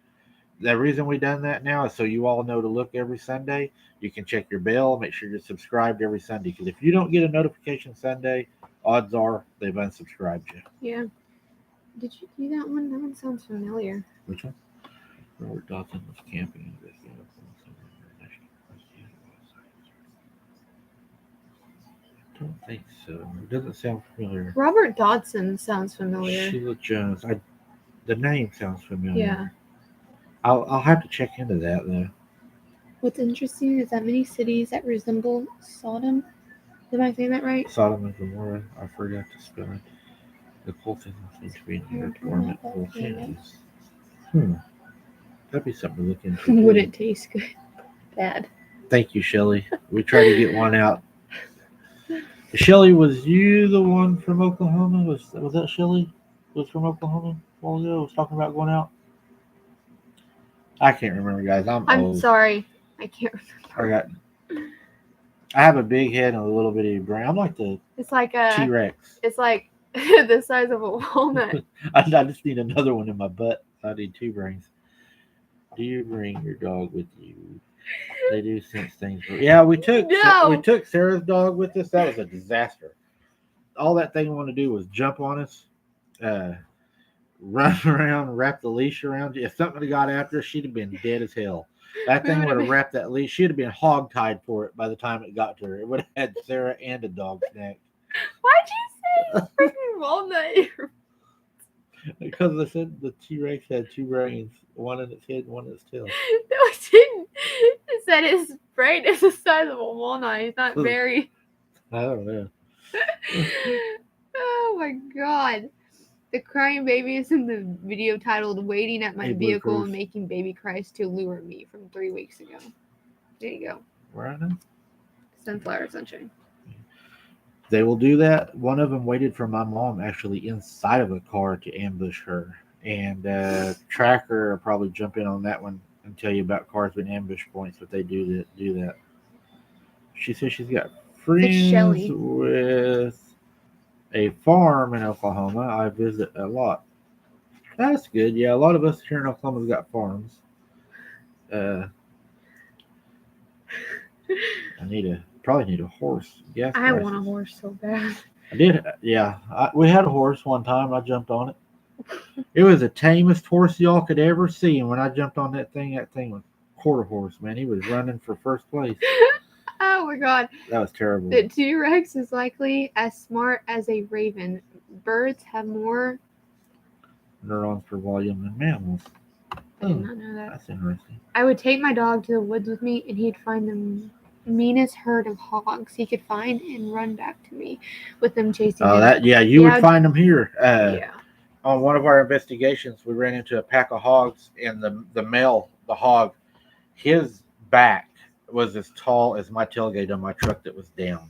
The reason we done that now is so you all know to look every Sunday. You can check your bell, make sure you're subscribed every Sunday. Because if you don't get a notification Sunday, odds are they've unsubscribed you.
Yeah. Did you do that one? That one sounds familiar.
Which one? Robert Dodson was camping. I don't think so. It doesn't sound familiar.
Robert Dodson sounds familiar.
Sheila Jones. The name sounds familiar.
Yeah.
I'll have to check into that though.
What's interesting is that many cities that resemble Sodom. Am I saying that right?
Sodom and Gomorrah. I forgot to spell it. The cultism seems to be in here. Torment volcanoes. That'd be something to look into.
Wouldn't taste good. Bad.
Thank you, Shelly. We tried to get one out. Shelly, was you the one from Oklahoma? Was that Shelly? Was from Oklahoma a while ago? Was talking about going out? I can't remember, guys. I'm old.
Sorry. I can't remember.
I have a big head and a little bitty brain. I'm like the T-Rex.
It's like the size of a walnut.
I just need another one in my butt. I need 2 brains. Do you bring your dog with you? They do sense things. Yeah, we took Sarah's dog with us. That was a disaster. All that thing wanted to do was jump on us, run around, wrap the leash around you. If something got after us, she'd have been dead as hell. That thing would have wrapped that leash. She'd have been hog-tied for it by the time it got to her. It would have had Sarah and a dog's neck.
Why'd you say freaking walnut?
Because I said the T-Rex had 2 brains, one in its head and one in its tail.
No, it didn't. It said his brain is the size of a walnut. He's not very.
I don't know.
Oh my god. The crying baby is in the video titled Waiting at My Vehicle and Making Baby Cries to Lure Me from 3 weeks ago. There you go.
Where are they?
Sunflower Sunshine.
They will do that. One of them waited for my mom actually inside of a car to ambush her. And Tracker will probably jump in on that one and tell you about cars with ambush points, but they do that. She says she's got friends with a farm in Oklahoma. I visit a lot. That's good. Yeah, a lot of us here in Oklahoma have got farms. I need to Probably need a horse. Gas
I want a
prices.
horse so bad.
I did. Yeah, we had a horse one time. I jumped on it. It was the tamest horse y'all could ever see. And when I jumped on that thing was quarter horse, man. He was running for first place.
Oh my god.
That was terrible.
The T-Rex is likely as smart as a raven. Birds have more.
Neurons per volume than mammals.
I did not know that.
That's interesting.
I would take my dog to the woods with me, and he'd find the meanest herd of hogs he could find and run back to me with them chasing him.
You would find them here.
Yeah.
On one of our investigations, we ran into a pack of hogs, and the hog, his back was as tall as my tailgate on my truck that was down,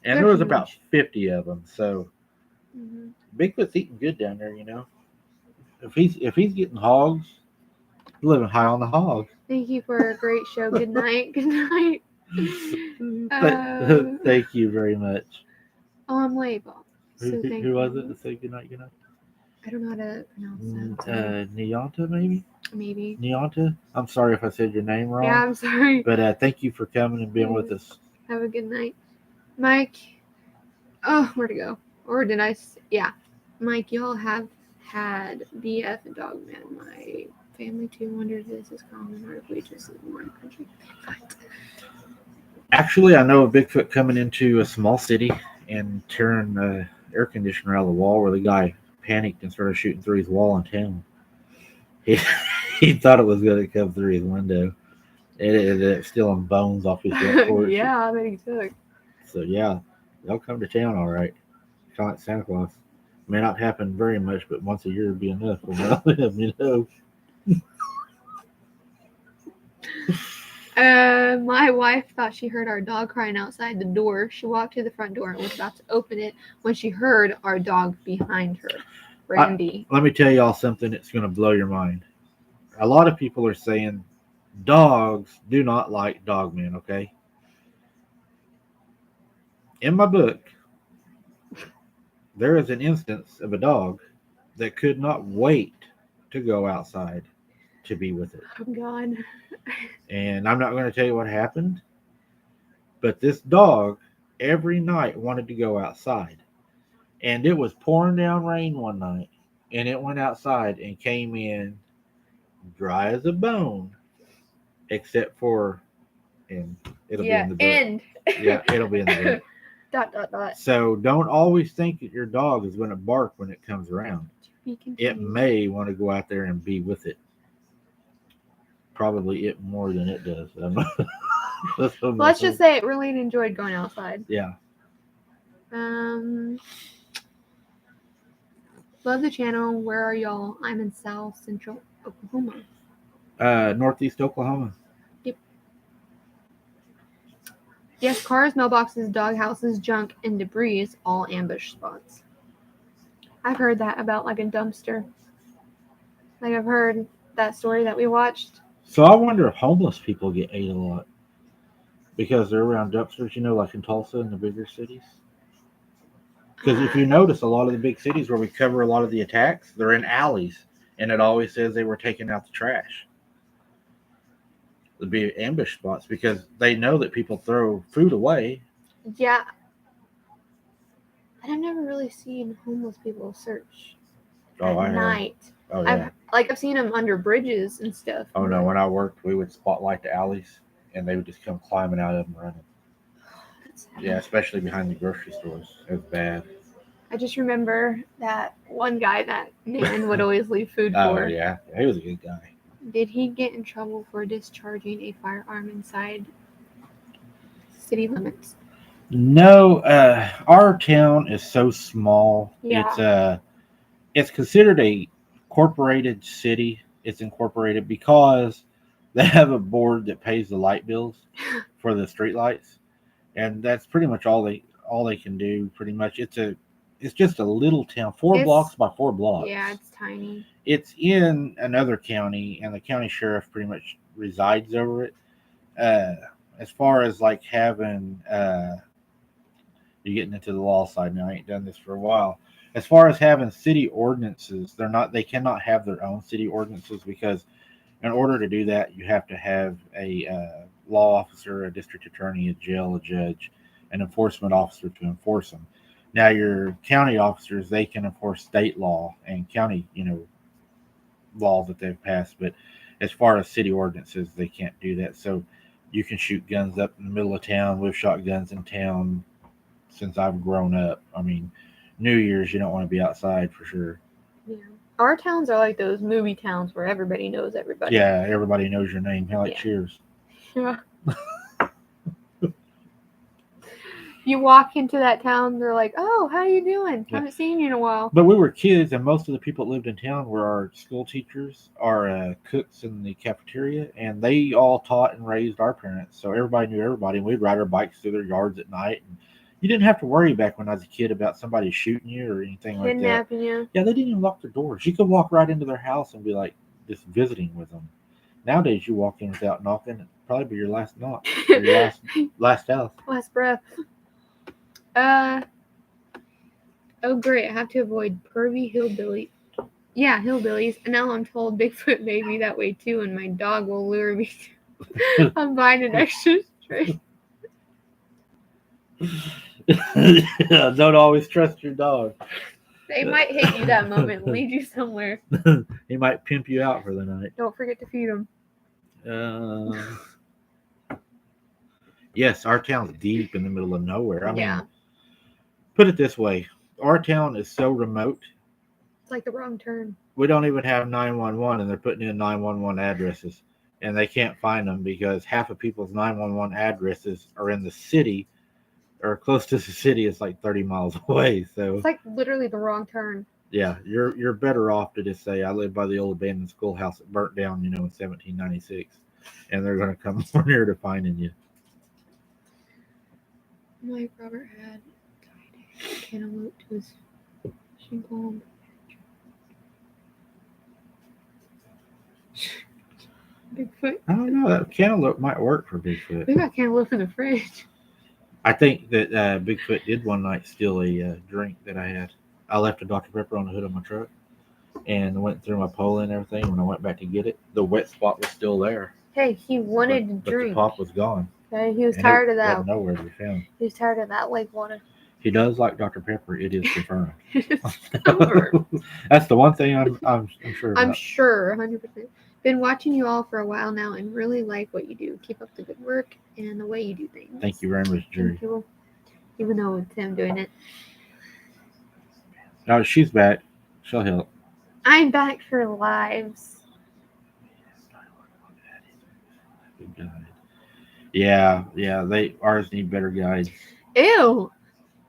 and there was about 50 of them. So Bigfoot's eating good down there, you know. If he's getting hogs, he's living high on the hogs.
Thank you for a great show. Good night. Good night.
Thank you very much.
Oh, I'm late, Bob.
Who was it to say good night? Good night.
I don't know how to pronounce that.
Neonta, maybe?
Maybe.
Neonta? I'm sorry if I said your name wrong.
Yeah, I'm sorry.
But thank you for coming and being with us.
Have a good night. Mike. Oh, where'd it go? Or did I? Yeah. Mike, y'all have had BF and Dogman. My family too wonders if this is common or if we just live in one country.
Actually, I know a Bigfoot coming into a small city and tearing the air conditioner out of the wall where the guy panicked and started shooting through his wall in town. He thought it was going to come through his window. It's stealing bones off his back porch.
Yeah, I bet he took.
So, yeah, they'll come to town all right. Kind of like Santa Claus. May not happen very much, but once a year would be enough for them, you know.
My wife thought she heard our dog crying outside the door. She walked to the front door and was about to open it when she heard our dog behind her, Randy.
Let me tell y'all something that's going to blow your mind. A lot of people are saying dogs do not like dogmen, okay? In my book, there is an instance of a dog that could not wait to go outside to be with it.
Oh, God.
And I'm not going to tell you what happened, but this dog every night wanted to go outside. And it was pouring down rain one night, and it went outside and came in dry as a bone, except for, and it'll be in the book.
End.
Yeah, it'll be in the book. So don't always think that your dog is going to bark when it comes around. It may want to go out there and be with it. Probably it more than it does.
Let's just say it really enjoyed going outside.
Yeah.
Love the channel. Where are y'all? I'm in South Central Oklahoma.
Northeast Oklahoma.
Yep. Yes, cars, mailboxes, dog houses, junk, and debris all ambush spots. I've heard that about like a dumpster. Like I've heard that story that we watched.
So I wonder if homeless people get ate a lot because they're around dumpsters, you know, like in Tulsa and the bigger cities. Because if you notice, a lot of the big cities where we cover a lot of the attacks, they're in alleys, and it always says they were taking out the trash. There'd be ambush spots because they know that people throw food away.
Yeah. I've never really seen homeless people search at night.
Oh, yeah.
I've seen them under bridges and stuff.
Oh, no. When I worked, we would spotlight the alleys, and they would just come climbing out of them running. Yeah, especially behind the grocery stores. It was bad.
I just remember that one guy that man would always leave food for.
Oh, yeah. He was a good guy.
Did he get in trouble for discharging a firearm inside city limits?
No. Our town is so small.
Yeah.
It's considered a incorporated city. It's incorporated because they have a board that pays the light bills for the street lights, and that's pretty much all they can do. Pretty much, it's just a little town, 4 blocks by 4 blocks.
Yeah, it's tiny. It's
in another county, and the county sheriff pretty much resides over it. As far as like having, you're getting into the law side now. I ain't done this for a while. As far as having city ordinances, they cannot have their own city ordinances because in order to do that, you have to have a law officer, a district attorney, a jail, a judge, an enforcement officer to enforce them. Now, your county officers, they can enforce state law and county, laws that they've passed, but as far as city ordinances, they can't do that. So you can shoot guns up in the middle of town. We've shot guns in town since I've grown up. I mean, New Year's, you don't want to be outside for sure.
Yeah. Our towns are like those movie towns where everybody knows everybody.
Yeah, everybody knows your name. Kind of like
Yeah.
Cheers.
Yeah. You walk into that town, they're like, "Oh, how you doing?
Yeah.
Haven't seen you in a while."
But we were kids, and most of the people that lived in town were our school teachers, our cooks in the cafeteria, and they all taught and raised our parents. So everybody knew everybody, and we'd ride our bikes through their yards at night. And you didn't have to worry back when I was a kid about somebody shooting you or anything like that.
Kidnapping you.
Yeah, they didn't even lock their doors. You could walk right into their house and be like just visiting with them. Nowadays, you walk in without knocking, it'd probably be your last knock, or your last house.
Last breath. Oh great, I have to avoid pervy hillbilly. Yeah, hillbillies. And now I'm told Bigfoot may be that way too, and my dog will lure me. I'm buying an extra straight.
Don't always trust your dog.
They might hit you that moment and lead you somewhere.
He might pimp you out for the night.
Don't forget to feed them.
Yes, our town's deep in the middle of nowhere. I
Yeah.
mean, put it this way. Our town is so remote,
It's like the wrong turn.
we don't even have 911, and they're putting in 911 addresses. And they can't find them because half of people's 911 addresses are in the city, or close to the city. It's like 30 miles away. So
It's like literally the wrong turn.
yeah, you're better off to just say, I live by the old abandoned schoolhouse that burnt down, in 1796. And they're going to come more near to finding you.
My Robert had tied a cantaloupe to his shingle. Bigfoot.
I don't know. That cantaloupe might work for Bigfoot.
We got cantaloupe in the fridge.
I think that Bigfoot did one night steal a drink that I had. I left a Dr. Pepper on the hood of my truck and went through my pole and everything. When I went back to get it, the wet spot was still there.
Hey, he wanted
but
to drink.
The pop was gone.
Okay, he was
And
tired of
it
that.
wasn't nowhere to be found.
He was tired of that lake water.
He does like Dr. Pepper. It is confirmed.
Sure.
That's the one thing I'm sure about.
I'm sure, 100%. Been watching you all for a while now and really like what you do. Keep up the good work and the way you do things.
Thank you very much, Jerry.
Thank you. Even though it's him doing it.
Oh, she's back. She'll help.
I'm back for lives.
Yeah, ours need better guides.
Ew!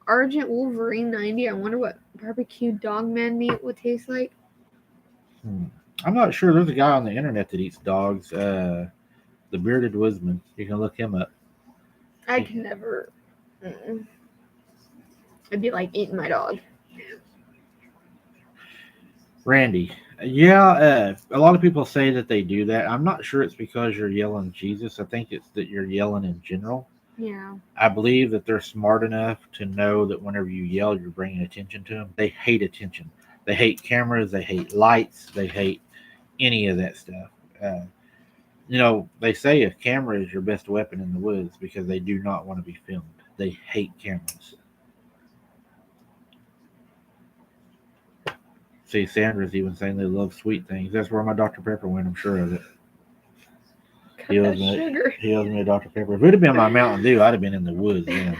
Argent Wolverine 90. I wonder what barbecued dog man meat would taste like.
I'm not sure. There's a guy on the internet that eats dogs. The Bearded Woodsman. You can look him up.
I can never. It'd be like eating my dog.
Randy. Yeah, a lot of people say that they do that. I'm not sure it's because you're yelling Jesus. I think it's that you're yelling in general.
Yeah.
I believe that they're smart enough to know that whenever you yell, you're bringing attention to them. They hate attention. They hate cameras. They hate lights. They hate any of that stuff. They say a camera is your best weapon in the woods because they do not want to be filmed. They hate cameras. See, Sandra's even saying they love sweet things. That's where my Dr. Pepper went. I'm sure of it. He owes me a Dr. Pepper. If it would have been my Mountain Dew, I'd have been in the woods then.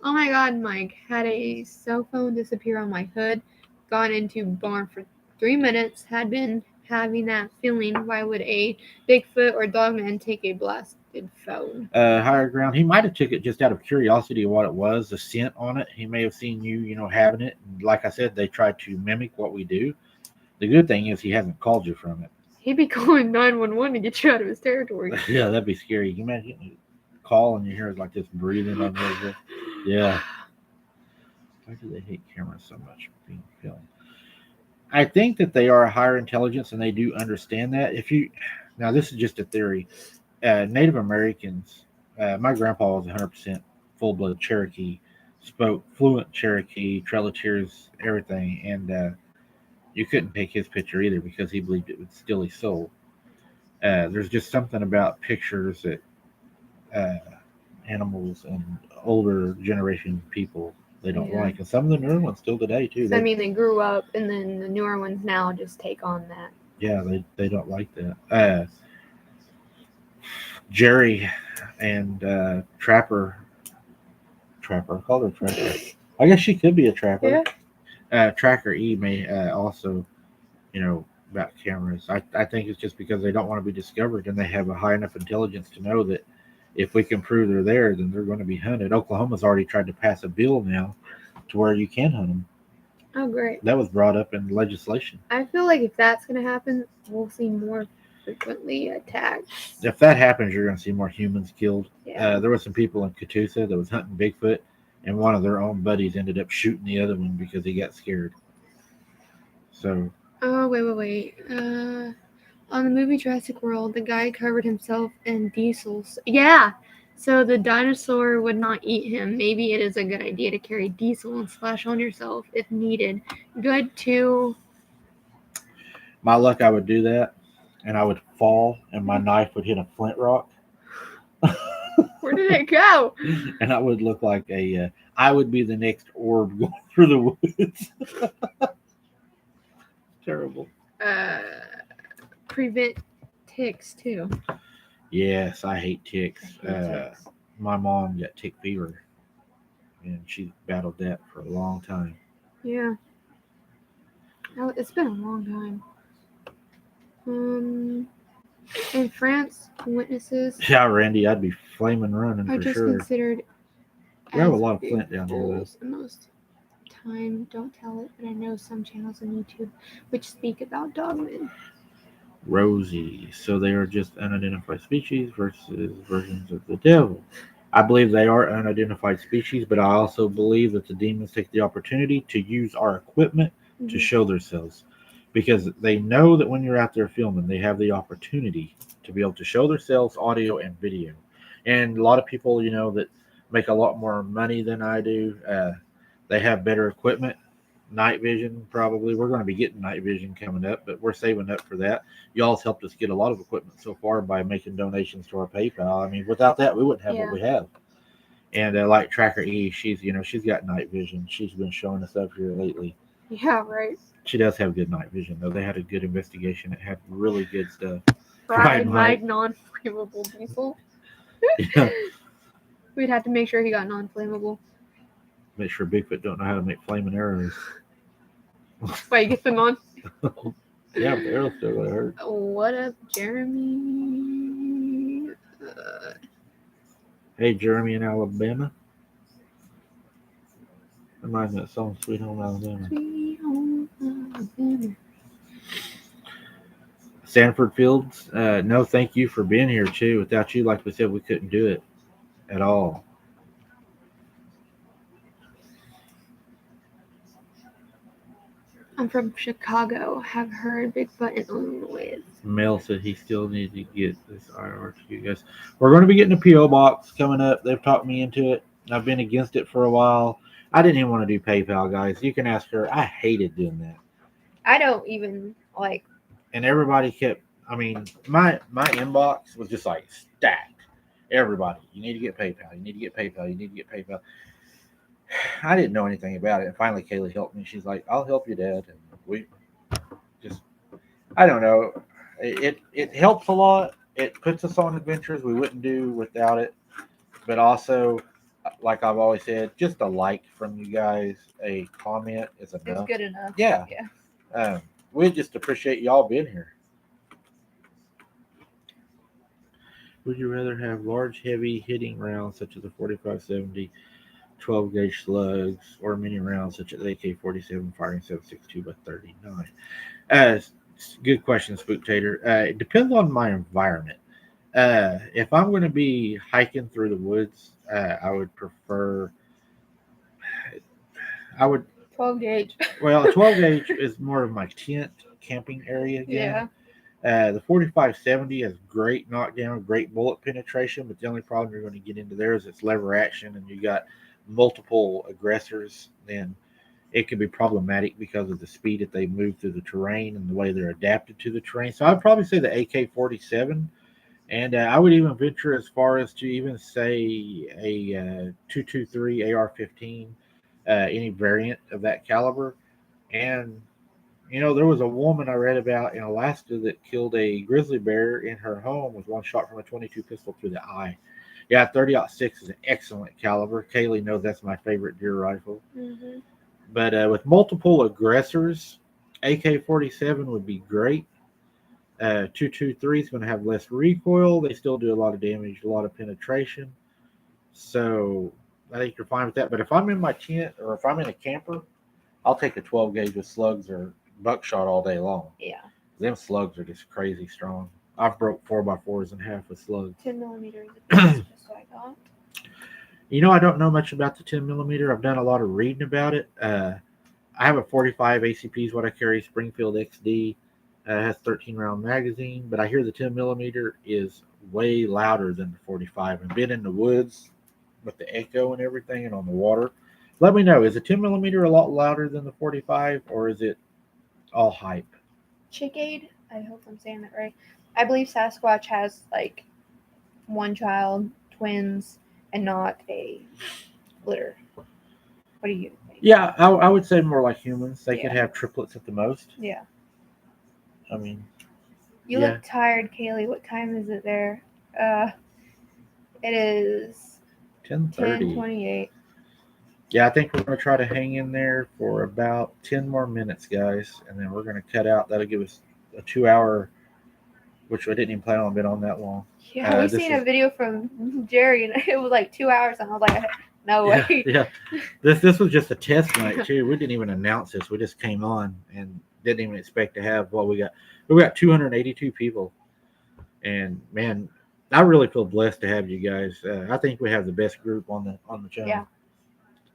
Oh my God, Mike. Had a cell phone disappear on my hood. Gone into barn for 3 minutes. Had been having that feeling. Why would a Bigfoot or dogman take a blasted phone?
Higher ground. He might have took it just out of curiosity of what it was, the scent on it. He may have seen you, having it. And like I said, they try to mimic what we do. The good thing is he hasn't called you from it.
He'd be calling 911 to get you out of his territory.
Yeah, that'd be scary. Can you imagine getting a call and you hear it like this breathing on your. Yeah. Why do they hate cameras so much being filmed? I think that they are a higher intelligence and they do understand that. Now this is just a theory. Native Americans, my grandpa was 100% full-blood Cherokee, spoke fluent Cherokee, Trail of Tears, everything, and you couldn't take his picture either because he believed it would steal his soul. There's just something about pictures that uh, animals and older generation people they don't
Yeah.
like, and some of the newer ones still today too.
So, I mean, they grew up, and then the newer ones now just take on that.
Yeah, they don't like that. Jerry and Trapper, I called her Trapper. I guess she could be a trapper.
Yeah.
Tracker E may also, about cameras. I think it's just because they don't want to be discovered, and they have a high enough intelligence to know that if we can prove they're there, then they're going to be hunted. Oklahoma's already tried to pass a bill now to where you can hunt them.
Oh, great.
That was brought up in legislation.
I feel like if that's going to happen, we'll see more frequently attacks.
If that happens, you're going to see more humans killed.
Yeah.
There were some people in Catoosa that was hunting Bigfoot, and one of their own buddies ended up shooting the other one because he got scared. So.
Oh, wait. On the movie Jurassic World, the guy covered himself in diesels. Yeah. So the dinosaur would not eat him. Maybe it is a good idea to carry diesel and splash on yourself if needed. Good to.
My luck, I would do that, and I would fall, and my knife would hit a flint rock.
Where did it go?
And I would look like I would be the next orb going through the woods. Terrible.
Prevent ticks too.
Yes, I hate ticks.
I hate ticks.
My mom got tick fever, and she battled that for a long time.
Yeah. Oh, it's been a long time. In France, witnesses
Yeah, Randy, I'd be flaming running
are
for
just
sure.
considered.
We have a
as
lot of
big
flint down here, though.
bulls most time. Don't tell it, but I know some channels on YouTube which speak about dogmen.
Rosie. So they are just unidentified species versus versions of the devil. I believe they are unidentified species, but I also believe that the demons take the opportunity to use our equipment to show themselves because they know that when you're out there filming, they have the opportunity to be able to show themselves audio and video. And a lot of people, that make a lot more money than I do, they have better equipment. Night vision, probably. We're going to be getting night vision coming up, but we're saving up for that. Y'all's helped us get a lot of equipment so far by making donations to our PayPal. I mean, without that, we wouldn't have what we have. And like Tracker E, she's got night vision. She's been showing us up here lately.
Yeah, right.
She does have good night vision, though. They had a good investigation. It had really good stuff.
Fried Mike non-flammable diesel.
Yeah.
We'd have to make sure he got non-flammable.
Make sure Bigfoot don't know how to make flaming arrows.
Wait, get them on.
Yeah, but the arrow's still gonna hurt.
What up, Jeremy?
Hey, Jeremy in Alabama. Reminds me of that song, Sweet Home Alabama.
Sweet Home Alabama.
Sanford Fields, no thank you for being here, too. Without you, like we said, we couldn't do it at all.
I'm from Chicago. Have heard Bigfoot in Illinois.
Mel said he still needs to get this IR to you guys. We're going to be getting a P.O. box coming up. They've talked me into it. I've been against it for a while. I didn't even want to do PayPal, guys. You can ask her. I hated doing that.
I don't even like.
And everybody kept, my inbox was just like stacked. Everybody, you need to get PayPal. You need to get PayPal. You need to get PayPal. I didn't know anything about it. And finally, Kaylee helped me. She's like, I'll help you, Dad. And we just, I don't know. It helps a lot. It puts us on adventures we wouldn't do without it. But also, like I've always said, just a like from you guys, a comment is enough.
It's good enough.
Yeah. We just appreciate y'all being here. Would you rather have large, heavy hitting rounds such as the 45-70, 12 gauge slugs, or mini rounds such as AK-47 firing 7.62 by 39? Good question, Spooktater. It depends on my environment. If I'm going to be hiking through the woods, I would prefer.
12 gauge.
Well, 12 gauge is more of my tent camping area again.
Yeah.
The 45-70 has great knockdown, great bullet penetration, but the only problem you're going to get into there is it's lever action and you got multiple aggressors. Then it could be problematic because of the speed that they move through the terrain and the way they're adapted to the terrain. So I'd probably say the AK-47, and I would even venture as far as to even say a 223 AR-15, any variant of that caliber. And there was a woman I read about in Alaska that killed a grizzly bear in her home with one shot from a 22 pistol through the eye. Yeah, 30-06 is an excellent caliber. Kaylee knows that's my favorite deer rifle.
Mm-hmm.
But with multiple aggressors, AK-47 would be great. 223 is going to have less recoil. They still do a lot of damage, a lot of penetration. So I think you're fine with that. But if I'm in my tent or if I'm in a camper, I'll take a 12 gauge with slugs or buckshot all day long.
Yeah.
Them slugs are just crazy strong. I've broke 4x4s in half with slugs.
10 millimeters a piece, just like that.
I don't know much about the 10 millimeter. I've done a lot of reading about it. I have a 45 ACP is what I carry, Springfield XD. It has 13 round magazine, but I hear the 10 millimeter is way louder than the 45. And been in the woods with the echo and everything and on the water. Let me know, is the 10 millimeter a lot louder than the 45, or is it all hype?
Chickade, I hope I'm saying that right. I believe Sasquatch has like one child, twins, and not a litter. What do you think?
Yeah, I would say more like humans. They could
Yeah.
have triplets at the most.
Yeah.
I mean,
You
yeah.
look tired, Kaylee. What time is it there? It is
10:30.
10:28.
Yeah, I think we're going to try to hang in there for about 10 more minutes, guys, and then we're going to cut out. That'll give us a 2 hour, which I didn't even plan on being on that long.
Yeah, we seen a video from Jerry, and it was like 2 hours, and I was like, no way.
Yeah. This was just a test night too. We didn't even announce this. We just came on and didn't even expect to have what we got. We got 282 people, and man, I really feel blessed to have you guys. I think we have the best group on the channel.
Yeah.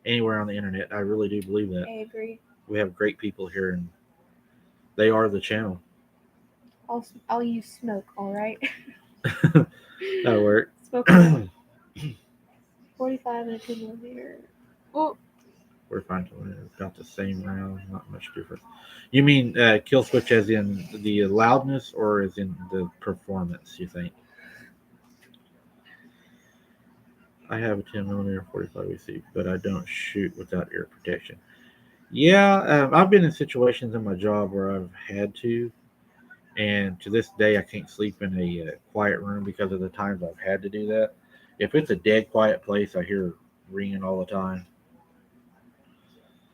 Anywhere on the internet. I really do believe that.
I agree.
We have great people here, and they are the channel.
I'll use smoke, all right?
That'll work.
Smoke 45 and a 2 millimeter. Oh,
We're fine. About the same round, not much difference. You mean kill switch as in the loudness or as in the performance, you think? I have a 10 millimeter 45 AC, but I don't shoot without ear protection. Yeah, I've been in situations in my job where I've had to, and to this day, I can't sleep in a quiet room because of the times I've had to do that. If it's a dead quiet place, I hear ringing all the time.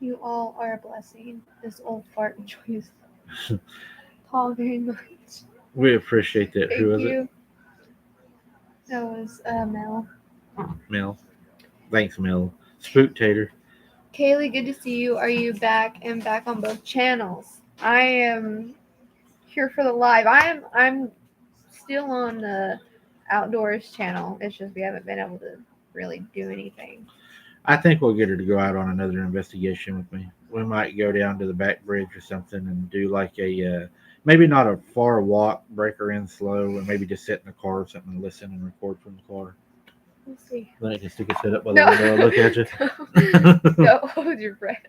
you all are a blessing. This old fart enjoys Paul very much.
We appreciate that.
Thank
Who is
you. That was Mel.
it? Mel. Thanks, Mel. Spook Tater.
Kaylee, good to see you. Are you back and back on both channels? I am here for the live. I'm still on the outdoors channel. It's just we haven't been able to really do anything.
I think we'll get her to go out on another investigation with me. We might go down to the back bridge or something and do like a maybe not a far walk, break her in slow, and maybe just sit in the car or something and listen and record from the car.
We'll see.
Then I can stick his head up by the window and look at you.
No, hold your breath.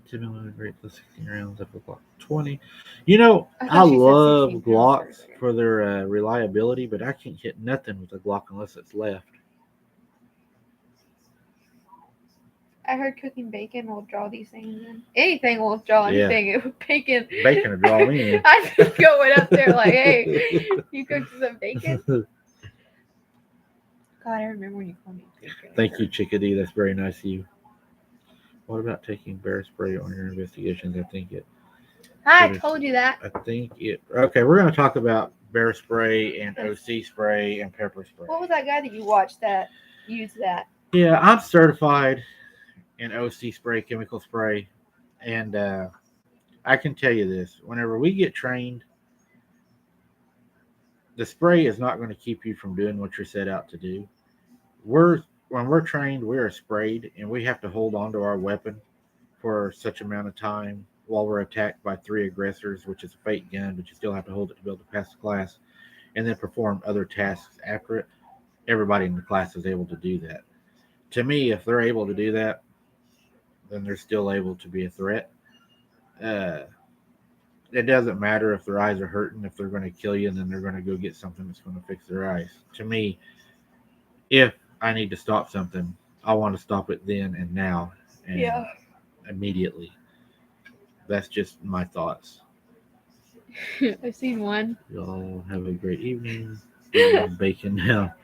2 millimeter great plus 16 rounds up to Glock 20. I love Glocks for their reliability, but I can't hit nothing with a Glock unless it's left.
I heard cooking bacon will draw these things in. Anything will draw anything.
Yeah.
Bacon.
Bacon will draw me in.
I just going up there like, hey, you cooked some bacon? God, I remember when you called me bacon.
Thank you, Chickadee. That's very nice of you. What about taking bear spray on your investigations?
I told you that.
Okay, we're going to talk about bear spray and OC spray and pepper spray.
What was that guy that you watched that used that?
Yeah, I'm certified in OC spray, chemical spray, and I can tell you this: whenever we get trained, the spray is not going to keep you from doing what you're set out to do. When we're trained, we are sprayed, and we have to hold on to our weapon for such amount of time while we're attacked by 3 aggressors, which is a fake gun, but you still have to hold it to be able to pass the class, and then perform other tasks after it. Everybody in the class is able to do that. To me, if they're able to do that, then they're still able to be a threat. Uh, it doesn't matter if their eyes are hurting, if they're going to kill you, and then they're going to go get something that's going to fix their eyes. To me, if I need to stop something, I want to stop it then and now and
Yeah.
immediately. That's just my thoughts.
I've seen one.
Y'all have a great evening. Eating bacon now.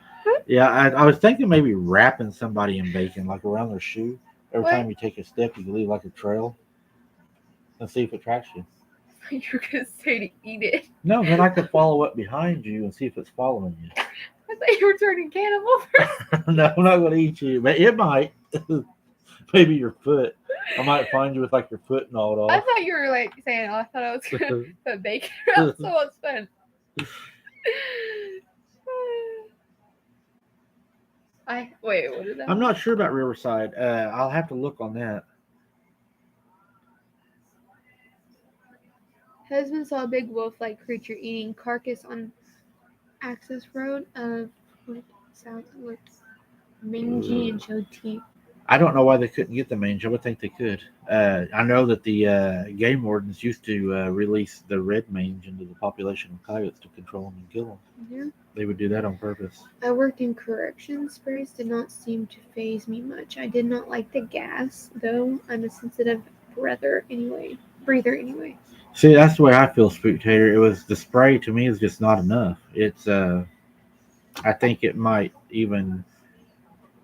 Yeah, I was thinking maybe wrapping somebody in bacon, like around their shoe. Every
What?
time you take a step, you can leave like a trail and see if it tracks you.
You're gonna say to eat it.
No, then I could follow up behind you and see if it's following you.
I thought you were turning cannibal.
No, I'm not going to eat you, but it might. Maybe your foot. I might find you with like your foot gnawed
I
off.
thought you were like saying, oh, I thought I was gonna put bacon around someone's fun. Wait, what is that?
I'm not sure about Riverside. I'll have to look on that.
Husband saw a big wolf-like creature eating carcass on access road of what sounds like mangy and showed teeth.
I don't know why they couldn't get the mange. I would think they could. I know that the game wardens used to release the red mange into the population of coyotes to control them and kill them.
Yeah.
They would do that on purpose.
I worked in corrections. Sprays did not seem to faze me much. I did not like the gas, though. I'm a sensitive breather anyway.
See, that's the way I feel, Spooktator. It was the spray to me is just not enough. It's I think it might even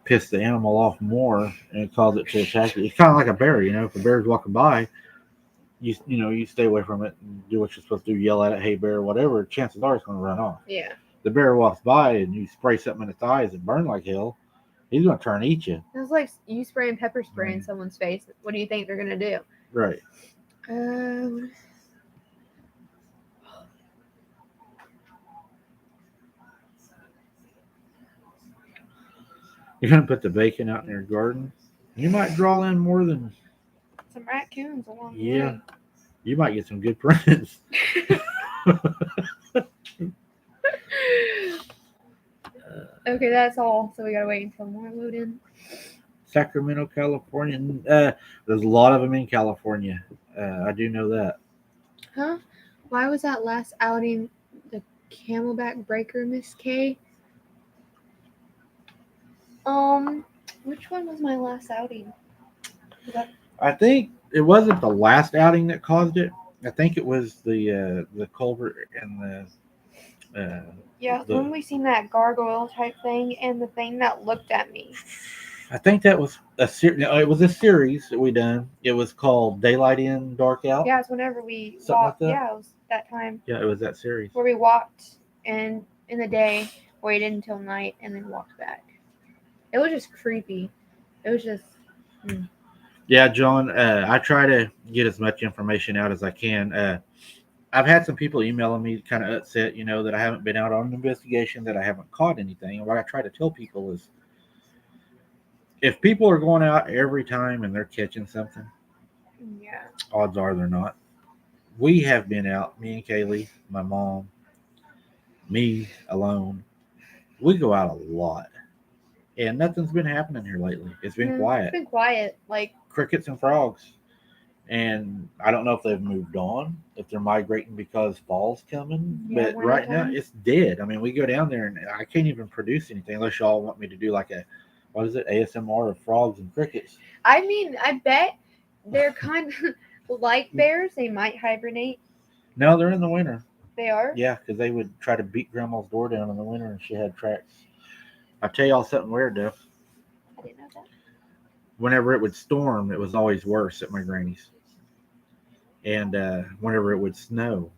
piss the animal off more and cause it to attack you. It's kind of like a bear, you know. If a bear's walking by, you stay away from it and do what you're supposed to do. Yell at it, hey bear, whatever. Chances are it's going to run off.
Yeah.
The bear walks by and you spray something in its eyes and burn like hell. He's going to turn and eat you.
It's like you spraying pepper spray in someone's face. What do you think they're gonna do?
Right. You're going to put the bacon out in your garden. You might draw in more than
some raccoons along the
yeah.
way.
You might get some good prints.
Okay, that's all. So we gotta wait until more load in.
Sacramento, California. There's a lot of them in California. I do know that.
Huh? Why was that last outing the Camelback Breaker, Miss K? Which one was my last outing?
I think it wasn't the last outing that caused it. I think it was the culvert and the
yeah, when we seen that gargoyle type thing and the thing that looked at me.
I think that was a series. It was a series that we done. It was called Daylight In, Dark Out.
Yeah, it's whenever we
Something
walked.
like that?
Yeah, it was that time
Yeah, it was that series.
where we walked and in the day, waited until night, and then walked back. It was just creepy. It was just.
Yeah, John. I try to get as much information out as I can. I've had some people emailing me kind of upset, that I haven't been out on an investigation, that I haven't caught anything. And what I try to tell people is, if people are going out every time and they're catching something,
Yeah.
odds are they're not. We have been out, me and Kaylee, my mom, me alone. We go out a lot. And nothing's been happening here lately. It's been quiet.
It's been quiet. Like
crickets and frogs. And I don't know if they've moved on, if they're migrating because fall's coming.
Yeah,
but right now it's dead. I mean, we go down there and I can't even produce anything unless y'all want me to do like ASMR of frogs and crickets.
I mean, I bet they're kind of like bears. They might hibernate.
No, they're in the winter.
They are?
Yeah, because they would try to beat Grandma's door down in the winter and she had tracks. I'll tell y'all something weird though.
I didn't know that.
Whenever it would storm, it was always worse at my granny's. And whenever it would snow,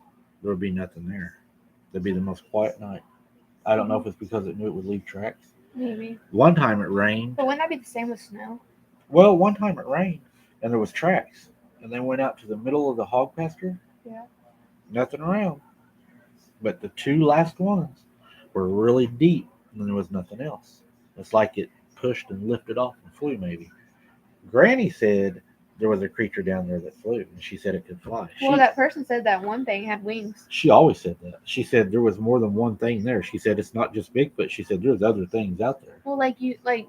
there would be nothing there. It'd be the most quiet night. I don't know if it's because it knew it would leave tracks.
Maybe.
One time it rained.
But wouldn't that be the same with snow?
Well, one time it rained and there was tracks. And they went out to the middle of the hog pasture.
Yeah.
Nothing around. But the two last ones were really deep and there was nothing else. It's like it pushed and lifted off and flew maybe. Granny said there was a creature down there that flew, and she said it could fly.
Well, that person said that one thing had wings.
She always said that. She said there was more than one thing there. She said it's not just Bigfoot. She said there's other things out there.
Well, like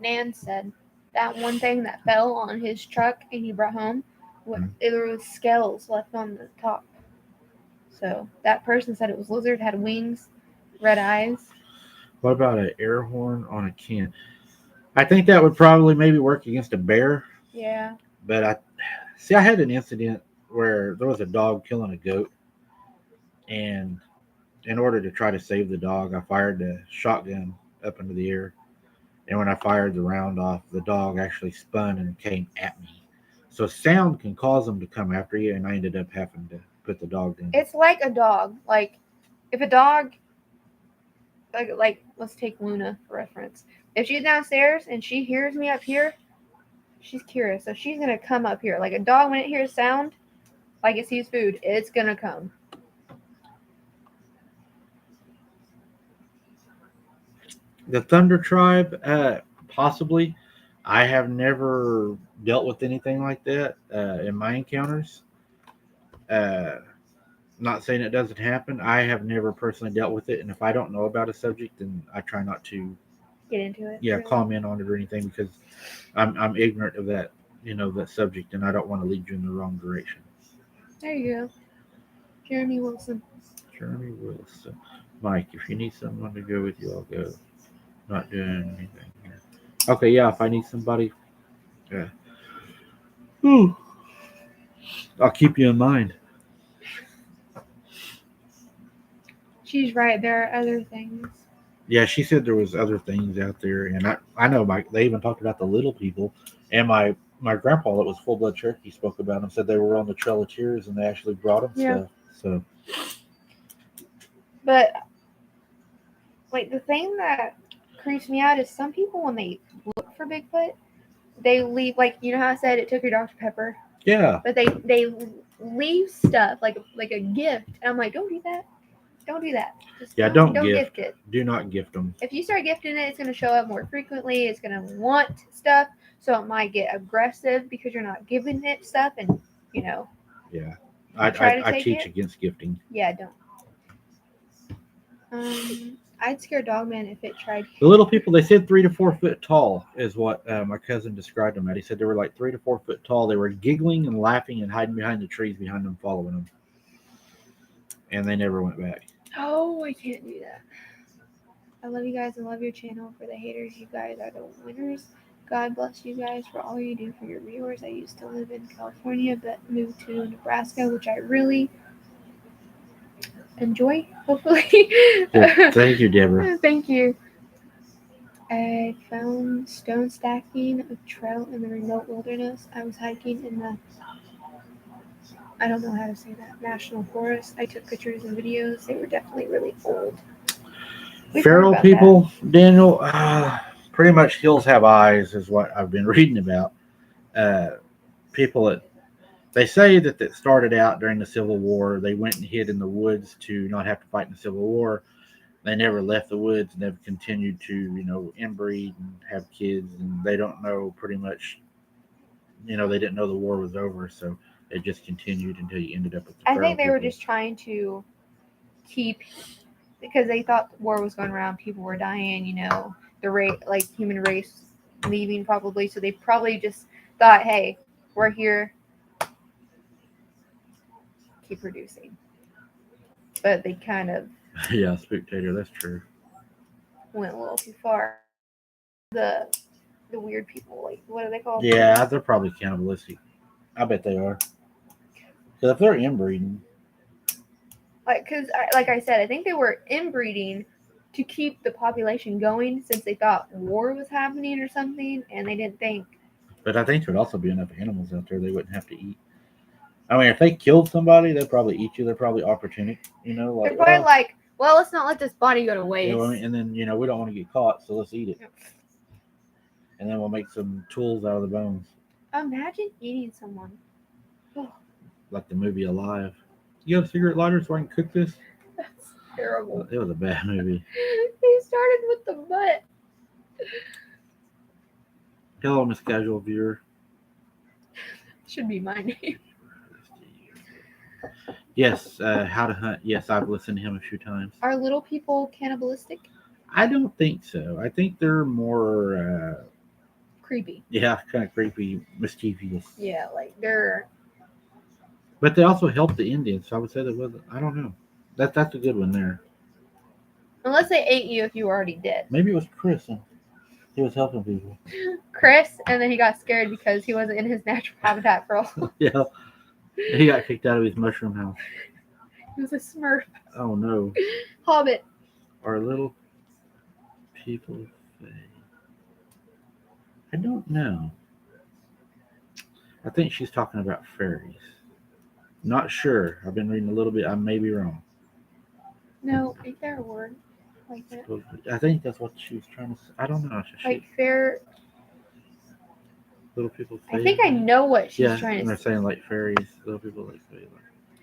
Nan said. that one thing that fell on his truck and he brought home, there was scales left on the top. So that person said it was lizard, had wings, red eyes.
What about an air horn on a can? I think that would probably maybe work against a bear.
Yeah.
But I had an incident where there was a dog killing a goat, and in order to try to save the dog, I fired the shotgun up into the air. And when I fired the round off, the dog actually spun and came at me. So sound can cause them to come after you, and I ended up having to put the dog down.
It's like a dog. Like if a dog, like let's take Luna for reference. If she's downstairs and she hears me up here, she's curious, so she's gonna come up here. Like a dog, when it hears sound, like it sees food, it's gonna come.
The Thunder Tribe, possibly. I have never dealt with anything like that in my encounters. Uh, Not saying it doesn't happen. I have never personally dealt with it, and if I don't know about a subject, then I try not to
Get into it.
yeah
really.
comment on it or anything because I'm ignorant of that that subject, and I don't want to lead you in the wrong direction.
There you go, Jeremy Wilson.
Jeremy Wilson, Mike. If you need someone to go with you, I'll go. Not doing anything here. Okay, yeah. If I need somebody, yeah. I'll keep you in mind.
She's right. There are other things.
Yeah, she said there was other things out there, and I know they even talked about the little people, and my grandpa that was full blood Cherokee spoke about them. Said they were on the Trail of Tears, and they actually brought them stuff. So,
but like the thing that creeps me out is some people when they look for Bigfoot, they leave like how I said it took your Dr. Pepper.
yeah.
But they leave stuff like a gift, and I'm like, don't do that. Don't do that. Just don't gift it.
Do not gift them.
If you start gifting it, it's going to show up more frequently. It's going to want stuff, so it might get aggressive because you're not giving it stuff, and
Yeah, I teach against gifting.
Yeah, don't. I'd scare Dogman if it tried.
The little people, they said 3 to 4 foot tall is what my cousin described them at. He said they were like 3 to 4 foot tall. They were giggling and laughing and hiding behind the trees behind them, following them, and they never went back.
Oh, I can't do that. I love you guys. I love your channel. For the haters, you guys are the winners. God bless you guys for all you do for your viewers. I used to live in California, but moved to Nebraska, which I really enjoy, hopefully.
Well, thank you, Deborah.
Thank you. I found stone stacking a trail in the remote wilderness. I was hiking in the, I don't know how to say that, national forest. I took pictures and videos. They were definitely really old.
Feral people, Daniel, pretty much hills have eyes is what I've been reading about. People that they say that started out during the Civil War. They went and hid in the woods to not have to fight in the Civil War. They never left the woods, and they've continued to inbreed and have kids, and they don't know pretty much. They didn't know the war was over, so it just continued until you ended up with the
I think they were just trying to keep, because they thought the war was going around, people were dying, the human race leaving probably, so they probably just thought, hey, we're here, keep producing. But they kind of
yeah, spectator, that's true,
went a little too far. The weird people, like, what are they called?
Yeah, they're probably cannibalistic. I bet they are. Because if they're inbreeding,
because like I said, I think they were inbreeding to keep the population going, since they thought war was happening or something, and they didn't think.
But I think there'd also be enough animals out there they wouldn't have to eat. I mean, if they killed somebody, they'd probably eat you. They're probably opportunistic,
They're probably like, well, let's not let this body go to waste.
And then we don't want to get caught, so let's eat it. And then we'll make some tools out of the bones.
Imagine eating someone.
Like the movie Alive. You have a cigarette lighter so I can cook this?
That's terrible.
It was a bad movie.
They started with the butt.
Hello, Miss Casual Viewer.
Should be my name.
Yes, How to Hunt. Yes, I've listened to him a few times.
Are little people cannibalistic?
I don't think so. I think they're more
creepy.
Yeah, kind of creepy, mischievous.
Yeah, like they're.
But they also helped the Indians, so I would say there wasn't. I don't know. That's a good one there.
Unless they ate you if you were already dead.
Maybe it was Chris. And he was helping people.
Chris, and then he got scared because he wasn't in his natural habitat for a while.
Yeah, he got kicked out of his mushroom house.
He was a smurf.
Oh no.
Hobbit.
Are little people fey? I don't know. I think she's talking about fairies. Not sure. I've been reading a little bit. I may be wrong.
No, is there a word like that?
I think that's what she was trying to say. I don't know.
Like fair.
Little people fey.
I think I know what she's
Yeah,
trying
and
to
they're
say.
saying like fairies. Little people like fey.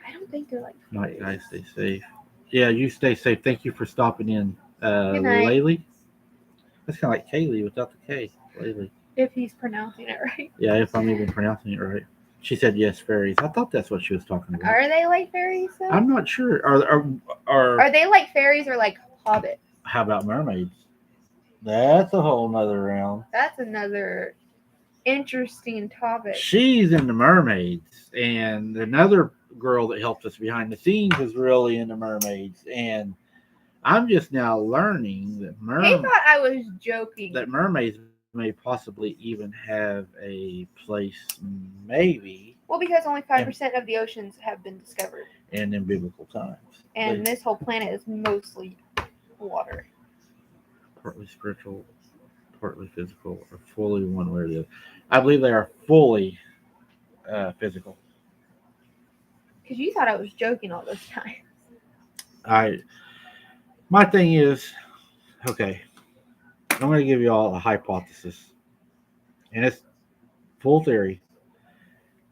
I don't think they're like
Night
fairies.
guys, stay safe. Yeah, you stay safe. Thank you for stopping in.
Good night.
Laylee? That's kind of like Kaylee without the K. Laylee.
If he's pronouncing it right.
Yeah, if I'm even pronouncing it right. She said yes, fairies. I thought that's what she was talking about.
Are they like fairies though?
I'm not sure. Are
they like fairies or like hobbits?
How about mermaids? That's a whole nother round.
That's another interesting topic.
She's into mermaids, and another girl that helped us behind the scenes is really into mermaids, and I'm just now learning that
They thought I was joking.
that mermaids may possibly even have a place, maybe.
Well, because only 5% of the oceans have been discovered.
And in biblical times.
And this whole planet is mostly water.
Partly spiritual, partly physical, or fully one way or the other. I believe they are fully physical.
Because you thought I was joking all this time.
My thing is, okay, I'm going to give you all a hypothesis. And it's full theory.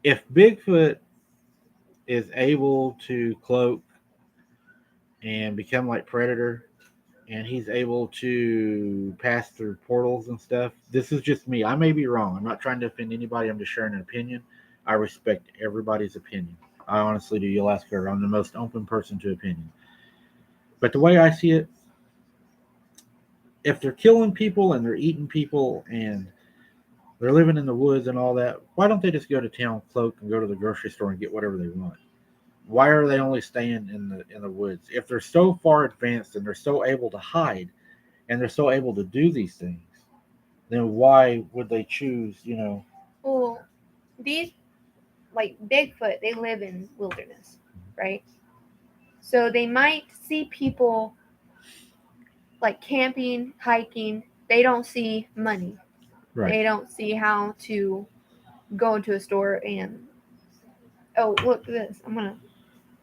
If Bigfoot is able to cloak and become like Predator, and he's able to pass through portals and stuff, this is just me. I may be wrong. I'm not trying to offend anybody. I'm just sharing an opinion. I respect everybody's opinion. I honestly do. You'll ask her. I'm the most open person to opinion. But the way I see it, if they're killing people and they're eating people and they're living in the woods and all that, why don't they just go to town, cloak, and go to the grocery store and get whatever they want? Why are they only staying in the woods? If they're so far advanced and they're so able to hide and they're so able to do these things, then why would they choose,
Well, these, like Bigfoot, they live in wilderness, right? So they might see people like camping, hiking. They don't see money.
Right.
They don't see how to go into a store and, oh, look at this. I'm going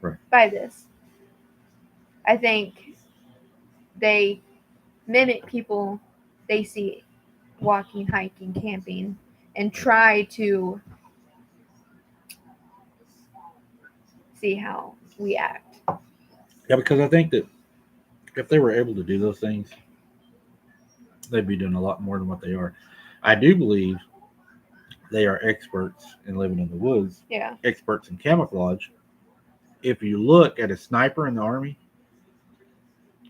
to buy this. I think they mimic people they see walking, hiking, camping, and try to see how we act.
Yeah, because I think that if they were able to do those things, they'd be doing a lot more than what they are. I do believe they are experts in living in the woods.
Yeah.
Experts in camouflage. If you look at a sniper in the Army,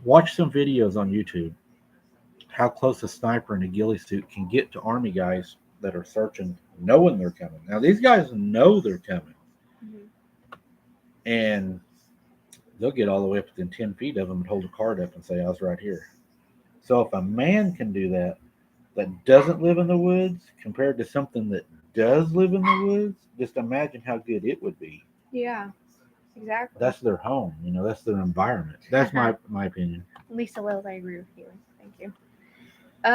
watch some videos on YouTube. How close a sniper in a ghillie suit can get to Army guys that are searching, knowing they're coming. Now, these guys know they're coming. Mm-hmm. And they'll get all the way up within 10 feet of them and hold a card up and say, I was right here. So if a man can do that doesn't live in the woods, compared to something that does live in the woods, just imagine how good it would be.
Yeah, exactly.
That's their home. That's their environment. That's my opinion.
Lisa Wells, I agree with you. Thank you.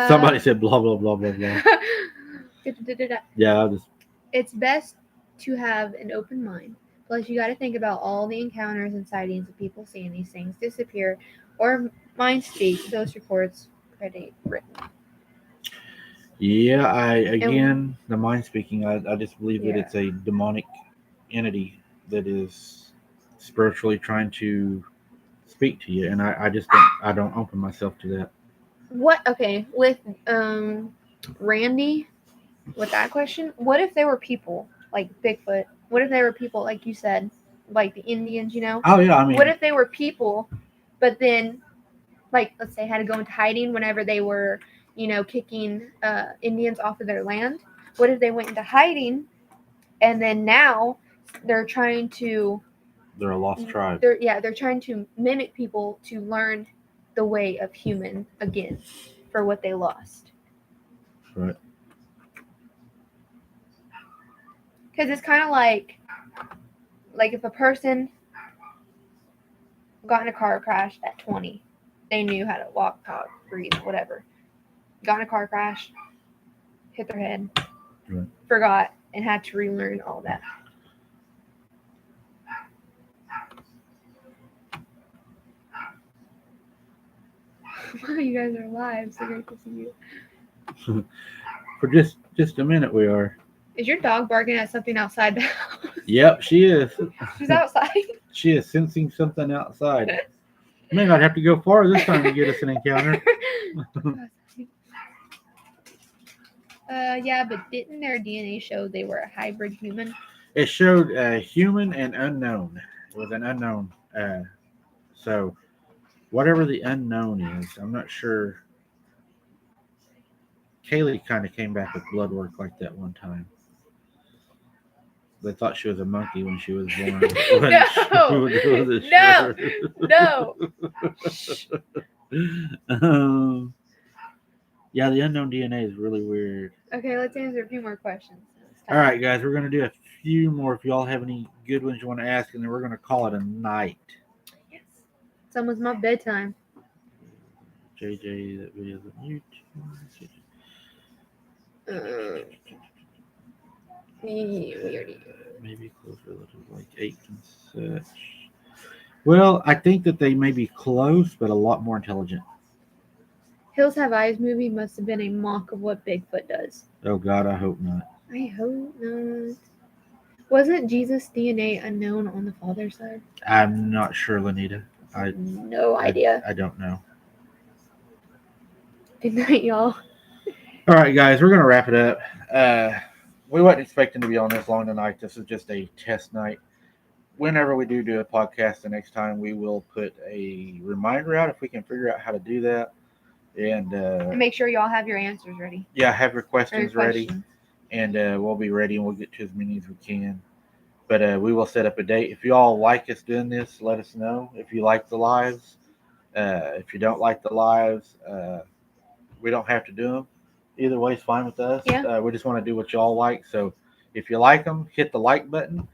Somebody said blah, blah, blah, blah, blah. Yeah,
It's best to have an open mind. Plus, you got to think about all the encounters and sightings of people seeing these things disappear or mind speak. Those reports predate written.
Yeah, the mind speaking, I just believe that it's a demonic entity that is spiritually trying to speak to you, and I don't open myself to that.
What? Okay, with Randy, with that question, what if there were people like Bigfoot? What if there were people like you said, like the Indians?
Oh yeah, I mean,
what if they were people, but then, like, let's say, had to go into hiding whenever they were kicking Indians off of their land? What if they went into hiding, and then now they're trying to
They're a lost tribe.
they're trying to mimic people to learn the way of human again for what they lost.
Right.
Because it's kind of like if a person got in a car crash at 20, they knew how to walk, talk, breathe, whatever. Got in a car crash, hit their head,
Right.
forgot, and had to relearn all that. Wow, you guys are live. So great to see you.
For just a minute, we are.
Is your dog barking at something outside the house?
Yep, she is.
She's outside.
She is sensing something outside. May not have to go far this time to get us an encounter.
Yeah, but didn't their DNA show they were a hybrid human?
It showed human and unknown. It was an unknown. So whatever the unknown is, I'm not sure. Kaylee kind of came back with blood work like that one time. They thought she was a monkey when she was born.
No.
Yeah, the unknown DNA is really weird.
Okay, let's answer a few more questions.
All right, guys, we're going to do a few more. If y'all have any good ones you want to ask, and then we're going to call it a night.
Yes. It's almost my bedtime.
JJ, that video's on YouTube. Maybe close relatives like 8 and such. Well, I think that they may be close, but a lot more intelligent.
Hills Have Eyes movie must have been a mock of what Bigfoot does.
Oh, God, I hope not.
I hope not. Wasn't Jesus' DNA unknown on the father's side?
I'm not sure, Lanita.
No idea.
I don't know.
Good night, y'all.
All right, guys, we're going to wrap it up. We wasn't expecting to be on this long tonight. This is just a test night. Whenever we do a podcast the next time, we will put a reminder out if we can figure out how to do that. And
make sure y'all have your answers ready.
Yeah, have your questions ready. And we'll be ready, and we'll get to as many as we can. But we will set up a date. If you all like us doing this, let us know. If you like the lives. If you don't like the lives, we don't have to do them. Either way is fine with us.
Yeah.
We just want to do what y'all like. So if you like them, hit the like button.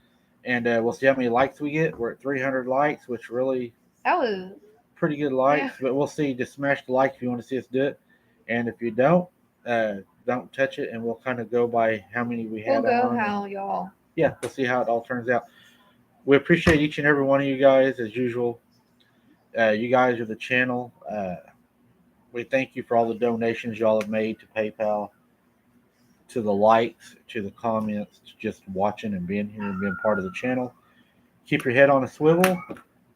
And we'll see how many likes we get. We're at 300 likes, which really...
That was...
pretty good likes. Yeah. But we'll see. Just smash the like if you want to see us do it. And if you don't touch it. And we'll kind of go by how many we have.
We'll go how y'all...
Yeah, we'll see how it all turns out. We appreciate each and every one of you guys, as usual. You guys are the channel. We thank you for all the donations y'all have made to PayPal, to the likes, to the comments, to just watching and being here and being part of the channel. Keep your head on a swivel,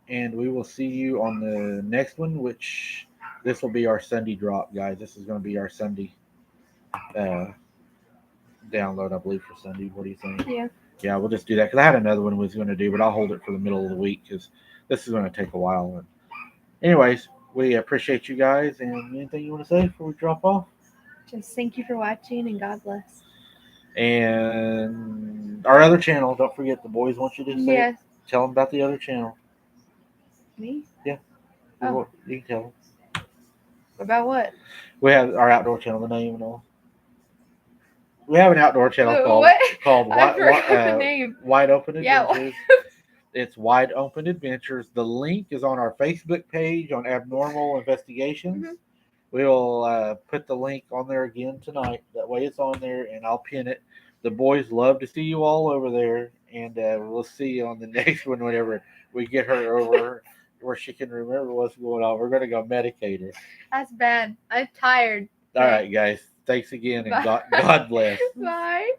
and we will see you on the next one, which this will be our Sunday drop, guys. This is going to be our Sunday download, I believe, for Sunday. What do you think?
Yeah.
Yeah, we'll just do that, because I had another one I was going to do, but I'll hold it for the middle of the week, because this is going to take a while. And anyways, we appreciate you guys, and anything you want to say before we drop off?
Just thank you for watching, and God bless.
And our other channel, don't forget, the boys want you to say it. Tell them about the other channel.
Me?
Yeah.
Oh.
You can tell them.
About what?
We have our outdoor channel, the name and all. We have an outdoor channel called Wide Open Adventures. Yeah. It's Wide Open Adventures. The link is on our Facebook page on Abnormal Investigations. Mm-hmm. We'll put the link on there again tonight. That way it's on there, and I'll pin it. The boys love to see you all over there, and we'll see you on the next one whenever we get her over where she can remember what's going on. We're going to go medicate her.
That's bad. I'm tired.
All right, guys. Thanks again, and God bless.
Bye.